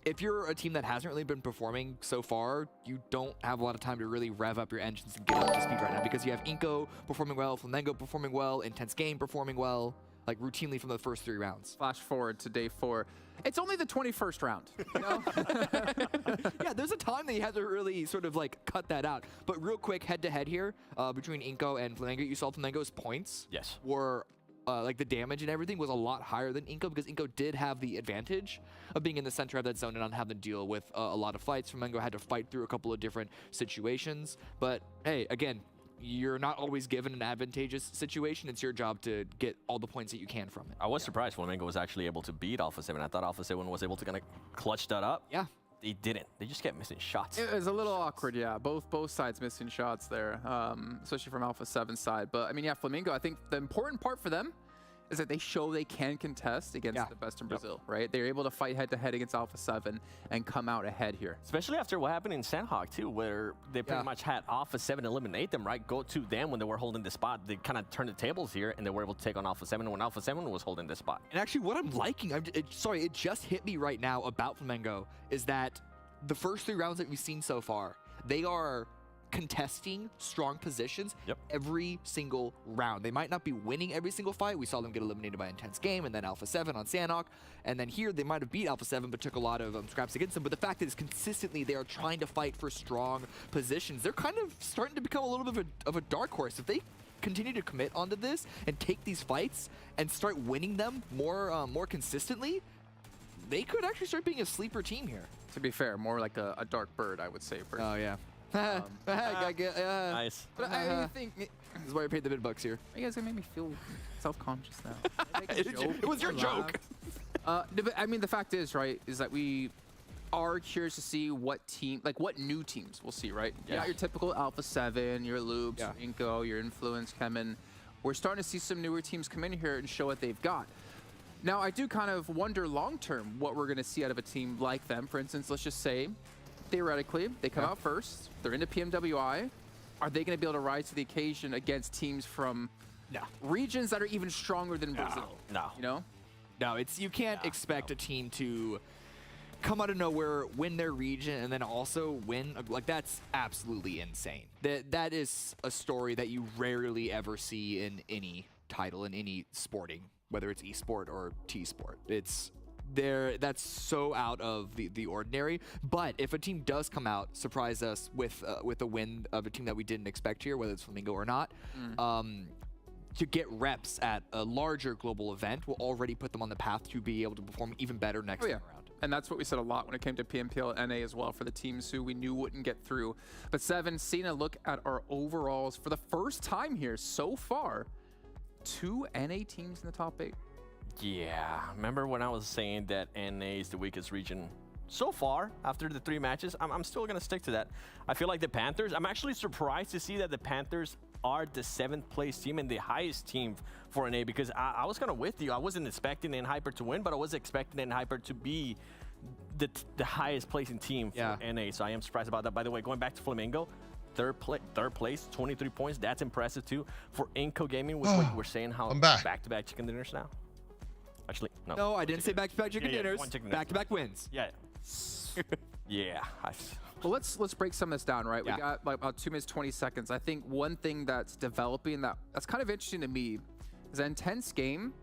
If you're a team that hasn't really been performing so far, you don't have a lot of time to really rev up your engines and get up to speed right now, because you have Inco performing well, Flamengo performing well, Intense Game performing well, like routinely from the first 3 rounds. Flash forward to day 4. It's only the 21st round. You know? Yeah, there's a time that you have to really sort of like cut that out. But real quick, head-to-head here between Inco and Flamengo, you saw Flamengo's points were like the damage and everything was a lot higher than Inco, because Inco did have the advantage of being in the center of that zone and not having to deal with a lot of fights. Flamengo had to fight through a couple of different situations. But hey, again, you're not always given an advantageous situation. It's your job to get all the points that you can from it. I was surprised Flamengo was actually able to beat Alpha 7. I thought Alpha 7 was able to kind of clutch that up. Yeah. They didn't. They just kept missing shots. It was a little awkward, yeah. Both sides missing shots there, especially from Alpha 7's side. But I mean, yeah, Flamengo, I think the important part for them is that they show they can contest against the best in Brazil, right? They're able to fight head-to-head against Alpha 7 and come out ahead here. Especially after what happened in Sandhawk, too, where they pretty much had Alpha 7 eliminate them, right? Go to them when they were holding the spot. They kind of turned the tables here, and they were able to take on Alpha 7 when Alpha 7 was holding the spot. And actually, what I'm liking, sorry, it just hit me right now about Flamengo, is that the first 3 rounds that we've seen so far, they are contesting strong positions every single round. They might not be winning every single fight. We saw them get eliminated by Intense Game and then Alpha 7 on Sanhok. And then here they might have beat Alpha 7 but took a lot of scraps against them. But the fact is consistently they are trying to fight for strong positions. They're kind of starting to become a little bit of a dark horse. If they continue to commit onto this and take these fights and start winning them more consistently, they could actually start being a sleeper team here. To be fair, more like a dark bird, I would say. Oh, yeah. Nice. But I think this is why I paid the bid bucks here. you guys gonna make me feel self-conscious now. It was your joke. No, but I mean, the fact is, right, is that we are curious to see what new teams we'll see, right? Yeah. Not your typical Alpha 7, your Loops, your Inko, your Influence, Kemen. We're starting to see some newer teams come in here and show what they've got. Now, I do kind of wonder long-term what we're going to see out of a team like them. For instance, let's just say, theoretically, they come out first. They're into PMWI. Are they going to be able to rise to the occasion against teams from regions that are even stronger than Brazil? No. You know? No, you can't expect a team to come out of nowhere, win their region, and then also win. Like, that's absolutely insane. That is a story that you rarely ever see in any title, in any sporting, whether it's esport or T-sport. That's so out of the ordinary. But if a team does come out, surprise us with a win of a team that we didn't expect here, whether it's Flamingo or not, to get reps at a larger global event will already put them on the path to be able to perform even better next time around. And that's what we said a lot when it came to Pmpl and NA as well, for the teams who we knew wouldn't get through. But Seven, seeing a look at our overalls for the first time here so far, 2 NA teams in the top 8. Yeah, remember when I was saying that NA is the weakest region so far after the 3 matches? I'm still going to stick to that. I feel like the Panthers, I'm actually surprised to see that the Panthers are the 7th place team and the highest team for NA, because I was kind of with you. I wasn't expecting NHyper to win, but I was expecting NHyper to be the highest placing team for NA, so I am surprised about that. By the way, going back to Flamingo, third place, 23 points. That's impressive too. For Inco Gaming, which we're saying how back-to-back chicken dinners now. Actually, no. No, I didn't say back-to-back chicken dinners. Back-to-back wins. Yeah. Yeah. Well, let's break some of this down, right? We got like about 2 minutes, 20 seconds. I think one thing that's developing that's kind of interesting to me is an Intense Game.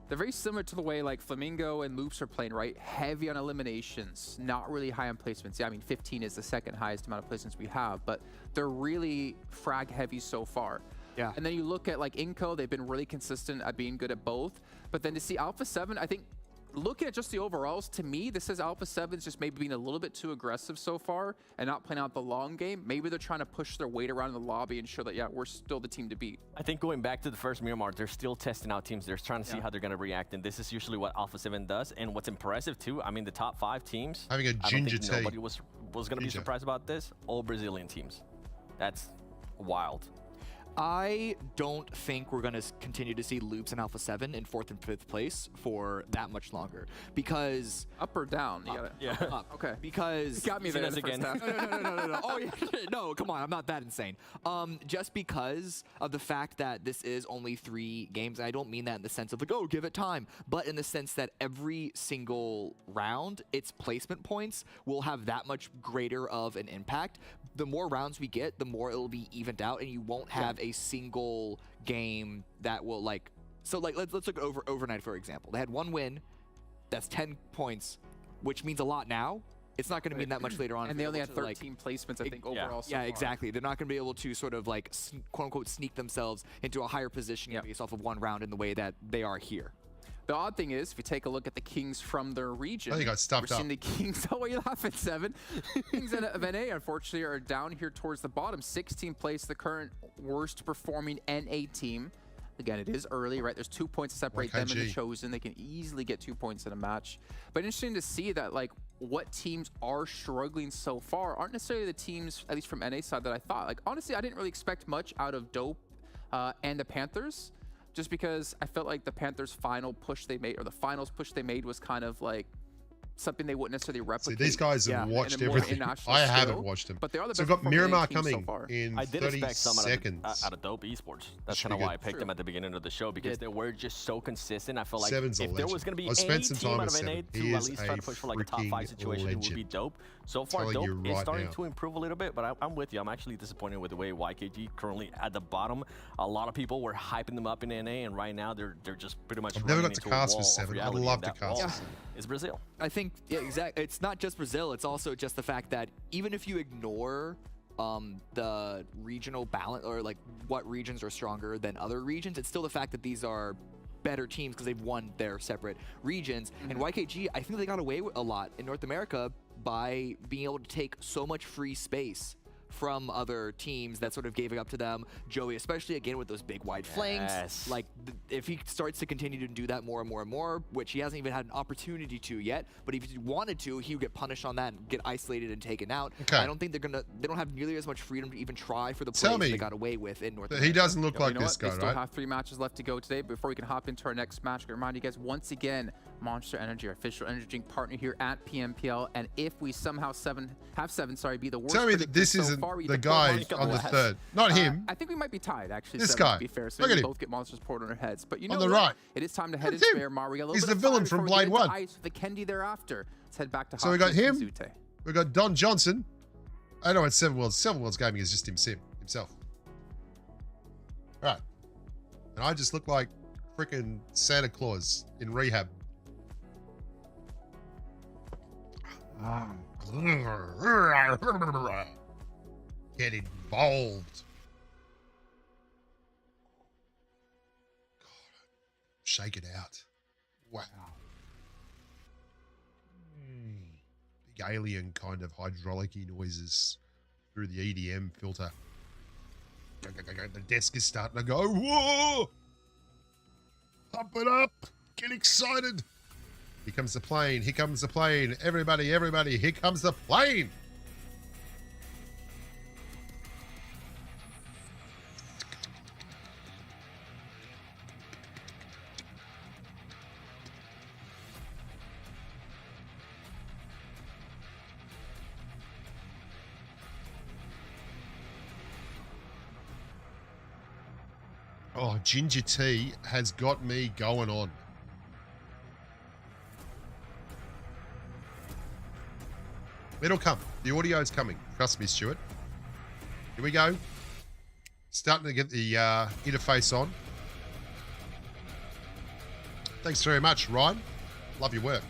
They're very similar to the way like Flamingo and Loops are playing, right? Heavy on eliminations, not really high on placements. Yeah, I mean, 15 is the 2nd highest amount of placements we have, but they're really frag heavy so far. Yeah. And then you look at like Inco, they've been really consistent at being good at both. But then to see Alpha 7, I think looking at just the overalls, to me, this says Alpha 7's just maybe being a little bit too aggressive so far and not playing out the long game. Maybe they're trying to push their weight around in the lobby and show that, yeah, we're still the team to beat. I think going back to the first Miramar, they're still testing out teams. They're trying to see how they're going to react, and this is usually what Alpha 7 does. And what's impressive, too, I mean, the top 5 teams, having a ginger tea. Nobody was going to be surprised about this. All Brazilian teams. That's wild. I don't think we're going to continue to see Loops and Alpha 7 in 4th and 5th place for that much longer, because... Up or down? You gotta, yeah. Up. Okay. Because... You got me there again. No. Oh, yeah. No, come on. I'm not that insane. Just because of the fact that this is only 3 games, and I don't mean that in the sense of like, oh, give it time, but in the sense that every single round, its placement points will have that much greater of an impact. The more rounds we get, the more it'll be evened out, and you won't have a single game that will like. So like, let's look at overnight, for example. They had 1 win, that's 10 points, which means a lot now. It's not going to mean that much later on. And they only had 13 placements, I think, overall. So yeah, far. exactly. They're not going to be able to sort of like quote unquote sneak themselves into a higher position based off of 1 round in the way that they are here. The odd thing is, if you take a look at the Kings from their region, they got stuffed we're up. seeing the Kings. Oh, you laugh at 7. Kings of NA, unfortunately, are down here towards the bottom. 16th place, the current worst performing NA team. Again, it is early, right? There's 2 points to separate them and the Chosen. They can easily get 2 points in a match. But interesting to see that, like, what teams are struggling so far aren't necessarily the teams, at least from NA side, that I thought. Like, honestly, I didn't really expect much out of Dope and the Panthers, just because I felt like the Panthers' final push they made, or the finals push they made, was kind of like something they wouldn't necessarily replicate. See, these guys have watched everything. I haven't watched them. But they are the so best we've got Miramar team so coming far. in I did 30 expect some seconds. out of Dope Esports. That's kind of why I picked them at the beginning of the show, because they were just so consistent. I feel like if there was going to be any team out of NA to at least try to push for like a top 5 situation, it would be Dope. So far, Dope is starting to improve a little bit, but I'm with you. I'm actually disappointed with the way YKG currently at the bottom. A lot of people were hyping them up in NA, and right now they're just pretty much. I've never got to cast for 7. I'd love to cast for 7. It's Brazil. I think, yeah, exactly. It's not just Brazil. It's also just the fact that even if you ignore the regional balance, or like what regions are stronger than other regions, it's still the fact that these are better teams because they've won their separate regions. And YKG, I think they got away with a lot in North America by being able to take so much free space from other teams that sort of gave it up to them. Joey, especially again with those big wide flanks. Like if he starts to continue to do that more and more and more, which he hasn't even had an opportunity to yet, but if he wanted to, he would get punished on that and get isolated and taken out. I don't think they don't have nearly as much freedom to even try for the plays they got away with in North America. He doesn't look like this guy, right? They still have 3 matches left to go today. Before we can hop into our next match, I remind you guys once again, Monster Energy, our official energy drink partner here at PMPL, and if we somehow be the worst. Tell me that this isn't the guy on the 3rd. Not him. I think we might be tied, actually. This guy. To be fair, so Look at we him. both get Monsters poured on our heads. But you know on the what? right. It is time to head into Miramar. We got a little He's bit the of villain time from before we Blade get into 1. Ice with the Kendi thereafter. Let's head back to So we got him. Zute. We got Don Johnson. I know it's 7 Worlds. 7 Worlds Gaming is just himself. Right. And I just look like freaking Santa Claus in rehab. Get involved. God, shake it out. Wow. Big alien kind of hydraulic-y noises through the EDM filter. The desk is starting to go, whoa! Pump it up! Get excited! Here comes the plane. Here comes the plane. Everybody, everybody, here comes the plane. Oh, ginger tea has got me going on. It'll come. The audio's coming. Trust me, Stuart. Here we go. Starting to get the interface on. Thanks very much, Ryan. Love your work.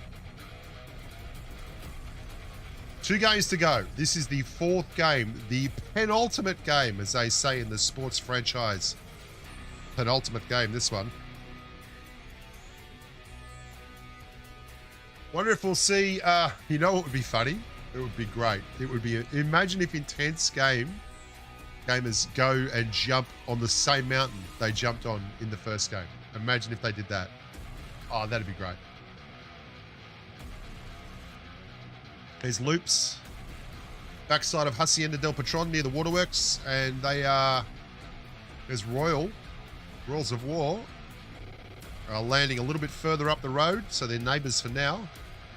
2 games to go. This is the 4th game, the penultimate game, as they say in the sports franchise. Penultimate game, this one. Wonder if we'll see, you know what would be funny? It would be great. It would be, imagine if intense gamers go and jump on the same mountain they jumped on in the first game. Imagine if they did that. Oh, that'd be great. There's Loops. Backside of Hacienda del Patron near the waterworks. And they are, there's Royals of War are landing a little bit further up the road. So they're neighbours for now.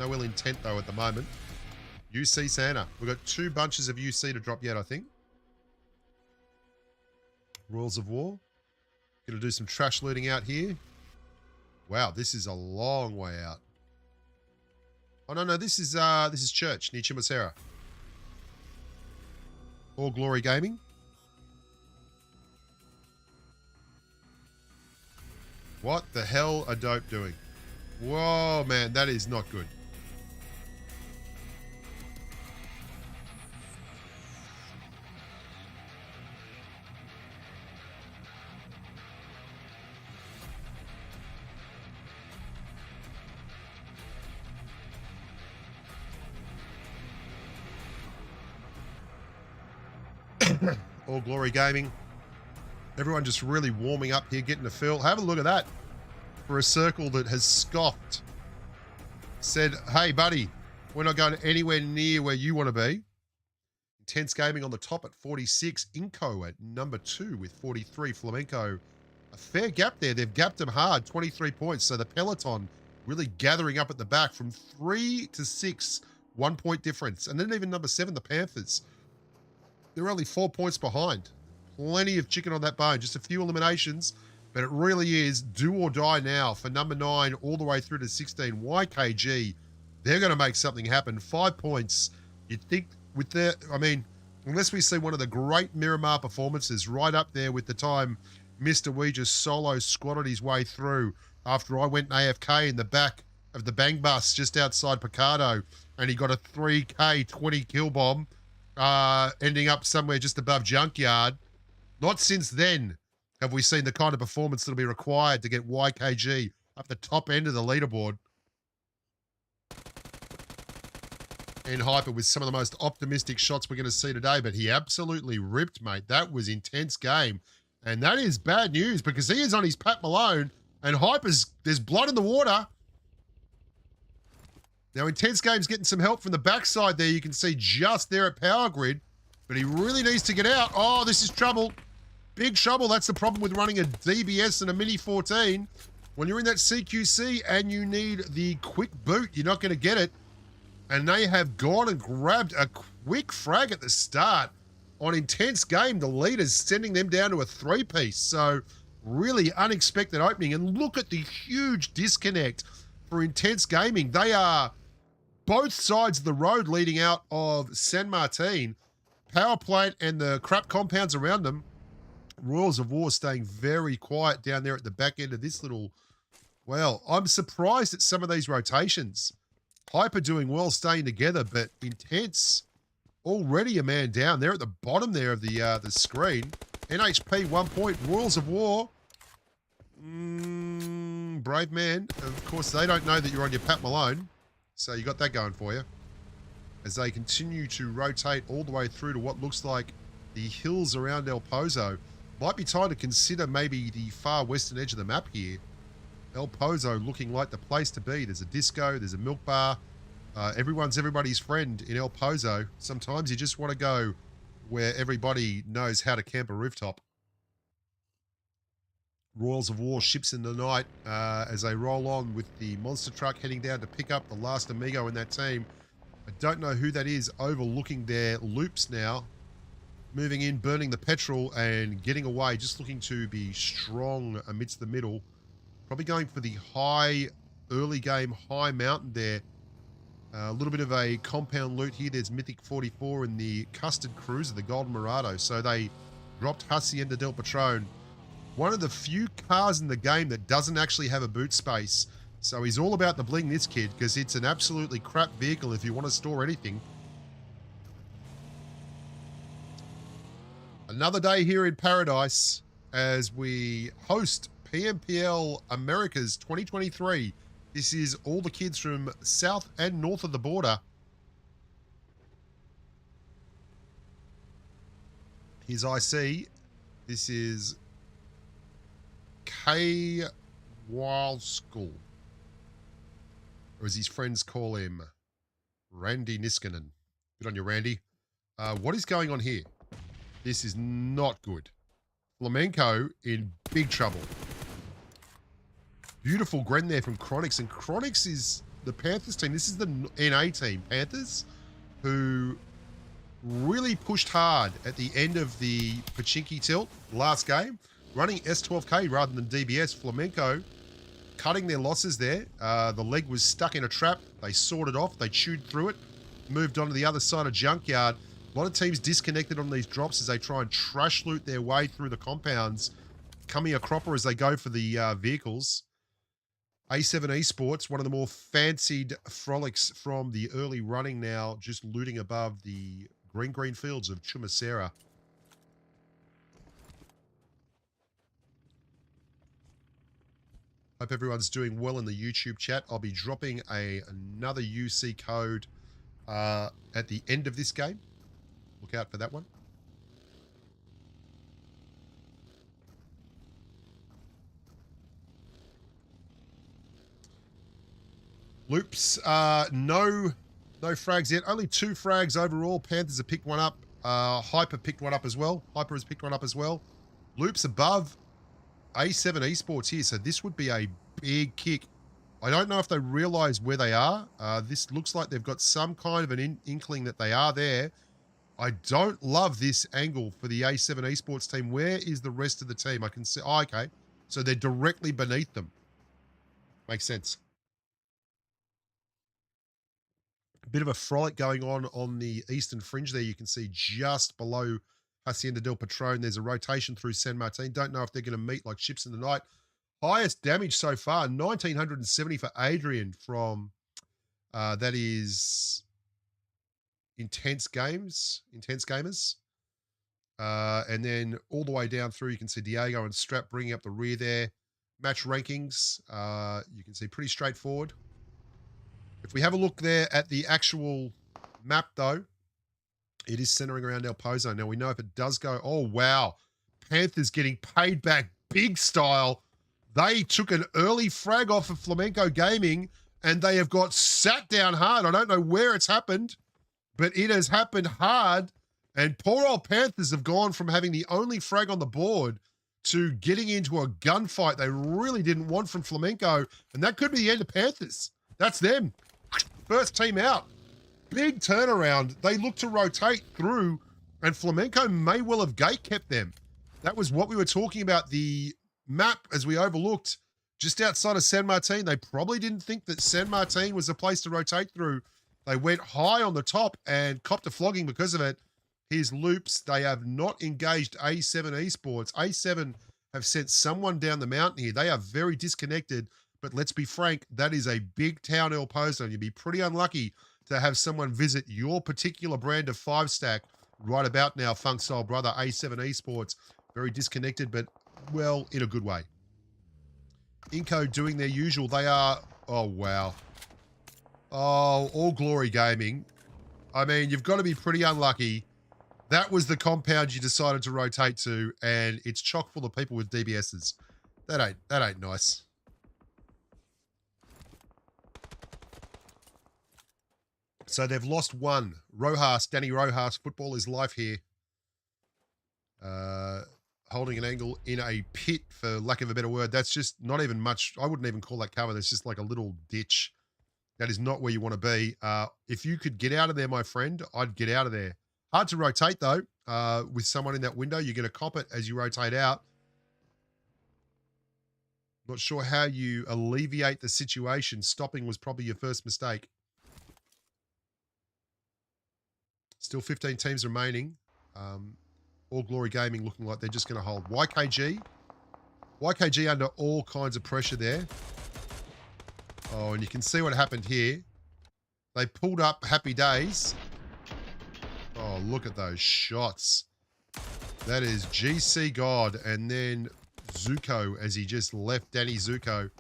No ill intent though at the moment. UC Santa. We've got 2 bunches of UC to drop yet, I think. Royals of War. Gonna do some trash looting out here. Wow, this is a long way out. Oh no, this is Church near Chimosera. All Glory Gaming. What the hell are Dope doing? Whoa, man, that is not good. All Glory Gaming. Everyone just really warming up here, getting a feel. Have a look at that. For a circle that has scoffed. Said, hey, buddy, we're not going anywhere near where you want to be. Intense Gaming on the top at 46. Inco at number 2 with 43. Flamenco, a fair gap there. They've gapped them hard, 23 points. So the peloton really gathering up at the back from 3 to 6, 1 point difference. And then even number 7, the Panthers. They're only 4 points behind. Plenty of chicken on that bone. Just a few eliminations, but it really is do or die now for number 9 all the way through to 16. YKG, they're going to make something happen. 5 points. You'd think with their, I mean, unless we see one of the great Miramar performances right up there with the time Mr. Wee just solo squatted his way through after I went AFK in the back of the bang bus just outside Picardo, and he got a 3K 20 kill bomb, ending up somewhere just above Junkyard. Not since then have we seen the kind of performance that'll be required to get YKG up the top end of the leaderboard. And Hyper with some of the most optimistic shots we're going to see today, but he absolutely ripped, mate. That was intense game. And that is bad news because he is on his Pat Malone and Hyper's, there's blood in the water. Now, Intense Game's getting some help from the backside there. You can see just there at Power Grid, but he really needs to get out. Oh, this is trouble. Big trouble. That's the problem with running a DBS and a Mini 14. When you're in that CQC and you need the quick boot, you're not going to get it. And they have gone and grabbed a quick frag at the start on Intense Game. The leaders sending them down to a 3-piece. So really unexpected opening. And look at the huge disconnect for Intense Gaming. They are both sides of the road leading out of San Martin. Power plant and the crap compounds around them. Royals of War staying very quiet down there at the back end of this little... Well, I'm surprised at some of these rotations. Hyper doing well staying together, but Intense already a man down. They're at the bottom there of the screen. NHP 1 point. Royals of War. Brave man. Of course, they don't know that you're on your Pat Malone. So you got that going for you. As they continue to rotate all the way through to what looks like the hills around El Pozo. Might be time to consider maybe the far western edge of the map here. El Pozo looking like the place to be. There's a disco, there's a milk bar. Everyone's everybody's friend in El Pozo. Sometimes you just want to go where everybody knows how to camp a rooftop. Royals of War ships in the night as they roll on with the monster truck heading down to pick up the last Amigo in that team. I don't know who that is overlooking their loops now. Moving in, burning the petrol and getting away, just looking to be strong amidst the middle. Probably going for the high, early game, high mountain there. A little bit of a compound loot here. There's Mythic 44 and the Custard Cruiser, the Golden Murado. So they dropped Hacienda del Patron. One of the few cars in the game that doesn't actually have a boot space. So he's all about the bling, this kid, because it's an absolutely crap vehicle if you want to store anything. Another day here in Paradise as we host Pmpl Americas 2023. This is all the kids from south and north of the border. Here's IC. This is K. Wild School. Or as his friends call him, Randy Niskanen. Good on you, Randy. What is going on here? This is not good. Flamenco in big trouble. Beautiful Gren there from Chronix. And Chronix is the Panthers team. This is the NA team, Panthers, who really pushed hard at the end of the Pachinki tilt last game, running S12K rather than DBS. Flamenco cutting their losses there. The leg was stuck in a trap. They sawed it off. They chewed through it, moved on to the other side of Junkyard. A lot of teams disconnected on these drops as they try and trash loot their way through the compounds, coming a cropper as they go for the vehicles. A7 Esports, one of the more fancied frolics from the early running now, just looting above the green fields of Chumacera. Hope everyone's doing well in the YouTube chat. I'll be dropping another UC code at the end of this game. Look out for that one. Loops, no frags yet. Only 2 frags overall. Panthers have picked one up. Hyper picked one up as well. Hyper has picked one up as well. Loops above A7 Esports here. So this would be a big kick I don't know if they realize where they are. This looks like they've got some kind of an inkling that they are there. I don't love this angle for the A7 Esports team. Where is the rest of the team? I can see. Oh, okay. So they're directly beneath them. Makes sense. A bit of a frolic going on the eastern fringe there. You can see just below Hacienda del Patron, there's a rotation through San Martin. Don't know if they're going to meet like ships in the night. Highest damage so far, 1,970 for Adrian from, that is Intense Gamers. And then all the way down through, you can see Diego and Strap bringing up the rear there. Match rankings, you can see pretty straightforward. If we have a look there at the actual map, though, it is centering around El Pozo. Now, we know if it does go, oh, wow. Panthers getting paid back big style. They took an early frag off of Flamenco Gaming, and they have got sat down hard. I don't know where it's happened, but it has happened hard. And poor old Panthers have gone from having the only frag on the board to getting into a gunfight they really didn't want from Flamenco. And that could be the end of Panthers. That's them. First team out. Big turnaround. They look to rotate through, and Flamenco may well have gate-kept them. That was what we were talking about. The map, as we overlooked, just outside of San Martin, they probably didn't think that San Martin was the place to rotate through. They went high on the top and copped a flogging because of it. Here's Loops. They have not engaged A7 Esports. A7 have sent someone down the mountain here. They are very disconnected, but let's be frank, that is a big town El Pozo, and you'd be pretty unlucky to have someone visit your particular brand of 5-stack right about now. Funk Style Brother, A7 Esports, very disconnected, but, well, in a good way. Inco doing their usual. They are, oh, wow. Oh, All Glory Gaming. I mean, you've got to be pretty unlucky. That was the compound you decided to rotate to, and it's chock full of people with DBSs. That ain't nice. So they've lost one. Rojas, Danny Rojas, football is life here. Holding an angle in a pit, for lack of a better word. That's just not even much. I wouldn't even call that cover. That's just like a little ditch. That is not where you want to be. If you could get out of there, my friend, I'd get out of there. Hard to rotate, though, with someone in that window. You're going to cop it as you rotate out. Not sure how you alleviate the situation. Stopping was probably your first mistake. Still 15 teams remaining. All Glory Gaming looking like they're just going to hold. YKG under all kinds of pressure there. Oh, and you can see what happened here. They pulled up Happy Days. Oh, look at those shots. That is GC God, and then Zuko as he just left Danny Zuko.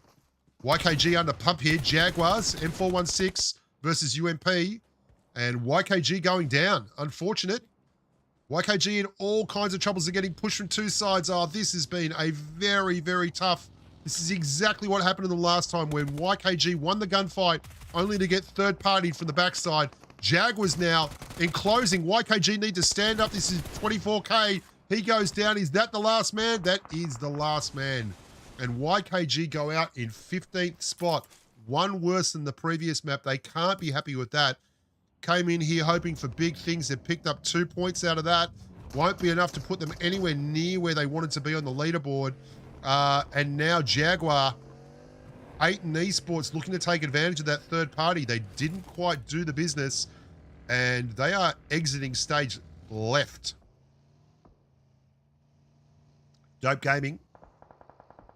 YKG under pump here. Jaguars, M416 versus UMP. And YKG going down. Unfortunate. YKG in all kinds of troubles. They're getting pushed from two sides. Oh, this has been a very, very tough. This is exactly what happened to them last time when YKG won the gunfight only to get third-partied from the backside. Jaguars now in closing. YKG need to stand up. This is 24K. He goes down. Is that the last man? That is the last man. And YKG go out in 15th spot. One worse than the previous map. They can't be happy with that. Came in here hoping for big things. They've picked up 2 points out of that. Won't be enough to put them anywhere near where they wanted to be on the leaderboard. And now Jaguar, 8 Esports looking to take advantage of that third party. They didn't quite do the business, and they are exiting stage left. Dope Gaming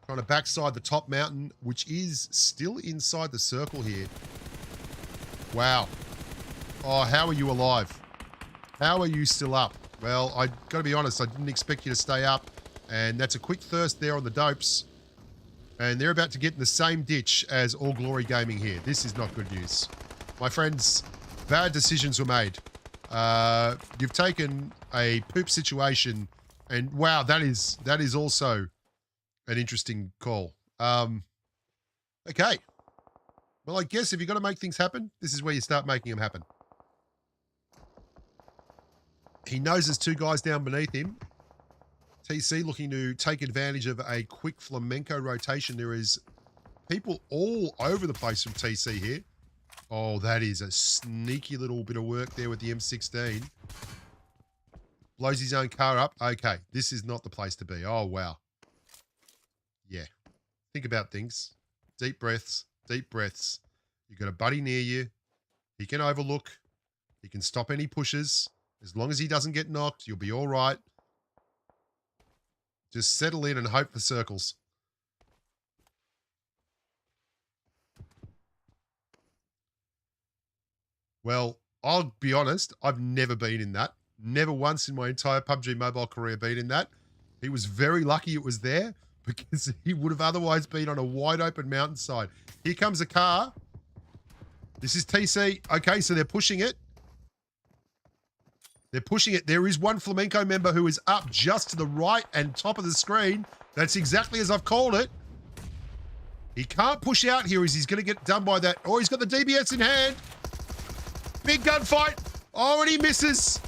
trying to backside the top mountain, which is still inside the circle here. Wow. Oh, how are you alive? How are you still up? Well, I got to be honest, I didn't expect you to stay up. And that's a quick thirst there on the dopes. And they're about to get in the same ditch as All Glory Gaming here. This is not good news. My friends, bad decisions were made. You've taken a poop situation, and wow, that is also an interesting call. Okay. Well, I guess if you're going to make things happen, this is where you start making them happen. He knows there's 2 guys down beneath him. TC looking to take advantage of a quick flamenco rotation. There is people all over the place from TC here. Oh, that is a sneaky little bit of work there with the M16. Blows his own car up. Okay, this is not the place to be. Oh, wow. Yeah. Think about things. Deep breaths. Deep breaths. You've got a buddy near you. He can overlook. He can stop any pushes. As long as he doesn't get knocked, you'll be all right. Just settle in and hope for circles. Well, I'll be honest, I've never been in that. Never once in my entire PUBG Mobile career been in that. He was very lucky it was there because he would have otherwise been on a wide open mountainside. Here comes a car. This is TC. Okay, so they're pushing it. They're pushing it. There is one Flamenco member who is up just to the right and top of the screen. That's exactly as I've called it. He can't push out here as he's going to get done by that. Oh, he's got the DBS in hand. Big gunfight. Oh, and he misses.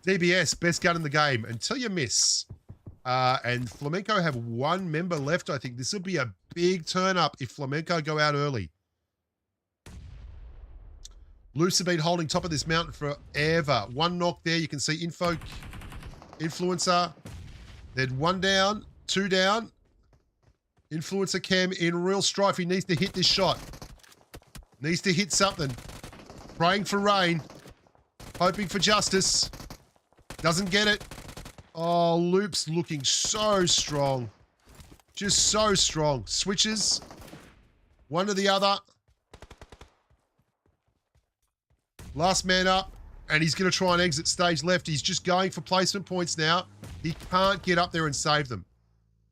DBS, best gun in the game until you miss. And Flamenco have one member left. I think this will be a big turn up if Flamenco go out early. Loose have been holding top of this mountain forever. One knock there. You can see Influencer. Then one down, two down. Influencer Cam in real strife. He needs to hit this shot. Needs to hit something. Praying for rain. Hoping for justice. Doesn't get it. Oh, Loop's looking so strong. Just so strong. Switches. One to the other. Last man up. And he's going to try and exit stage left. He's just going for placement points now. He can't get up there and save them.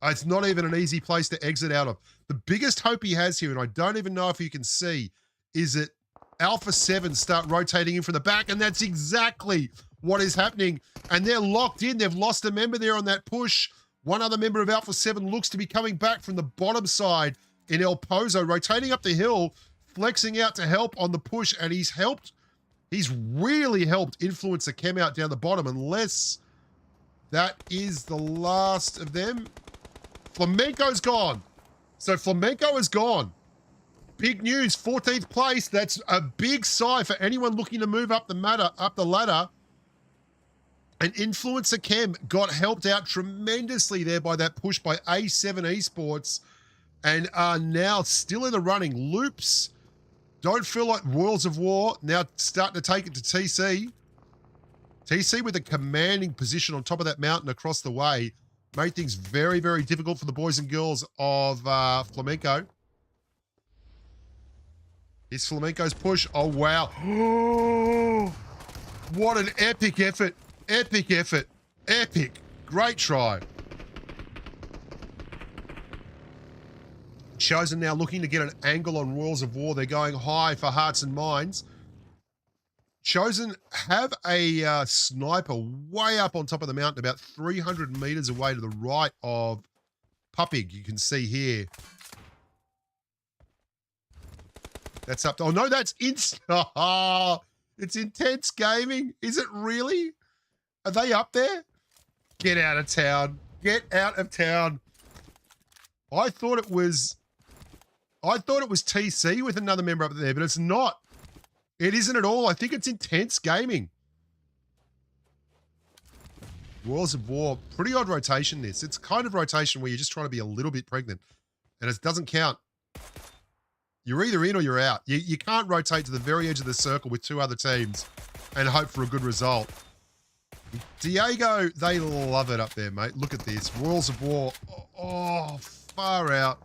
It's not even an easy place to exit out of. The biggest hope he has here, and I don't even know if you can see, is that Alpha 7 start rotating in from the back, and that's exactly what is happening. And they're locked in. They've lost a member there on that push. One other member of Alpha 7 looks to be coming back from the bottom side in El Pozo, rotating up the hill, flexing out to help on the push, and he's helped. He's really helped Influencer Chem out down the bottom, unless that is the last of them. Flamenco's gone. So Flamenco is gone. Big news, 14th place. That's a big sigh for anyone looking to move up the ladder. And Influencer Chem got helped out tremendously there by that push by A7 Esports and are now still in the running. Loops don't feel like Royals of War, now starting to take it to TC. TC with a commanding position on top of that mountain across the way made things very, very difficult for the boys and girls of Flamenco. Here's Flamenco's push. Oh, wow. What an epic effort. Epic effort. Epic. Great try. Chosen now looking to get an angle on Royals of War. They're going high for hearts and minds. Chosen have a sniper way up on top of the mountain, about 300 meters away to the right of Pupg. You can see here. That's up to, oh no, that's Insta. It's Intense Gaming. Is it really? Are they up there? Get out of town. Get out of town. I thought it was TC with another member up there, but it's not. It isn't at all. I think it's Intense Gaming. Royals of War, pretty odd rotation this. It's kind of rotation where you're just trying to be a little bit pregnant, and it doesn't count. You're either in or you're out. You can't rotate to the very edge of the circle with two other teams and hope for a good result. Diego, they love it up there, mate. Look at this. Royals of War. Oh, far out.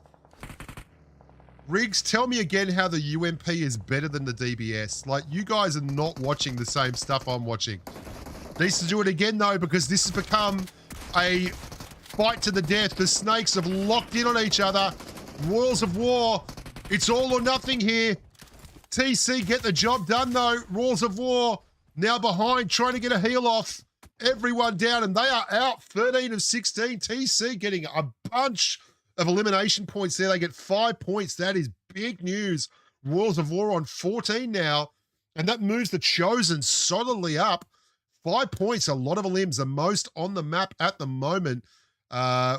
Riggs, tell me again how the UMP is better than the DBS. Like, you guys are not watching the same stuff I'm watching. Needs to do it again, though, because this has become a fight to the death. The snakes have locked in on each other. Royals of War, it's all or nothing here. TC get the job done, though. Royals of War now behind, trying to get a heel off. Everyone down, and they are out 13 of 16. TC getting a bunch of elimination points there. They get 5 points. That is big news. Royals of War on 14 now, and that moves the Chosen solidly up. 5 points, a lot of elims, the most on the map at the moment.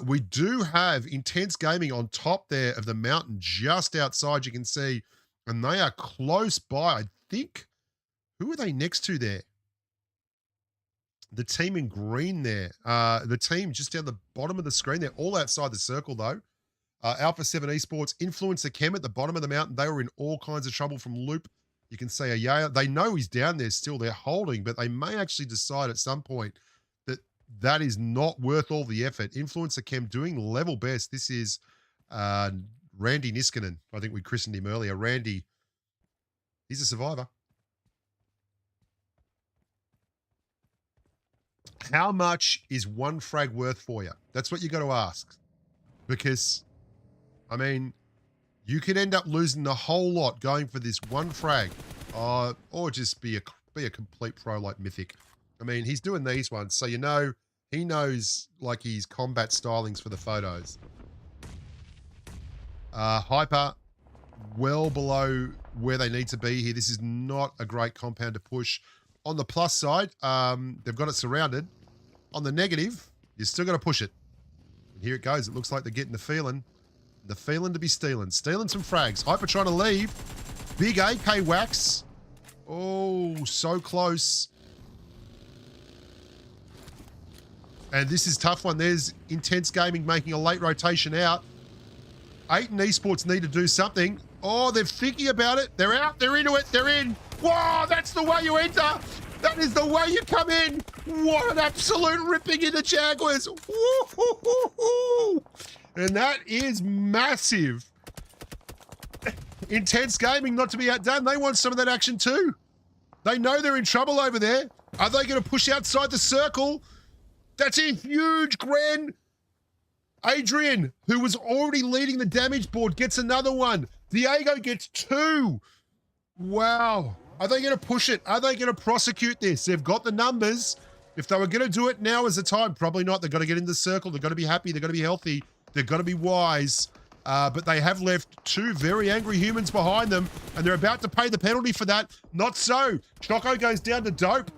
We do have Intense Gaming on top there of the mountain just outside, you can see, and they are close by. I think, who are they next to there? The team in green there. The team just down the bottom of the screen. They're all outside the circle, though. Alpha 7 Esports, Influencer Chem at the bottom of the mountain. They were in all kinds of trouble from Loop. You can see a Yale. They know he's down there still. They're holding, but they may actually decide at some point that that is not worth all the effort. Influencer Chem doing level best. This is Randy Niskanen. I think we christened him earlier. Randy, he's a survivor. How much is one frag worth for you? That's what you got to ask. Because, I mean, you could end up losing the whole lot going for this one frag, or just be a complete pro like Mythic. I mean, he's doing these ones, so you know he knows like his combat stylings for the photos. Hyper, well below where they need to be here. This is not a great compound to push. On the plus side, they've got it surrounded. On the negative, you're still got to push it. And here it goes. It looks like they're getting the feeling. The feeling to be stealing. Stealing some frags. Hyper trying to leave. Big AK wax. Oh, so close. And this is a tough one. There's Intense Gaming making a late rotation out. 8 and Esports need to do something. Oh, they're thinking about it. They're out. They're into it. They're in. Whoa, that's the way you enter. That is the way you come in. What an absolute ripping into Jaguars. Woo-hoo-hoo-hoo. And that is massive. Intense Gaming, not to be outdone. They want some of that action too. They know they're in trouble over there. Are they going to push outside the circle? That's a huge grand. Adrian, who was already leading the damage board, gets another one. Diego gets 2. Wow. Are they going to push it? Are they going to prosecute this? They've got the numbers. If they were going to do it now is the time. Probably not. They've got to get in the circle. They've got to be happy. They've got to be healthy. They've got to be wise. But they have left 2 very angry humans behind them, and they're about to pay the penalty for that. Not so. Choco goes down to Dope.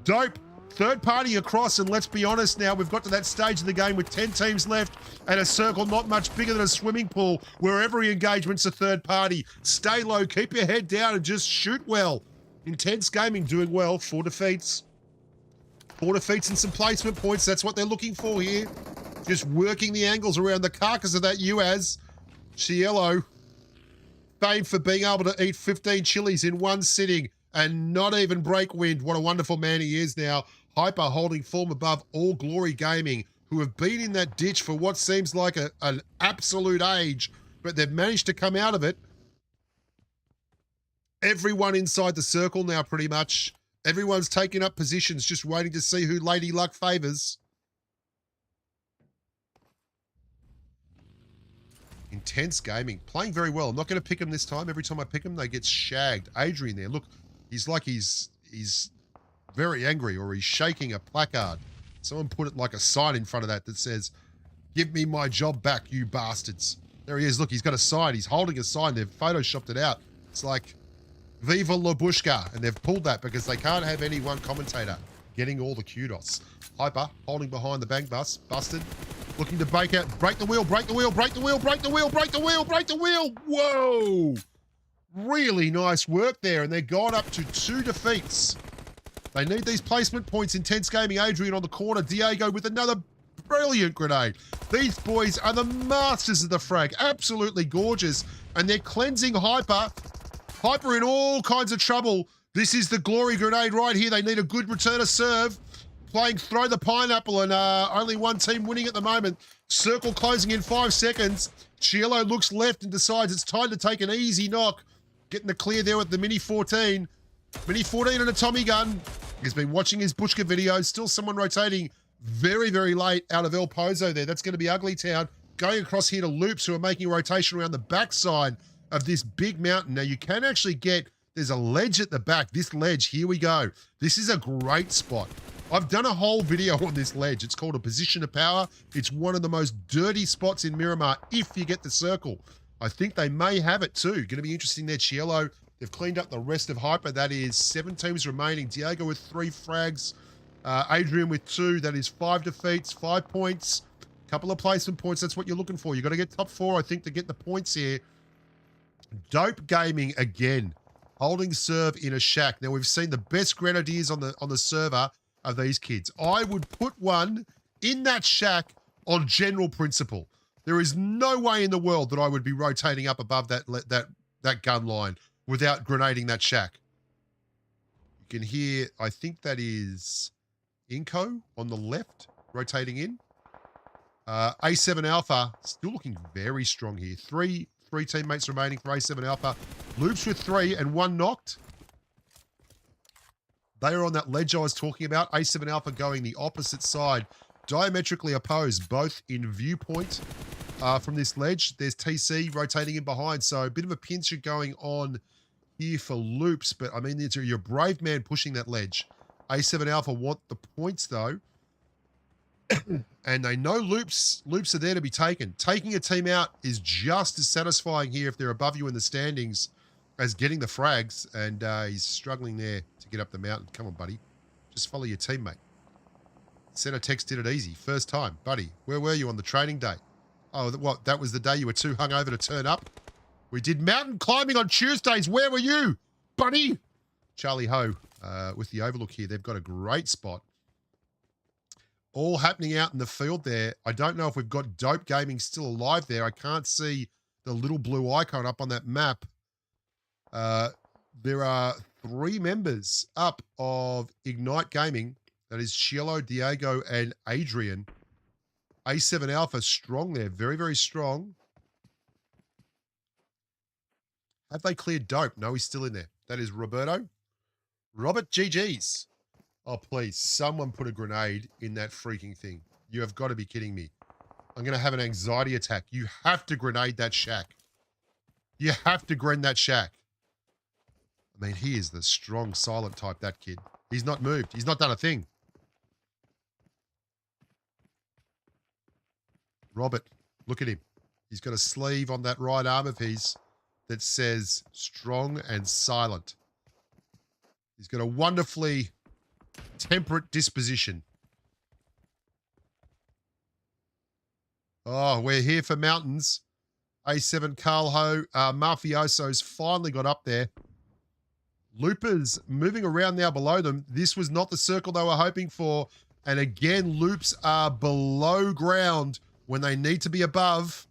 Dope. Third party across, and let's be honest now, we've got to that stage of the game with 10 teams left and a circle not much bigger than a swimming pool where every engagement's a third party. Stay low, keep your head down, and just shoot well. Intense Gaming doing well. 4 defeats. 4 defeats and some placement points. That's what they're looking for here. Just working the angles around the carcass of that UAS. Cielo, famed for being able to eat 15 chilies in one sitting and not even break wind. What a wonderful man he is now. Hyper holding form above All Glory Gaming, who have been in that ditch for what seems like an absolute age, but they've managed to come out of it. Everyone inside the circle now, pretty much. Everyone's taking up positions, just waiting to see who Lady Luck favors. Intense Gaming, playing very well. I'm not going to pick him this time. Every time I pick him, they get shagged. Adrian there, look, he's like he's very angry, or he's shaking a placard. Someone put it like a sign in front of that says, "Give me my job back, you bastards." There he is. Look, he's got a sign. He's holding a sign. They've photoshopped it out. It's like, "Viva la Bushka." And they've pulled that because they can't have any one commentator getting all the kudos. Hyper holding behind the bank bus. Busted. Looking to break out. Break the wheel. Break the wheel. Break the wheel. Break the wheel. Break the wheel. Break the wheel. Whoa. Really nice work there. And they're gone up to 2 defeats. They need these placement points. Intense Gaming, Adrian on the corner. Diego with another brilliant grenade. These boys are the masters of the frag. Absolutely gorgeous. And they're cleansing Hyper. Hyper in all kinds of trouble. This is the glory grenade right here. They need a good return of serve. Playing throw the pineapple, and only one team winning at the moment. Circle closing in 5 seconds. Cielo looks left and decides it's time to take an easy knock. Getting the clear there with the Mini 14. Mini 14 and a Tommy gun. He's been watching his Bushka videos. Still someone rotating very, very late out of El Pozo there. That's going to be Ugly Town. Going across here to Loops, who are making a rotation around the backside of this big mountain. Now, you can actually get, there's a ledge at the back. This ledge, here we go. This is a great spot. I've done a whole video on this ledge. It's called a position of power. It's one of the most dirty spots in Miramar if you get the circle. I think they may have it too. Going to be interesting there. Cielo, they've cleaned up the rest of Hyper. That is 7 teams remaining. Diego with 3 frags. Adrian with 2. That is 5 defeats, 5 points. Couple of placement points. That's what you're looking for. You got to get top 4, I think, to get the points here. Dope Gaming again, holding serve in a shack. Now we've seen the best grenadiers on the server of these kids. I would put one in that shack on general principle. There is no way in the world that I would be rotating up above that gun line without grenading that shack. You can hear, I think that is Inco on the left, rotating in. A7 Alpha still looking very strong here. Three teammates remaining for A7 Alpha. Loops with 3 and 1 knocked. They are on that ledge I was talking about. A7 Alpha going the opposite side, diametrically opposed, both in viewpoint from this ledge. There's TC rotating in behind, so a bit of a pincher going on here for Loops, but I mean, it's your brave man pushing that ledge. A7 Alpha want the points though. And they know Loops are there to be taken. Taking a team out is just as satisfying here if they're above you in the standings as getting the frags, and he's struggling there to get up the mountain. Come on, buddy. Just follow your teammate. Center Tex did it easy. First time. Buddy, where were you on the training day? Oh, what? That was the day you were too hungover to turn up? We did mountain climbing on Tuesdays. Where were you, buddy? Charlie Ho with the overlook here. They've got a great spot. All happening out in the field there. I don't know if we've got Dope Gaming still alive there. I can't see the little blue icon up on that map. There are 3 members up of Ignite Gaming. That is Cielo, Diego, and Adrian. A7 Alpha strong there. Very, very strong. Have they cleared Dope? No, he's still in there. That is Roberto. Robert GG's. Oh, please, someone put a grenade in that freaking thing. You have got to be kidding me. I'm going to have an anxiety attack. You have to grenade that shack. You have to gren that shack. I mean, he is the strong, silent type, that kid. He's not moved. He's not done a thing. Robert, look at him. He's got a sleeve on that right arm of his that says strong and silent. He's got a wonderfully temperate disposition. Oh, we're here for mountains. A7 Carl Ho, Mafioso's finally got up there. Loopers moving around now below them. This was not the circle they were hoping for. And again, Loops are below ground when they need to be above.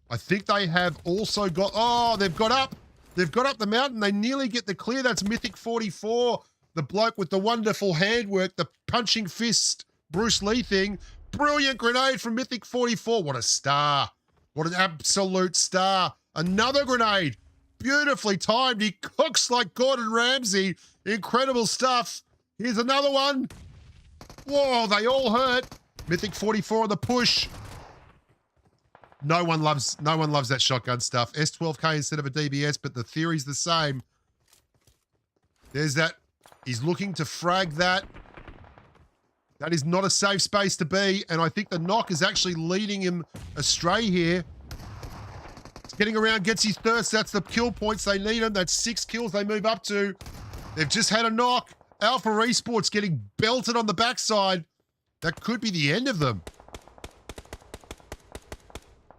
I think they have also got, oh, they've got up. They've got up the mountain. They nearly get the clear. That's Mythic 44. The bloke with the wonderful handwork, the punching fist, Bruce Lee thing. Brilliant grenade from Mythic 44. What a star. What an absolute star. Another grenade. Beautifully timed. He cooks like Gordon Ramsay. Incredible stuff. Here's another one. Whoa, they all hurt. Mythic 44 on the push. No one loves that shotgun stuff. S12K instead of a DBS, but the theory's the same. There's that. He's looking to frag that. That is not a safe space to be, and I think the knock is actually leading him astray here. He's getting around, gets his thirst. That's the kill points they need him. That's 6 kills they move up to. They've just had a knock. Alpha Esports getting belted on the backside. That could be the end of them.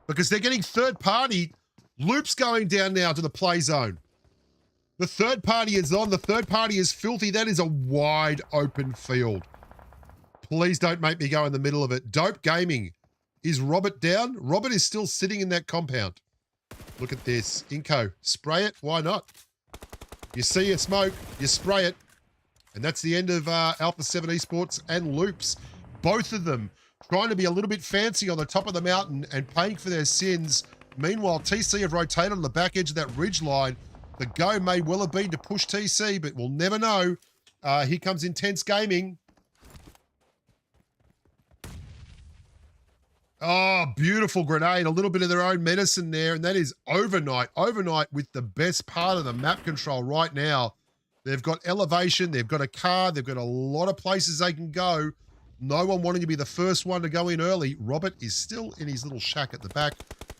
Because they're getting third party. Loops going down now to the play zone. The third party is on. The third party is filthy. That is a wide open field. Please don't make me go in the middle of it. Dope Gaming. Is Robert down? Robert is still sitting in that compound. Look at this. Inco. Spray it. Why not? You see a smoke. You spray it. And that's the end of Alpha 7 Esports and Loops. Both of them trying to be a little bit fancy on the top of the mountain and paying for their sins. Meanwhile, TC have rotated on the back edge of that ridge line. The go may well have been to push TC, but we'll never know. Here comes Intense Gaming. Oh, beautiful grenade. A little bit of their own medicine there, and that is Overnight. Overnight with the best part of the map control right now. They've got elevation. They've got a car. They've got a lot of places they can go. No one wanting to be the first one to go in early. Robert is still in his little shack at the back.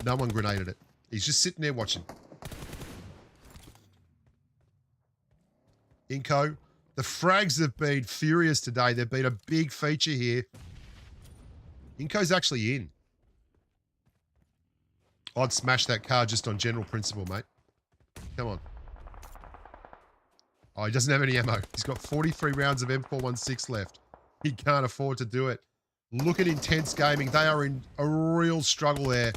No one grenaded it. He's just sitting there watching. Inco. The frags have been furious today. They've been a big feature here. Inco's actually in. I'd smash that car just on general principle, mate. Come on. Oh, he doesn't have any ammo. He's got 43 rounds of M416 left. He can't afford to do it. Look at Intense Gaming. They are in a real struggle there.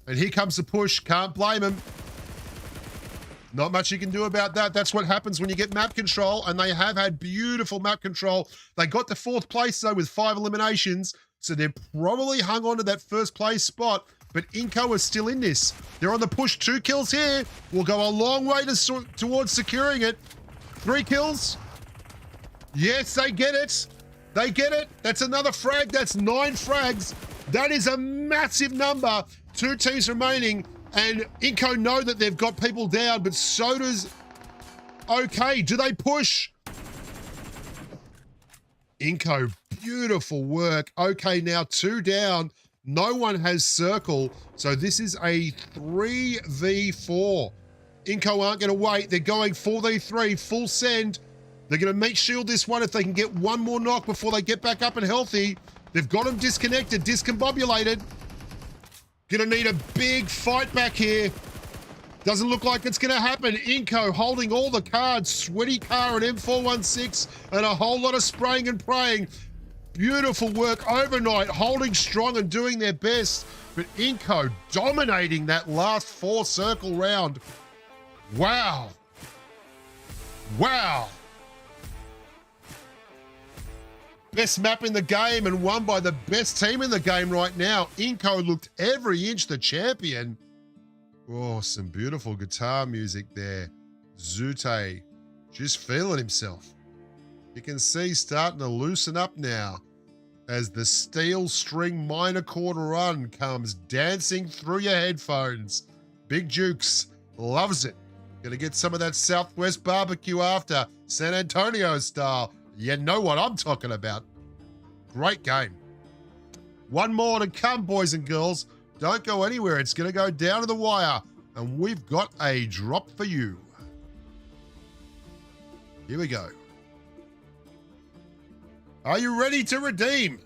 And here comes the push. Can't blame him. Not much you can do about that. That's what happens when you get map control, and they have had beautiful map control. They got to 4th place, though, with 5 eliminations, so they're probably hung on to that 1st place spot, but Inco is still in this. They're on the push. 2 kills here will go a long way towards securing it. 3 kills. Yes, they get it. They get it. That's another frag. That's 9 frags. That is a massive number. 2 teams remaining, and Inco know that they've got people down, but so does OK. Do they push? Inco, beautiful work. OK, now 2 down. No one has circle, so this is a 3v4. Inco aren't going to wait. They're going 4v3, full send. They're going to meat shield this one if they can get one more knock before they get back up and healthy. They've got him disconnected, discombobulated. Gonna need a big fight back here. Doesn't look like it's gonna happen. Inco holding all the cards. Sweaty car and M416 and a whole lot of spraying and praying. Beautiful work overnight, holding strong and doing their best. But Inco dominating that last 4 circle round. Wow. Wow. Best map in the game and won by the best team in the game right now. Inco looked every inch the champion. Oh, some beautiful guitar music there. Zute just feeling himself. You can see starting to loosen up now as the steel string minor chord run comes dancing through your headphones. Big Jukes loves it. Gonna get some of that Southwest barbecue after, San Antonio style. You know what I'm talking about. Great game. One more to come, boys and girls. Don't go anywhere. It's going to go down to the wire. And we've got a drop for you. Here we go. Are you ready to redeem?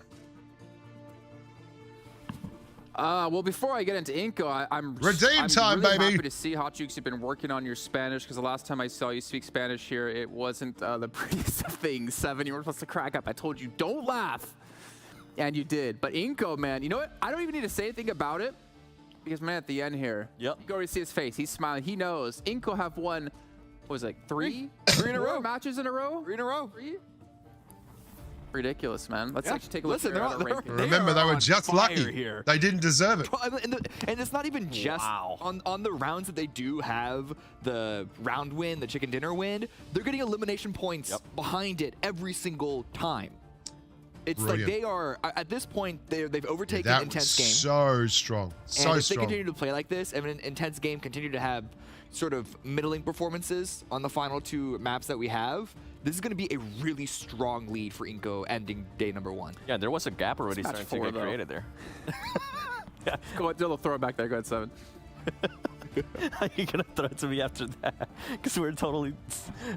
Well, before I get into Inco, I'm redeem time, really baby. Happy to see Hot Jukes. You've been working on your Spanish, because the last time I saw you speak Spanish here, it wasn't the prettiest of things. 7, you were supposed to crack up. I told you, don't laugh, and you did. But Inco, man, you know what? I don't even need to say anything about it, because man, at the end here, you can already see his face. He's smiling. He knows. Inco have won. What was it, like 3 in a row? Matches in a row? 3 in a row. 3? Ridiculous, man. Let's actually take a look at their Remember, they were just lucky. Here. They didn't deserve it. And it's not even just on the rounds that they do have the round win, the chicken dinner win. They're getting elimination points behind it every single time. It's Brilliant. like they are, at this point, they've overtaken Intense Game. So strong. So and if strong. they continue to play like this, and Intense Game continue to have sort of middling performances on the final 2 maps that we have, this is going to be a really strong lead for Inco ending day number 1. Yeah, there was a gap already starting to get created there. Go ahead, do a throw back there. Go ahead, 7. How are you going to throw it to me after that? Because we're totally...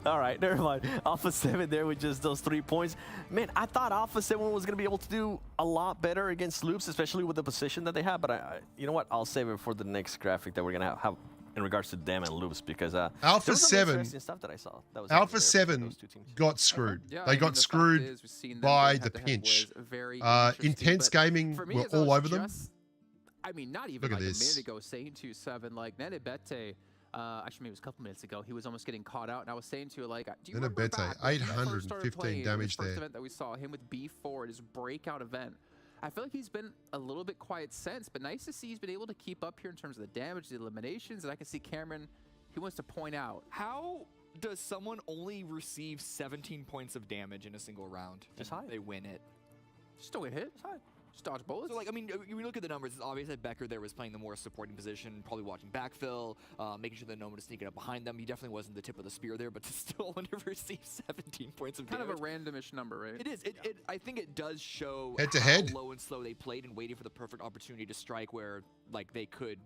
All right, never mind. Alpha 7 there with just those 3 points. Man, I thought Alpha 7 was going to be able to do a lot better against Loops, especially with the position that they have. But you know what? I'll save it for the next graphic that we're going to have in regards to them and Loops, because Alpha 7 stuff that I saw. That was Alpha 7 got screwed. Yeah, they got screwed by the pinch. Intense Gaming were all over them. I mean, not even Look at like this. a minute ago saying to 7, like Nenebete, actually maybe it was a couple minutes ago, he was almost getting caught out, and I was saying to like, do you remember back when he first started 815 playing damage his first there. event that we saw him with B4 at his breakout event? I feel like he's been a little bit quiet since, but nice to see he's been able to keep up here in terms of the damage, the eliminations, and I can see Cameron, he wants to point out. How does someone only receive 17 points of damage in a single round? Just high. They win it. Just don't get hit. It's high. Just dodge bullets. So, like, I mean, when you look at the numbers, it's obvious that Becker there was playing the more supporting position, probably watching backfill, making sure that no one was sneaking up behind them. He definitely wasn't the tip of the spear there, but to still only receive 17 points of damage. Kind of a randomish number, right? It is. I think it does show Head to head. how low and slow they played and waiting for the perfect opportunity to strike where, like, they could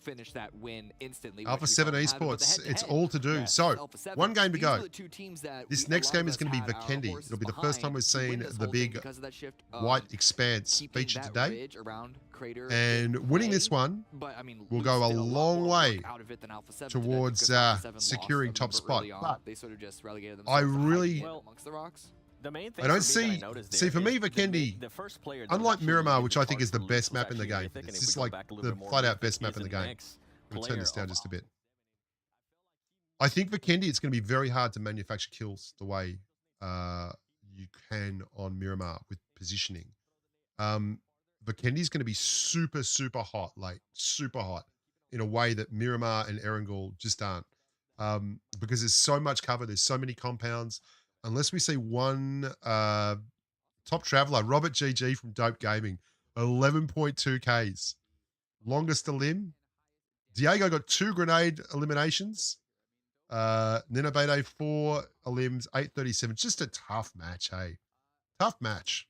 finish that win instantly. Alpha which we 7 saw them have, but the Esports, it's head-to-head, all to do. Yeah. So, Alpha 7, one game to these go. are the two teams that This a next lot game of is us going to be had our Vikendi. horses It'll be the first time behind we're to win seeing this the whole thing big because of that shift, white expanse keeping featured that today. ridge around Crater And in winning play. this one But I mean, will Luke's go a did lot long more way work out of it than Alpha 7 did, towards because Alpha 7 lost securing them top spot. early on. But they sort of just relegated I themselves to really- hiding amongst the rocks. The main thing I don't for me that see. I noticed See, there for me, is Vikendi, the first player that unlike actually Miramar, made which it I think hard is the for best Luke was map in the actually game. Mythic, and This if is we go like back a little the bit more, flat out Mythic best map is in the the game. next I'm going to turn this player down just a of bit. I think Vikendi, it's going to be very hard to manufacture kills the way you can on Miramar with positioning. Vikendi's going to be super, super hot, like super hot, in a way that Miramar and Erangel just aren't. Because there's so much cover, there's so many compounds. Unless we see one top traveler, Robert GG from Dope Gaming, 11.2 Ks. Longest limb. Diego got 2 grenade eliminations. Ninobete 4 elims, 837. Just a tough match, hey. Tough match.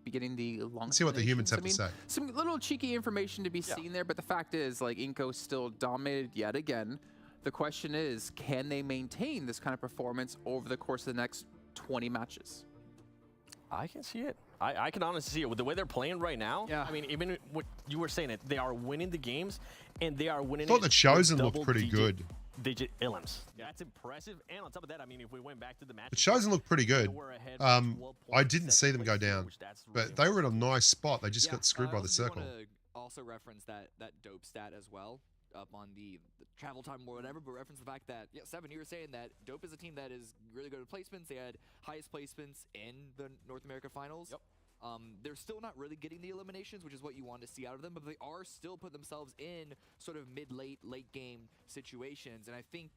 Beginning the long. Let's see what the humans have to say. Some little cheeky information to be seen there, but the fact is, like, Inco still dominated yet again. The question is, can they maintain this kind of performance over the course of the next 20 matches? I can see it. I can honestly see it. With the way they're playing right now, Yeah. I mean, even what you were saying, they are winning the games, and they are winning. I thought it the Chosen with looked pretty good. Digit Illims. That's impressive. And on top of that, I mean, if we went back to the match, The Chosen looked pretty good. I didn't see them go down, but they were in a nice spot. They just got screwed by the circle. I want to also reference that dope stat as well up on the travel time or whatever, but reference the fact that, yeah, Seven, you were saying that Dope is a team that is really good at placements. They had highest placements in the North America Finals. Yep. They're still not really getting the eliminations, which is what you want to see out of them, but they are still putting themselves in sort of mid-late, late game situations, and I think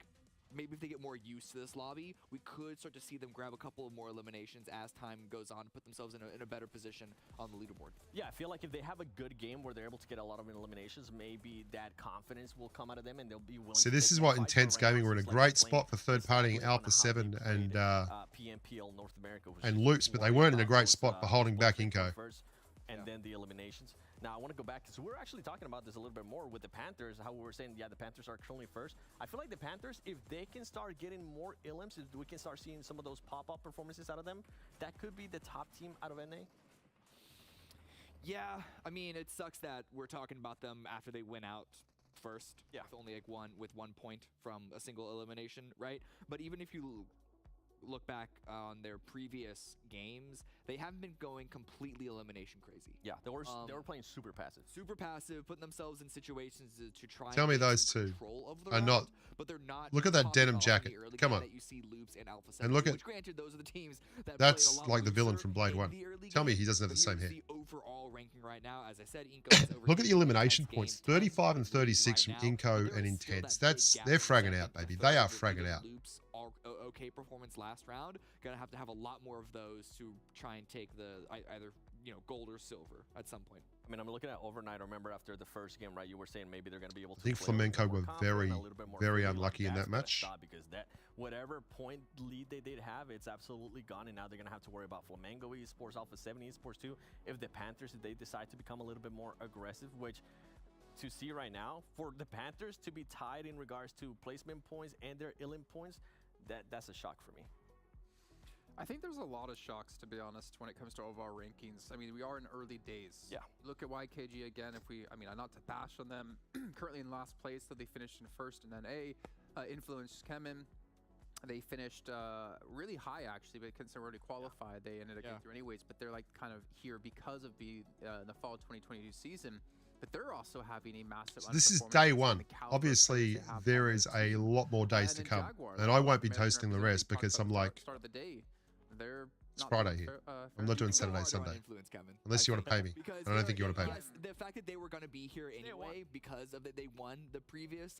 maybe if they get more used to this lobby, we could start to see them grab a couple of more eliminations as time goes on, put themselves in a better position on the leaderboard. Yeah, I feel like if they have a good game where they're able to get a lot of eliminations, maybe that confidence will come out of them and they'll be willing So to this take is that what fight. Intense But right Gaming now, were in a it's like great they're spot for playing third-partying exactly on Alpha how 7 they and played Pmpl North America, which and is Loops, but they one weren't in a of great those, spot for holding back both Inco. first and then the eliminations. Now, I want to go back, because we're actually talking about this a little bit more with the Panthers, how we were saying, yeah, the Panthers are currently first. I feel like the Panthers, if they can start getting more illims, if we can start seeing some of those pop-up performances out of them, that could be the top team out of NA. Yeah, I mean, it sucks that we're talking about them after they win out first. Yeah. With only like one point from a single elimination, right? But even if you look back on their previous games, they haven't been going completely elimination crazy. Yeah, they were playing super passive. Super passive, putting themselves in situations to try Tell and me gain those some two control of the are round, not- but they're not. Look at that popping denim off jacket. the early Come game on. that you see Loops and Alpha 7, And look at- which granted, those are the teams that That's played a lot like the villain looser from Blade in 1. the early Tell me game, he doesn't have but the same here's hair. the overall ranking right now. As I said, Inco is over. Look at the 2 elimination Intense points, games, 35 and 10 lead 36 from right now, Inco but there and is still Intense. that big That's gap they're in fragging second out, and baby. third. They are With fragging even out. Loops are okay performance last round. Gonna have a lot more of those to try and take the either gold or silver at some point. I mean, I'm looking at Overnight. I remember after the first game, right, you were saying maybe they're going to be able to I think play a little bit Flamenco more were confident, very, a little bit more very free. unlucky in That's that gotta match. stop, because that whatever point lead they did have, it's absolutely gone, and now they're going to have to worry about Flamengo Esports, Alpha 7 Esports 2. If the Panthers, if they decide to become a little bit more aggressive, which to see right now, for the Panthers to be tied in regards to placement points and their illim points, that's a shock for me. I think there's a lot of shocks, to be honest, when it comes to overall rankings. I mean, we are in early days. Yeah. Look at YKG again. I mean, not to bash on them, currently in last place, so they finished in first in NA. Influence Kemen, they finished really high, actually, but since they already qualified, they ended up getting through anyways. But they're like kind of here because of the fall 2022 season. But they're also having a massive. So this is underperformance day based on one. the caliber of Obviously, players they have there on is their a team. lot more days to then come, Jaguars, and I won't be American toasting the representative, rest we talked because about I'm the like, start of the day. They're it's not Friday really here. fair, I'm not doing You can go Saturday, harder on Sunday. Influence, Kevin. Unless you I want to think, pay me. because I don't think you want to pay me. yes, the fact that they were going to be here anyway because of that they won the previous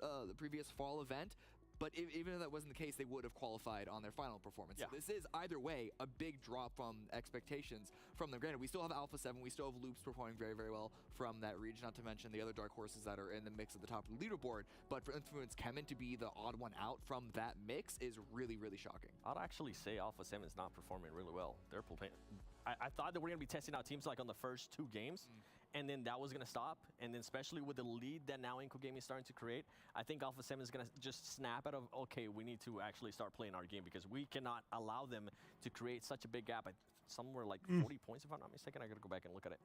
fall event. But even if that wasn't the case, they would have qualified on their final performance. Yeah. So this is, either way, a big drop from expectations from them. Granted, we still have Alpha 7. We still have Loops performing very, very well from that region, not to mention the other dark horses that are in the mix at the top of the leaderboard. But for Influence Kemen to be the odd one out from that mix is really, really shocking. I'd actually say Alpha 7 is not performing really well. They're playing. I thought that we're going to be testing out teams like on the first 2 games, and then that was going to stop. And then especially with the lead that now Inco Gaming is starting to create, I think Alpha 7 is going to just snap out of, okay, we need to actually start playing our game because we cannot allow them to create such a big gap. Somewhere like 40 points, if I'm not mistaken. I got to go back and look at it.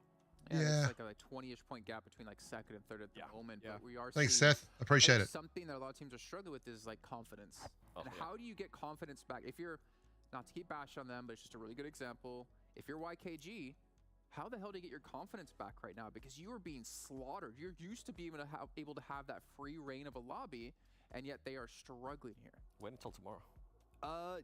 Yeah, it's like a 20-ish point gap between like second and third at the moment. Yeah. But we are Thanks, seeing, Seth. Appreciate it. Something that a lot of teams are struggling with is like confidence. And yeah. how do you get confidence back? If you're, not to keep bashing on them, but it's just a really good example. If you're YKG, how the hell do you get your confidence back right now? Because you are being slaughtered. You're used to being able to have that free reign of a lobby, and yet they are struggling here. Wait until tomorrow.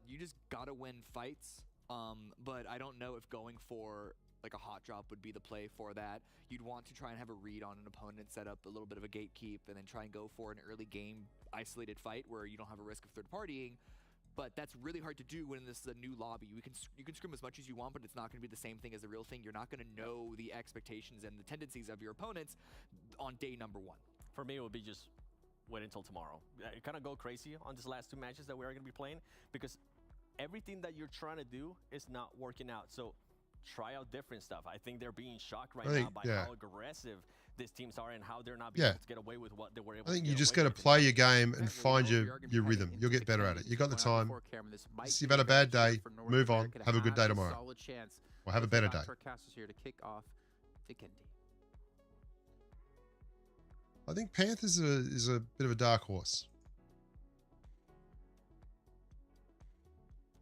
You just gotta win fights. But I don't know if going for like a hot drop would be the play for that. You'd want to try and have a read on an opponent, set up a little bit of a gatekeep, and then try and go for an early game isolated fight where you don't have a risk of third partying. But that's really hard to do when this is a new lobby. You can scrim as much as you want, but it's not going to be the same thing as the real thing. You're not going to know the expectations and the tendencies of your opponents on day number 1. For me, it would be just wait until tomorrow. Kind of go crazy on these last 2 matches that we are going to be playing because everything that you're trying to do is not working out. So try out different stuff. I think they're being shocked right now by how aggressive these teams are and how they're not being able to get away with what they were able to. I think you just got to play your game and find your rhythm. You'll get better at it. You got the time. You've had a bad day. Move on. Have a good day tomorrow. Or have a better day. I think Panthers is a bit of a dark horse.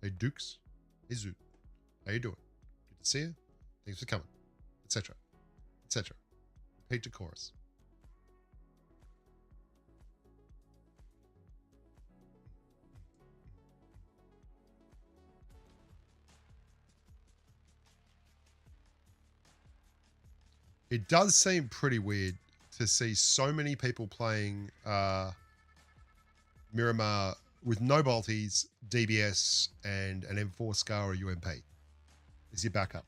Hey Dukes, hey Zoot, how you doing? Good to see you. Thanks for coming, etc., etc. Repeat the chorus. It does seem pretty weird to see so many people playing Miramar with no bolties, DBS, and an M4 Scar or UMP is your backup.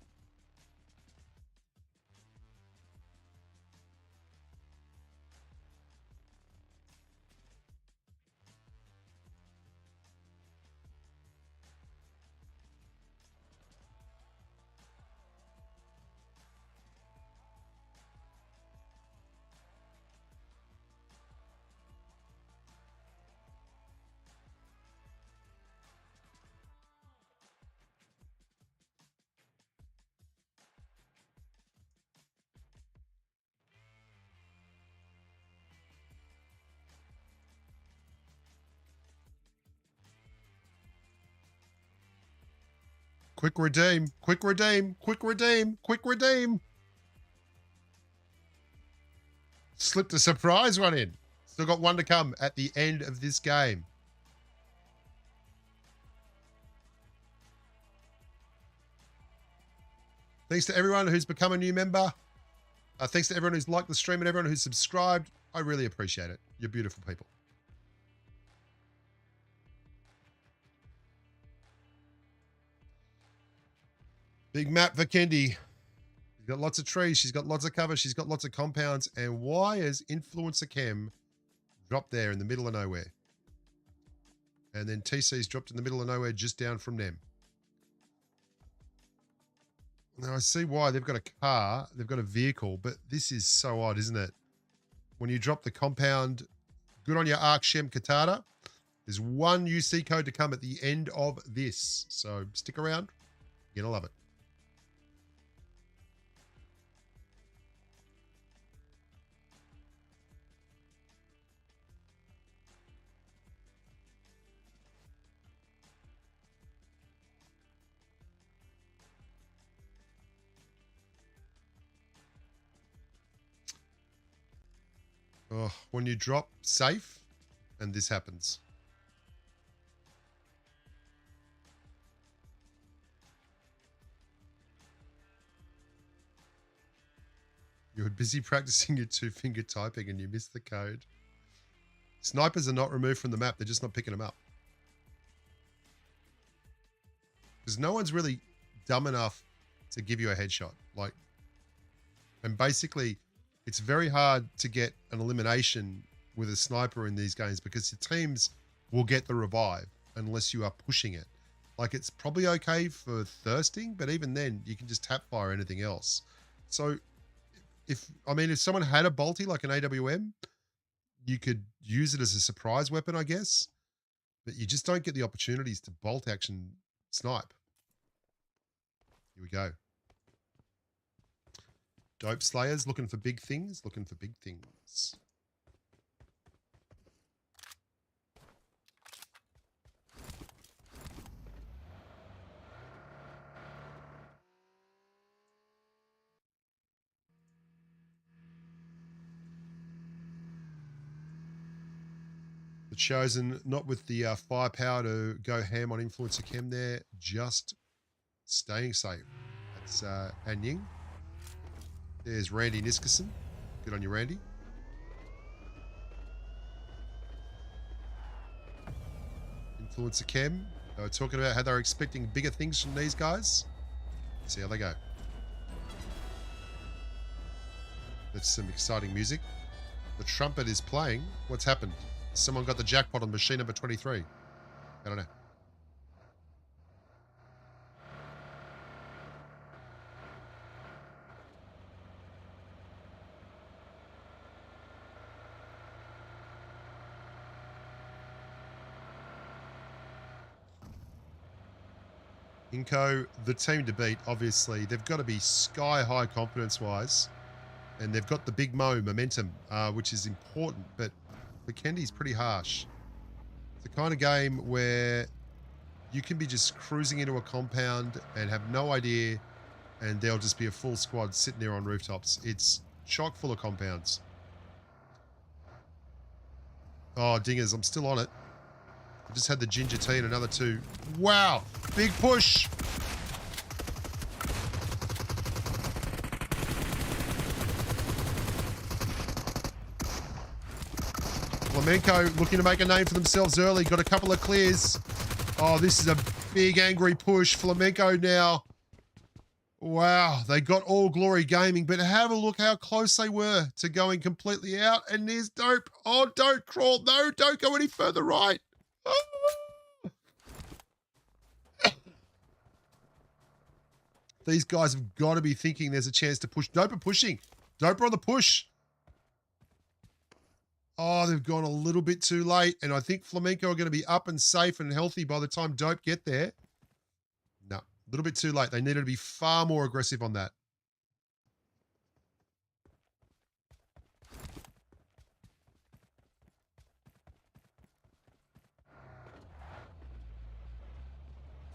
Quick redeem, quick redeem, quick redeem, quick redeem. Slipped a surprise one in. Still got one to come at the end of this game. Thanks to everyone who's become a new member. Thanks to everyone who's liked the stream and everyone who's subscribed. I really appreciate it. You're beautiful people. Big map for Kendi. She's got lots of trees. She's got lots of cover. She's got lots of compounds. And why has Influencer Chem dropped there in the middle of nowhere? And then TC's dropped in the middle of nowhere just down from them. Now, I see why. They've got a car. They've got a vehicle. But this is so odd, isn't it? When you drop the compound, good on your Arc Shem Katana. There's one UC code to come at the end of this. So stick around. You're going to love it. Oh, when you drop safe and this happens. You were busy practicing your 2-finger typing and you missed the code. Snipers are not removed from the map. They're just not picking them up. Because no one's really dumb enough to give you a headshot. And basically, it's very hard to get an elimination with a sniper in these games because your teams will get the revive unless you are pushing it. It's probably okay for thirsting, but even then, you can just tap fire anything else. So if someone had a bolty like an AWM, you could use it as a surprise weapon, I guess. But you just don't get the opportunities to bolt action snipe. Here we go. Dope Slayers looking for big things, looking for big things. The Chosen, not with the firepower to go ham on Influencer Chem there, just staying safe. That's Anying. There's Randy Niskasen. Good on you, Randy. Influencer Chem. They were talking about how they're expecting bigger things from these guys. Let's see how they go. That's some exciting music. The trumpet is playing. What's happened? Someone got the jackpot on machine number 23. I don't know. Inco, the team to beat, obviously. They've got to be sky-high confidence-wise. And they've got the big momentum, which is important. But Kendi's pretty harsh. It's the kind of game where you can be just cruising into a compound and have no idea, and there'll just be a full squad sitting there on rooftops. It's chock full of compounds. Oh, dingers, I'm still on it. I just had the ginger tea and another 2. Wow, big push. Flamenco looking to make a name for themselves early. Got a couple of clears. Oh, this is a big angry push. Flamenco now. Wow, they got All Glory Gaming, but have a look how close they were to going completely out. And there's Dope. Oh, don't crawl. No, don't go any further right. Oh. These guys have got to be thinking there's a chance to push. Dope are pushing. Dope are on the push. Oh, they've gone a little bit too late. And I think Flamenco are going to be up and safe and healthy by the time Dope get there. No, a little bit too late. They needed to be far more aggressive on that.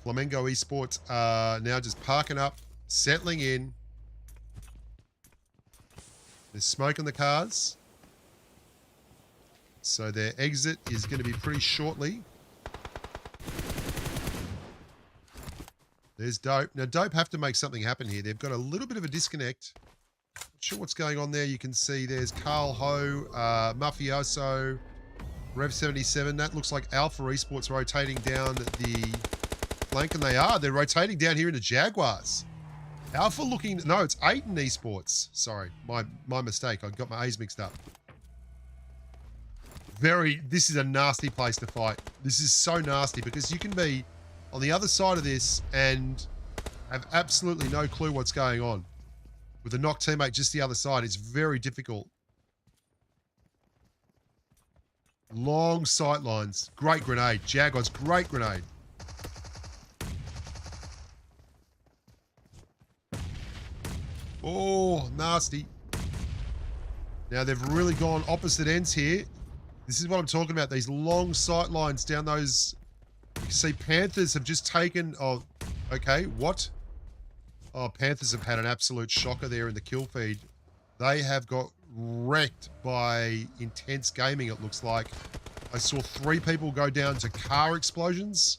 Flamengo Esports are now just parking up, settling in. There's smoke in the cars. So their exit is going to be pretty shortly. There's Dope. Now, Dope have to make something happen here. They've got a little bit of a disconnect. Not sure what's going on there. You can see there's Carl Ho, Mafioso, Rev 77. That looks like Alpha Esports rotating down the flank, and they are. They're rotating down here into Jaguars. Alpha looking... No, it's Aiton Esports. Sorry, my mistake. I got my A's mixed up. This is a nasty place to fight. This is so nasty because you can be on the other side of this and have absolutely no clue what's going on. With a knock teammate just the other side, it's very difficult. Long sight lines. Great grenade. Jaguars, great grenade. Oh, nasty. Now they've really gone opposite ends here. This is what I'm talking about. These long sight lines down those. You can see Panthers have just taken. Oh, okay. What? Oh, Panthers have had an absolute shocker there in the kill feed. They have got wrecked by intense gaming, it looks like. I saw 3 people go down to car explosions.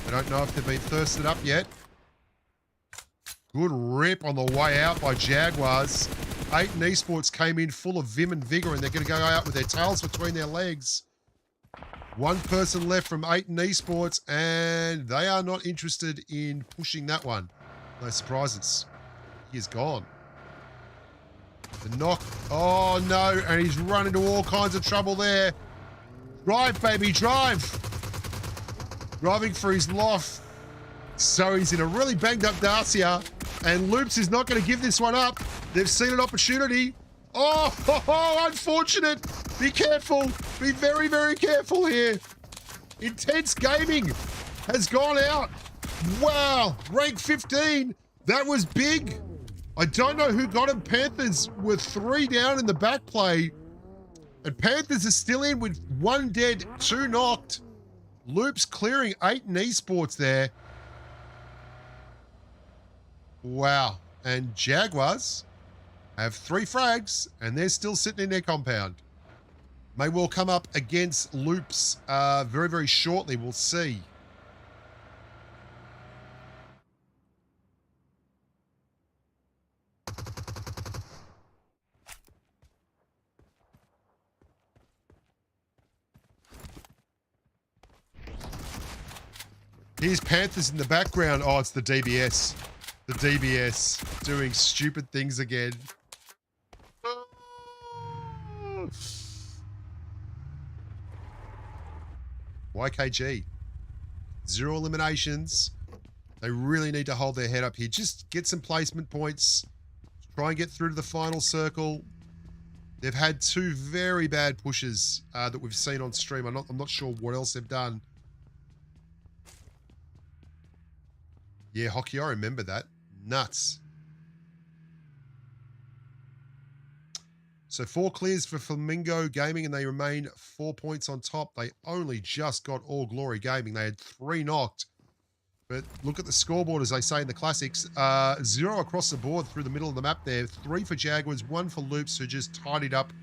I don't know if they've been thirsted up yet. Good rip on the way out by Jaguars. Aiton Esports came in full of vim and vigor, and they're going to go out with their tails between their legs. One person left from Aiton Esports, and they are not interested in pushing that one. No surprises. He is gone. The knock. Oh, no. And he's run into all kinds of trouble there. Drive, baby, drive. Driving for his life. So he's in a really banged up Dacia, and Loops is not going to give this one up. They've seen an opportunity. Oh, unfortunate. Be careful. Be very, very careful here. Intense Gaming has gone out. Wow. Rank 15. That was big. I don't know who got him. Panthers were 3 down in the back play. And Panthers are still in with 1 dead, 2 knocked. Loops clearing 8 in Esports there. Wow. And Jaguars have 3 frags, and they're still sitting in their compound. May well come up against Loops very, very shortly. We'll see. Here's Panthers in the background. Oh, it's the DBS. The DBS doing stupid things again. YKG. 0 eliminations. They really need to hold their head up here. Just get some placement points. Try and get through to the final circle. They've had 2 very bad pushes that we've seen on stream. I'm not sure what else they've done. Yeah, Hockey, I remember that. Nuts. So 4 clears for Flamingo Gaming, and they remain 4 points on top. They only just got All Glory Gaming. They had 3 knocked. But look at the scoreboard, as they say in the classics. 0 across the board through the middle of the map there. 3 for Jaguars, 1 for Loops, who just tidied up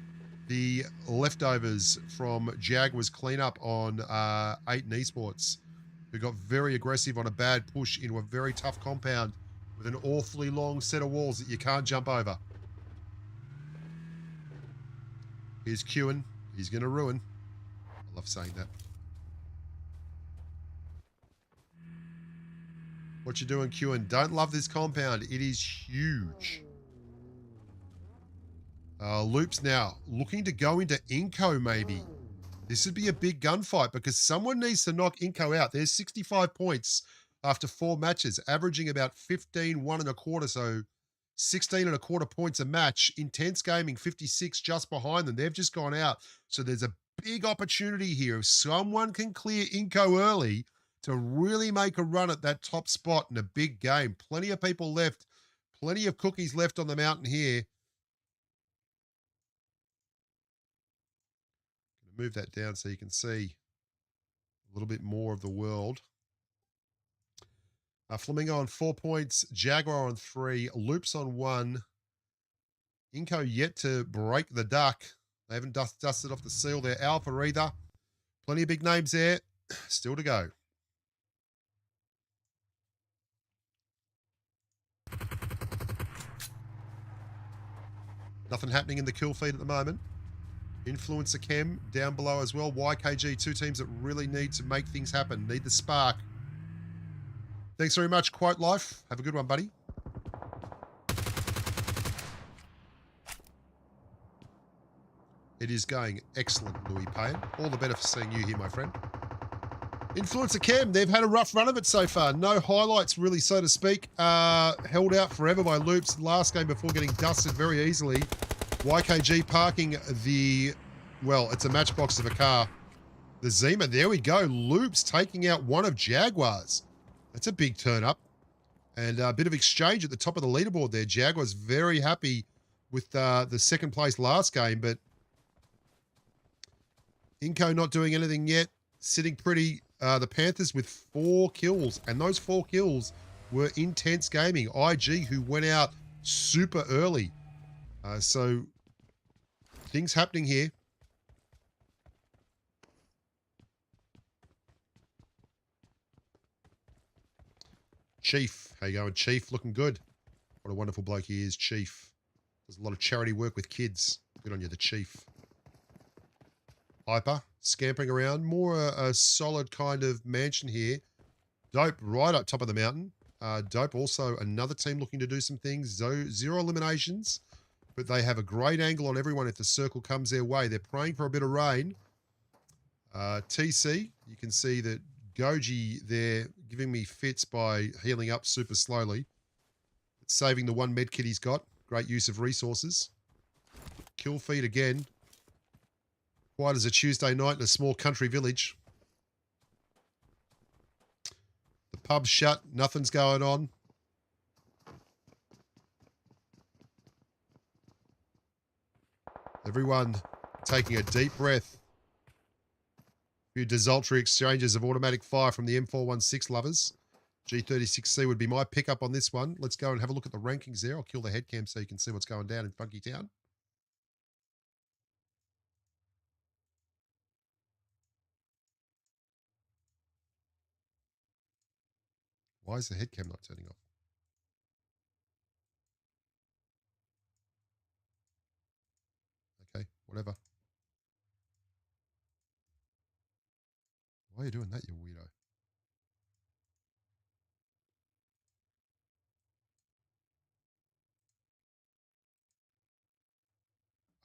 the leftovers from Jaguars cleanup on 8 in Esports, who got very aggressive on a bad push into a very tough compound with an awfully long set of walls that you can't jump over. Here's Kewen. He's going to ruin. I love saying that. What you doing, Kewen? Don't love this compound. It is huge. Loops now looking to go into Inco maybe. This would be a big gunfight because someone needs to knock Inco out. There's 65 points after 4 matches, averaging about 15, 1.25, so 16.25 points a match. Intense Gaming, 56 just behind them. They've just gone out. So there's a big opportunity here. If someone can clear Inco early to really make a run at that top spot in a big game. Plenty of people left. Plenty of cookies left on the mountain here. Move that down so you can see a little bit more of the world. Flamingo on 4 points, Jaguar on 3, Loops on 1. Inco yet to break the duck. They haven't dusted off the seal there. Alpha either. Plenty of big names there. Still to go. Nothing happening in the kill feed at the moment. Influencer Chem down below as well. YKG, 2 teams that really need to make things happen. Need the spark. Thanks very much, Quote Life. Have a good one, buddy. It is going excellent, Louis Payne. All the better for seeing you here, my friend. Influencer Chem, they've had a rough run of it so far. No highlights, really, so to speak. Held out forever by Loops last game before getting dusted very easily. YKG parking the, well, it's a matchbox of a car. The Zima, there we go. Loops taking out one of Jaguars. That's a big turn up. And a bit of exchange at the top of the leaderboard there. Jaguars very happy with the second place last game, but Inco not doing anything yet. Sitting pretty. The Panthers with 4 kills, and those 4 kills were Intense Gaming. IG, who went out super early. So things happening here. Chief, how you going, Chief? Looking good. What a wonderful bloke he is, Chief. Does a lot of charity work with kids. Good on you, the Chief. Hyper, scampering around. More a solid kind of mansion here. Dope, right up top of the mountain. Dope, also another team looking to do some things. 0 eliminations, but they have a great angle on everyone if the circle comes their way. They're praying for a bit of rain. TC, you can see that Goji there giving me fits by healing up super slowly. It's saving the 1 med kit he's got. Great use of resources. Kill feed again. Quiet as a Tuesday night in a small country village. The pub's shut. Nothing's going on. Everyone taking a deep breath. A few desultory exchanges of automatic fire from the M416 lovers. G36C would be my pickup on this one. Let's go and have a look at the rankings there. I'll kill the head cam so you can see what's going down in Funky Town. Why is the head cam not turning off? Okay, whatever. Why are you doing that, you weirdo?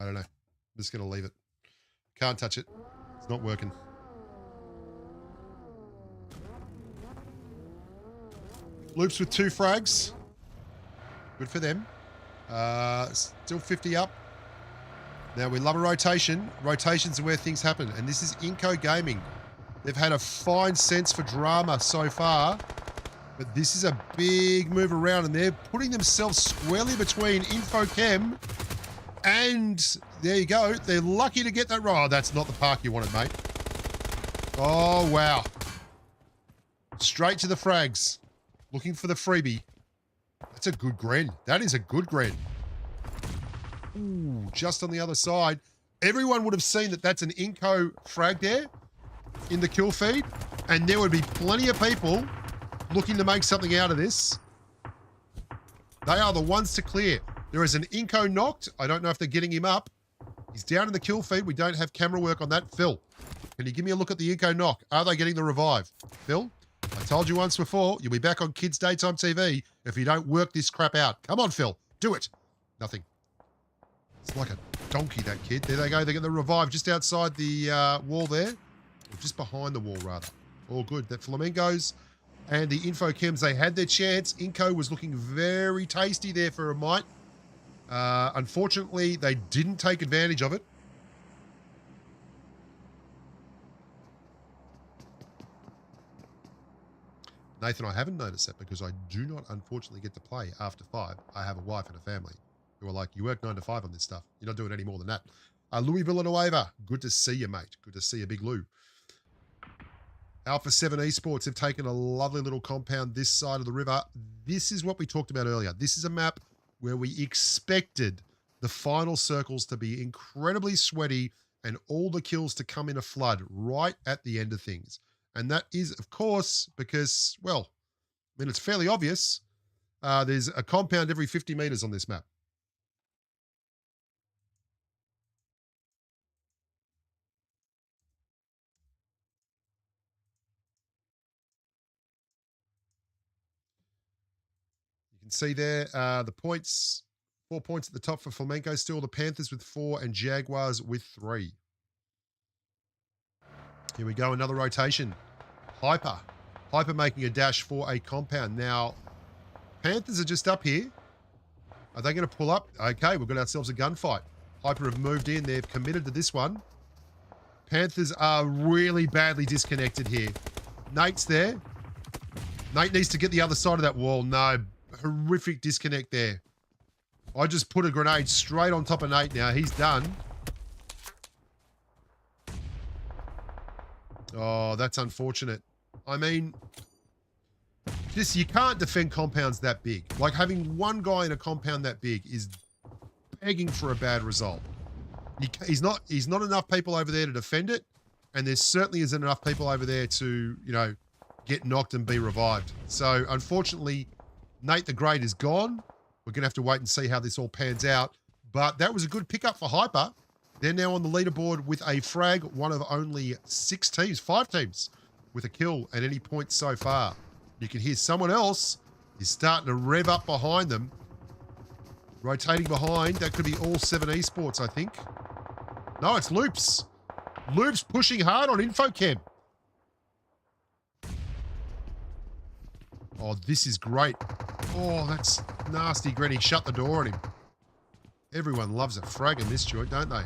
I don't know. I'm just going to leave it. Can't touch it. It's not working. Loops with 2 frags. Good for them. Still 50 up. Now, we love a rotation. Rotations are where things happen. And this is Inco Gaming. They've had a fine sense for drama so far. But this is a big move around. And they're putting themselves squarely between InfoChem and there you go. They're lucky to get that right. Oh, that's not the park you wanted, mate. Oh, wow. Straight to the frags. Looking for the freebie. That's a good gren. That is a good gren. Ooh, just on the other side. Everyone would have seen that that's an Inco frag there in the kill feed. And there would be plenty of people looking to make something out of this. They are the ones to clear. There is an Inco knocked. I don't know if they're getting him up. He's down in the kill feed. We don't have camera work on that. Phil, can you give me a look at the Inco knock? Are they getting the revive? Phil, I told you once before, you'll be back on Kids Daytime TV if you don't work this crap out. Come on, Phil. Do it. Nothing. It's like a donkey, that kid. There they go. They get the revive just outside the wall there. Or just behind the wall, rather. All good. That Flamingos and the InfoChems, they had their chance. Inco was looking very tasty there for a mite. Unfortunately, they didn't take advantage of it. Nathan, I haven't noticed that because I do not unfortunately get to play after 5. I have a wife and a family who are like, you work 9 to 5 on this stuff. You're not doing any more than that. Louis Villanueva, good to see you, mate. Good to see you, Big Lou. Alpha 7 Esports have taken a lovely little compound this side of the river. This is what we talked about earlier. This is a map where we expected the final circles to be incredibly sweaty and all the kills to come in a flood right at the end of things. And that is, of course, because, well, I mean, it's fairly obvious. There's a compound every 50 meters on this map. You can see there the points, 4 points at the top for Flamenco still, the Panthers with 4 and Jaguars with 3. Here we go, another rotation. Hyper making a dash for a compound. Now, Panthers are just up here. Are they going to pull up? Okay, we've got ourselves a gunfight. Hyper have moved in. They've committed to this one. Panthers are really badly disconnected here. Nate's there. Nate needs to get the other side of that wall. No, horrific disconnect there. I just put a grenade straight on top of Nate now. He's done. Oh, that's unfortunate. I mean, just you can't defend compounds that big. Like having one guy in a compound that big is begging for a bad result. He's not enough people over there to defend it, and there certainly isn't enough people over there to, you know, get knocked and be revived. So unfortunately, Nate the Great is gone. We're gonna have to wait and see how this all pans out. But that was a good pickup for Hyper. They're now on the leaderboard with a frag, one of only 5 teams with a kill at any point so far. You can hear someone else is starting to rev up behind them. Rotating behind, that could be all 7 Esports, I think. No, it's Loops. Loops pushing hard on InfoChem. Oh, this is great. Oh, that's nasty, Granny. Shut the door on him. Everyone loves a frag in this joint, don't they?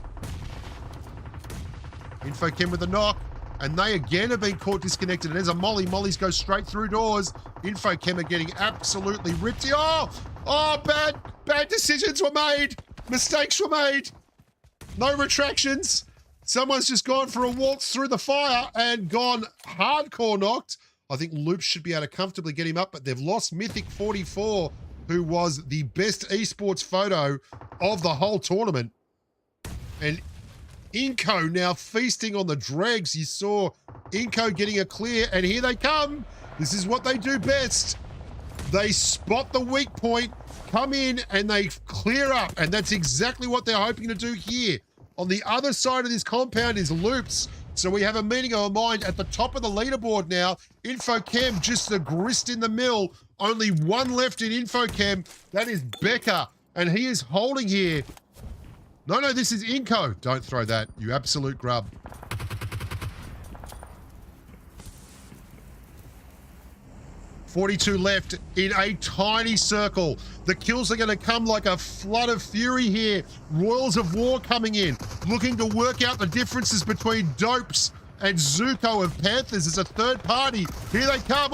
Infochem with a knock. And they again have been caught disconnected. And there's a molly. Mollies go straight through doors. Infochem are getting absolutely ripped. Oh, bad decisions were made. Mistakes were made. No retractions. Someone's just gone for a waltz through the fire and gone hardcore knocked. I think Loops should be able to comfortably get him up, but they've lost Mythic 44, who was the best esports photo of the whole tournament. And Inco now feasting on the dregs. You saw Inco getting a clear, and here they come. This is what they do best. They spot the weak point, come in, and they clear up, and that's exactly what they're hoping to do here. On the other side of this compound is Loops, so we have a meeting of a mind at the top of the leaderboard now. Infochem just the grist in the mill. Only one left in Infochem. That is Becca, and he is holding here. No, this is Inco. Don't throw that, you absolute grub. .42 left in a tiny circle. The kills are going to come like a flood of fury here. Royals of War coming in, looking to work out the differences between Dopes and Zuko of Panthers as a third party. Here they come.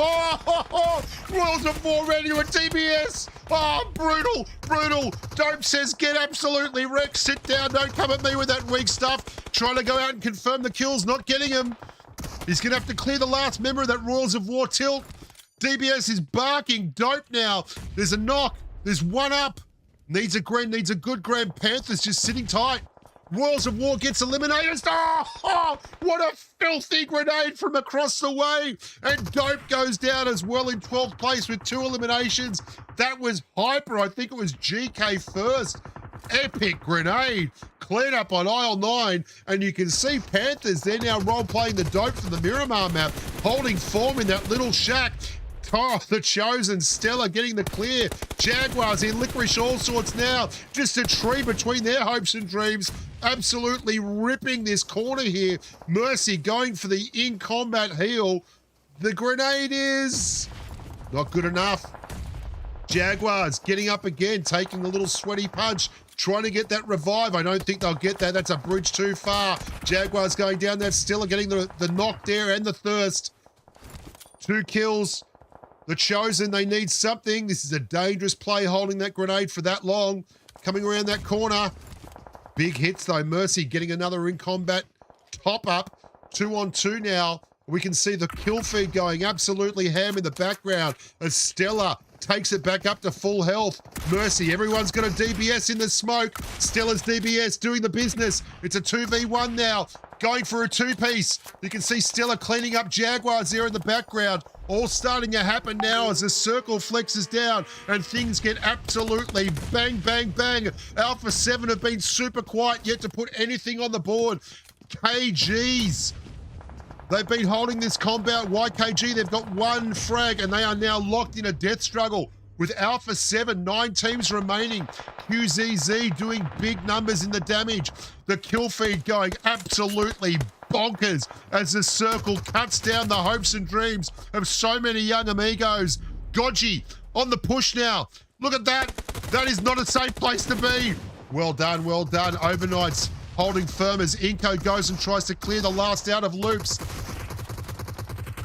Royals of War ready to a DBS. Brutal. Dope says, get absolutely wrecked. Sit down. Don't come at me with that weak stuff. Trying to go out and confirm the kills, not getting them. He's going to have to clear the last member of that Royals of War tilt. DBS is barking. Dope now. There's a knock. There's one up. Needs a good Grand Panthers just sitting tight. Royals of War gets eliminated. What a filthy grenade from across the way. And Dope goes down as well in 12th place with 2 eliminations. That was hyper. I think it was GK first. Epic grenade. Cleared up on aisle 9. And you can see Panthers, they're now role-playing the Dope from the Miramar map, holding form in that little shack. The Chosen, Stella getting the clear. Jaguars in Licorice all sorts now. Just a tree between their hopes and dreams. Absolutely ripping this corner here. Mercy going for the in-combat heal. The grenade is not good enough. Jaguars getting up again, taking a little sweaty punch. Trying to get that revive. I don't think they'll get that. That's a bridge too far. Jaguars going down there. Stella getting the knock there and the thirst. 2 kills. The Chosen, they need something. This is a dangerous play holding that grenade for that long. Coming around that corner. Big hits though. Mercy getting another in combat top up. 2 on 2 now. We can see the kill feed going absolutely ham in the background as Stella takes it back up to full health. Mercy, everyone's got a DBS in the smoke. Stella's DBS doing the business. It's a 2v1 now. Going for a 2-piece. You can see Stella cleaning up Jaguars there in the background. All starting to happen now as the circle flexes down and things get absolutely bang, bang, bang. Alpha 7 have been super quiet yet to put anything on the board. KGs. They've been holding this combat. YKG, they've got 1 frag and they are now locked in a death struggle. With Alpha 7, 9 teams remaining. QZZ doing big numbers in the damage. The kill feed going absolutely bonkers as the circle cuts down the hopes and dreams of so many young amigos. Godji on the push now. Look at that. That is not a safe place to be. Well done, well done. Overnights holding firm as Inco goes and tries to clear the last out of Loops.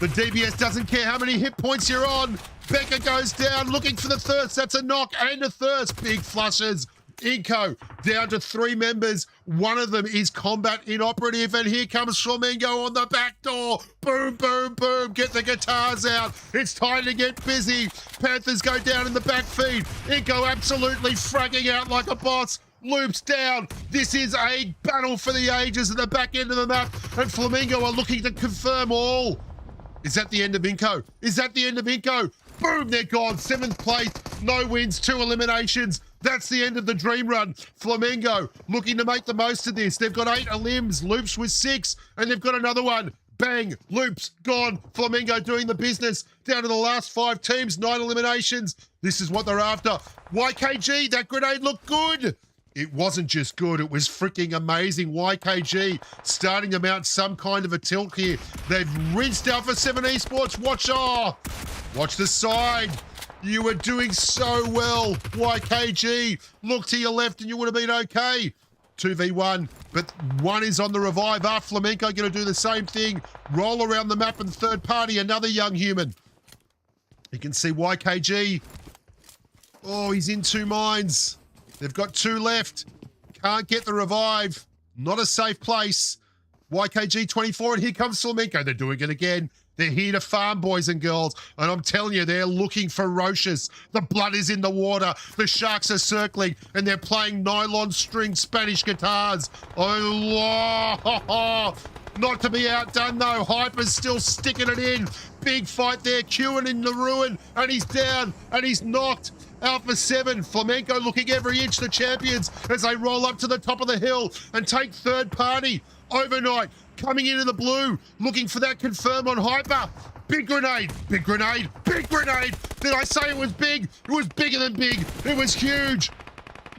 The DBS doesn't care how many hit points you're on. Becca goes down looking for the thirst. That's a knock and a thirst. Big flushes. Inco down to 3 members. One of them is combat inoperative. And here comes Flamingo on the back door. Boom, boom, boom. Get the guitars out. It's time to get busy. Panthers go down in the back feed. Inco absolutely fragging out like a boss. Loops down. This is a battle for the ages at the back end of the map. And Flamingo are looking to confirm all. Is that the end of Inco? Is that the end of Inco? Boom, they're gone. 7th place, no wins, 2 eliminations. That's the end of the dream run. Flamingo looking to make the most of this. They've got 8 elims, Loops with 6, and they've got another one. Bang, Loops gone. Flamingo doing the business. Down to the last 5 teams, 9 eliminations. This is what they're after. YKG, that grenade looked good. It wasn't just good, it was freaking amazing. YKG starting to mount some kind of a tilt here. They've rinsed Alpha 7 Esports. Watch the side. You were doing so well. YKG, look to your left and you would have been okay. 2v1, but one is on the revive. Flamenco going to do the same thing. Roll around the map and third party, another young human. You can see YKG. Oh, he's in 2 mines. They've got 2 left. Can't get the revive. Not a safe place. YKG 24, and here comes Flamenco. They're doing it again. They're here to farm, boys and girls. And I'm telling you, they're looking ferocious. The blood is in the water. The sharks are circling, and they're playing nylon string Spanish guitars. Oh, not to be outdone, though. Hyper's still sticking it in. Big fight there. Qing in the ruin, and he's down, and he's knocked. Alpha 7, Flamenco looking every inch the champions as they roll up to the top of the hill and take third party. Overnight, coming into the blue, looking for that confirm on Hyper. Big grenade, big grenade, big grenade. Did I say it was big? It was bigger than big. It was huge.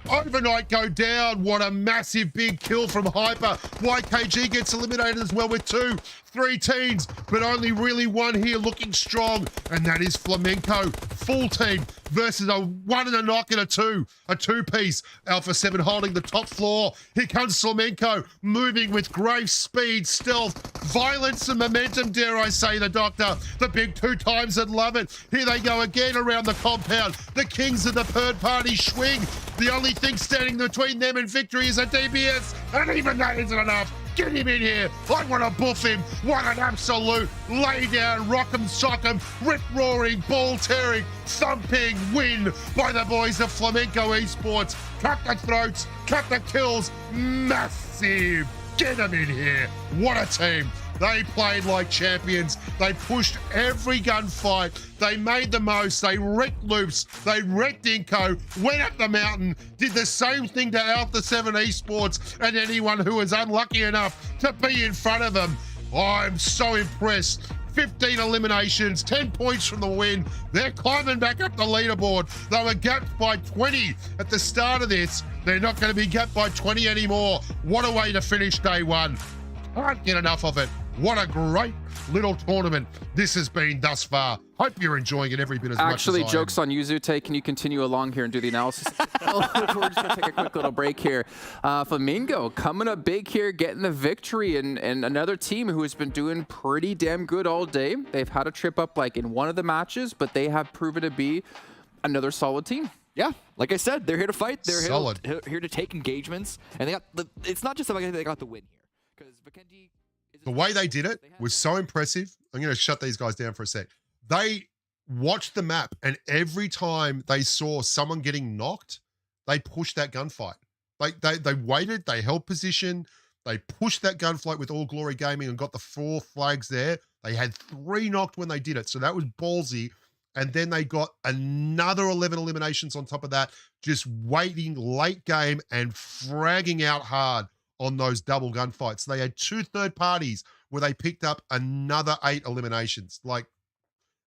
Overnight go down. What a massive big kill from Hyper. YKG gets eliminated as well with 2, 3 teams, but only really one here looking strong, and that is Flamenco. Full team versus a 1 and a knock and a 2. A 2-piece. Alpha 7 holding the top floor. Here comes Flamenco, moving with great speed, stealth, violence and momentum, dare I say, the doctor. The big 2 times and love it. Here they go again around the compound. The Kings of the third party swing. The only thing standing between them and victory is a DBS, and even that isn't enough. Get him in here. I want to buff him. What an absolute lay down, rock 'em, sock 'em, rip roaring, ball tearing, thumping win by the boys of Flamenco Esports. Cut the throats, cut the kills. Massive. Get them in here. What a team. They played like champions. They pushed every gunfight. They made the most. They wrecked loops. They wrecked Inco, went up the mountain, did the same thing to Alpha 7 Esports and anyone who was unlucky enough to be in front of them. I'm so impressed. 15 eliminations, 10 points from the win. They're climbing back up the leaderboard. They were gapped by 20 at the start of this. They're not going to be gapped by 20 anymore. What a way to finish day 1. Can't get enough of it. What a great little tournament this has been thus far. Hope you're enjoying it every bit as much as I am. Actually, joke's on you, Zute. Can you continue along here and do the analysis? We're just going to take a quick little break here. Flamingo coming up big here, getting the victory, and another team who has been doing pretty damn good all day. They've had a trip up like in one of the matches, but they have proven to be another solid team. Yeah, like I said, they're here to fight. They're solid. Here to take engagements, and they got it's not just about they got the win here, because Vikendi. The way they did it was so impressive. I'm going to shut these guys down for a sec. They watched the map, and every time they saw someone getting knocked, they pushed that gunfight. They waited, they held position, they pushed that gunfight with All Glory Gaming and got the 4 flags there. They had 3 knocked when they did it, so that was ballsy. And then they got another 11 eliminations on top of that, just waiting late game and fragging out hard on those double gunfights. They had 2 third parties where they picked up another 8 eliminations. Like,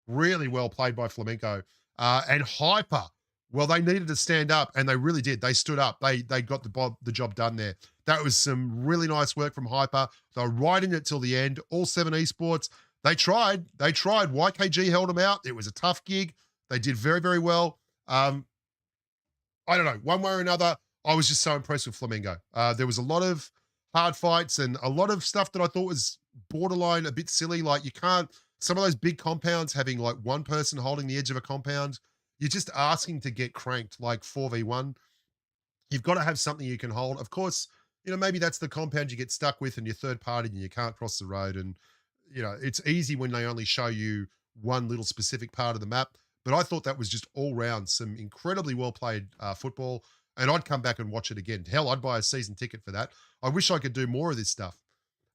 really well played by Flamenco. And Hyper, well, they needed to stand up, and they really did. They stood up. They got the job done there. That was some really nice work from Hyper. They were riding it till the end. All 7 Esports, they tried. YKG held them out. It was a tough gig. They did very, very well. I don't know. One way or another, I was just so impressed with Flamingo. There was a lot of hard fights and a lot of stuff that I thought was borderline a bit silly. Like, you can't, some of those big compounds having like one person holding the edge of a compound, you're just asking to get cranked like 4v1. You've got to have something you can hold. Of course, maybe that's the compound you get stuck with and you're third party and you can't cross the road. And, it's easy when they only show you one little specific part of the map. But I thought that was just all round some incredibly well played football. And I'd come back and watch it again. Hell, I'd buy a season ticket for that. I wish I could do more of this stuff.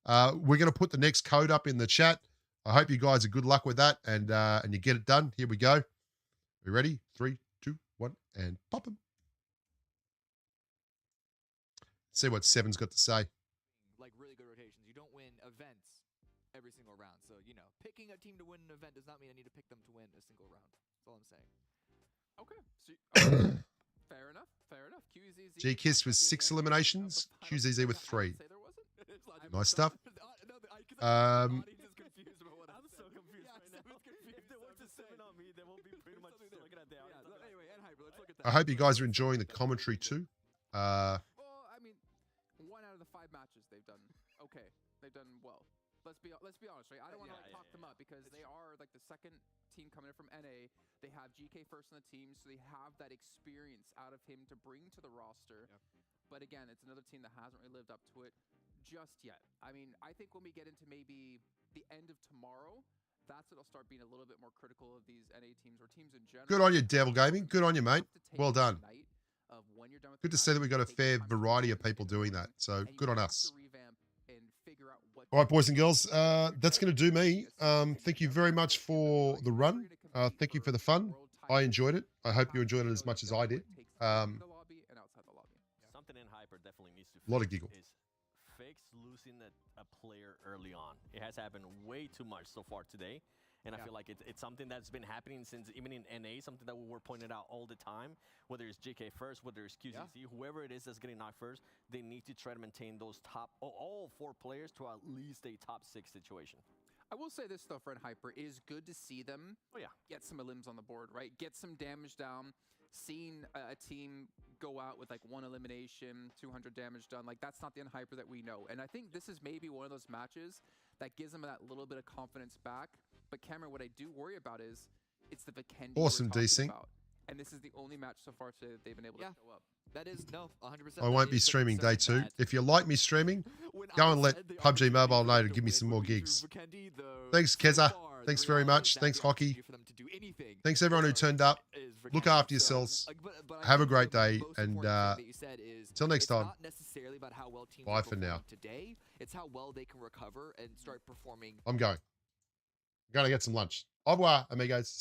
We're going to put the next code up in the chat. I hope you guys are good luck with that and you get it done. Here we go. We ready? 3, 2, 1, and pop them. See what Seven's got to say. Like really good rotations. You don't win events every single round. So, picking a team to win an event does not mean I need to pick them to win a single round. That's all I'm saying. Okay. Fair enough. QZZ. G-Kiss with 6 eliminations. QZZ with 3. Nice stuff. I'm so confused right now. If they want to 7 on me, they won't be pretty much looking at I hope you guys are enjoying the commentary too. Well, I mean, 1 out of the 5 matches they've done okay. They've done well. Let's be honest, right? I don't want to talk them up because they are like the second team coming in from NA. They have GK first on the team, so they have that experience out of him to bring to the roster. Yep. But again, it's another team that hasn't really lived up to it just yet. I mean, I think when we get into maybe the end of tomorrow, that's when it'll start being a little bit more critical of these NA teams or teams in general. Good on you, Devil Gaming. Good on you, mate. Well done. Good to see that we got a fair variety of people doing that. So good on us. All right, boys and girls, that's going to do me. Thank you very much for the run. Thank you for the fun. I enjoyed it. I hope you enjoyed it as much as I did. Something in Hyper definitely needs to fix. A lot of giggle. Is fix losing a player early on. It has happened way too much so far today. And I feel like it's something that's been happening since even in NA, something that we were pointing out all the time, whether it's GK first, whether it's QCC, whoever it is that's getting knocked first, they need to try to maintain those top, all 4 players to at least a top 6 situation. I will say this though, Fred Hyper, it is good to see them get some elims on the board, right? Get some damage down. Seeing a team go out with like 1 elimination, 200 damage done, like that's not the Hyper that we know. And I think this is maybe one of those matches that gives them that little bit of confidence back. But Cameron, what I do worry about is it's the Vikendi awesome desync. And this is the only match so far today that they've been able to show up. That is, no, 100%. I won't be streaming day 2. If you like me streaming, go and let Pubg Mobile know to give me some more gigs. Thanks, Keza. Thanks very much. Thanks, Hockey. Thanks, everyone who turned up. Look after yourselves. Have a great day. And till next time, bye for now. It's how well they can recover and start performing. I'm going to get some lunch. Au revoir, amigos.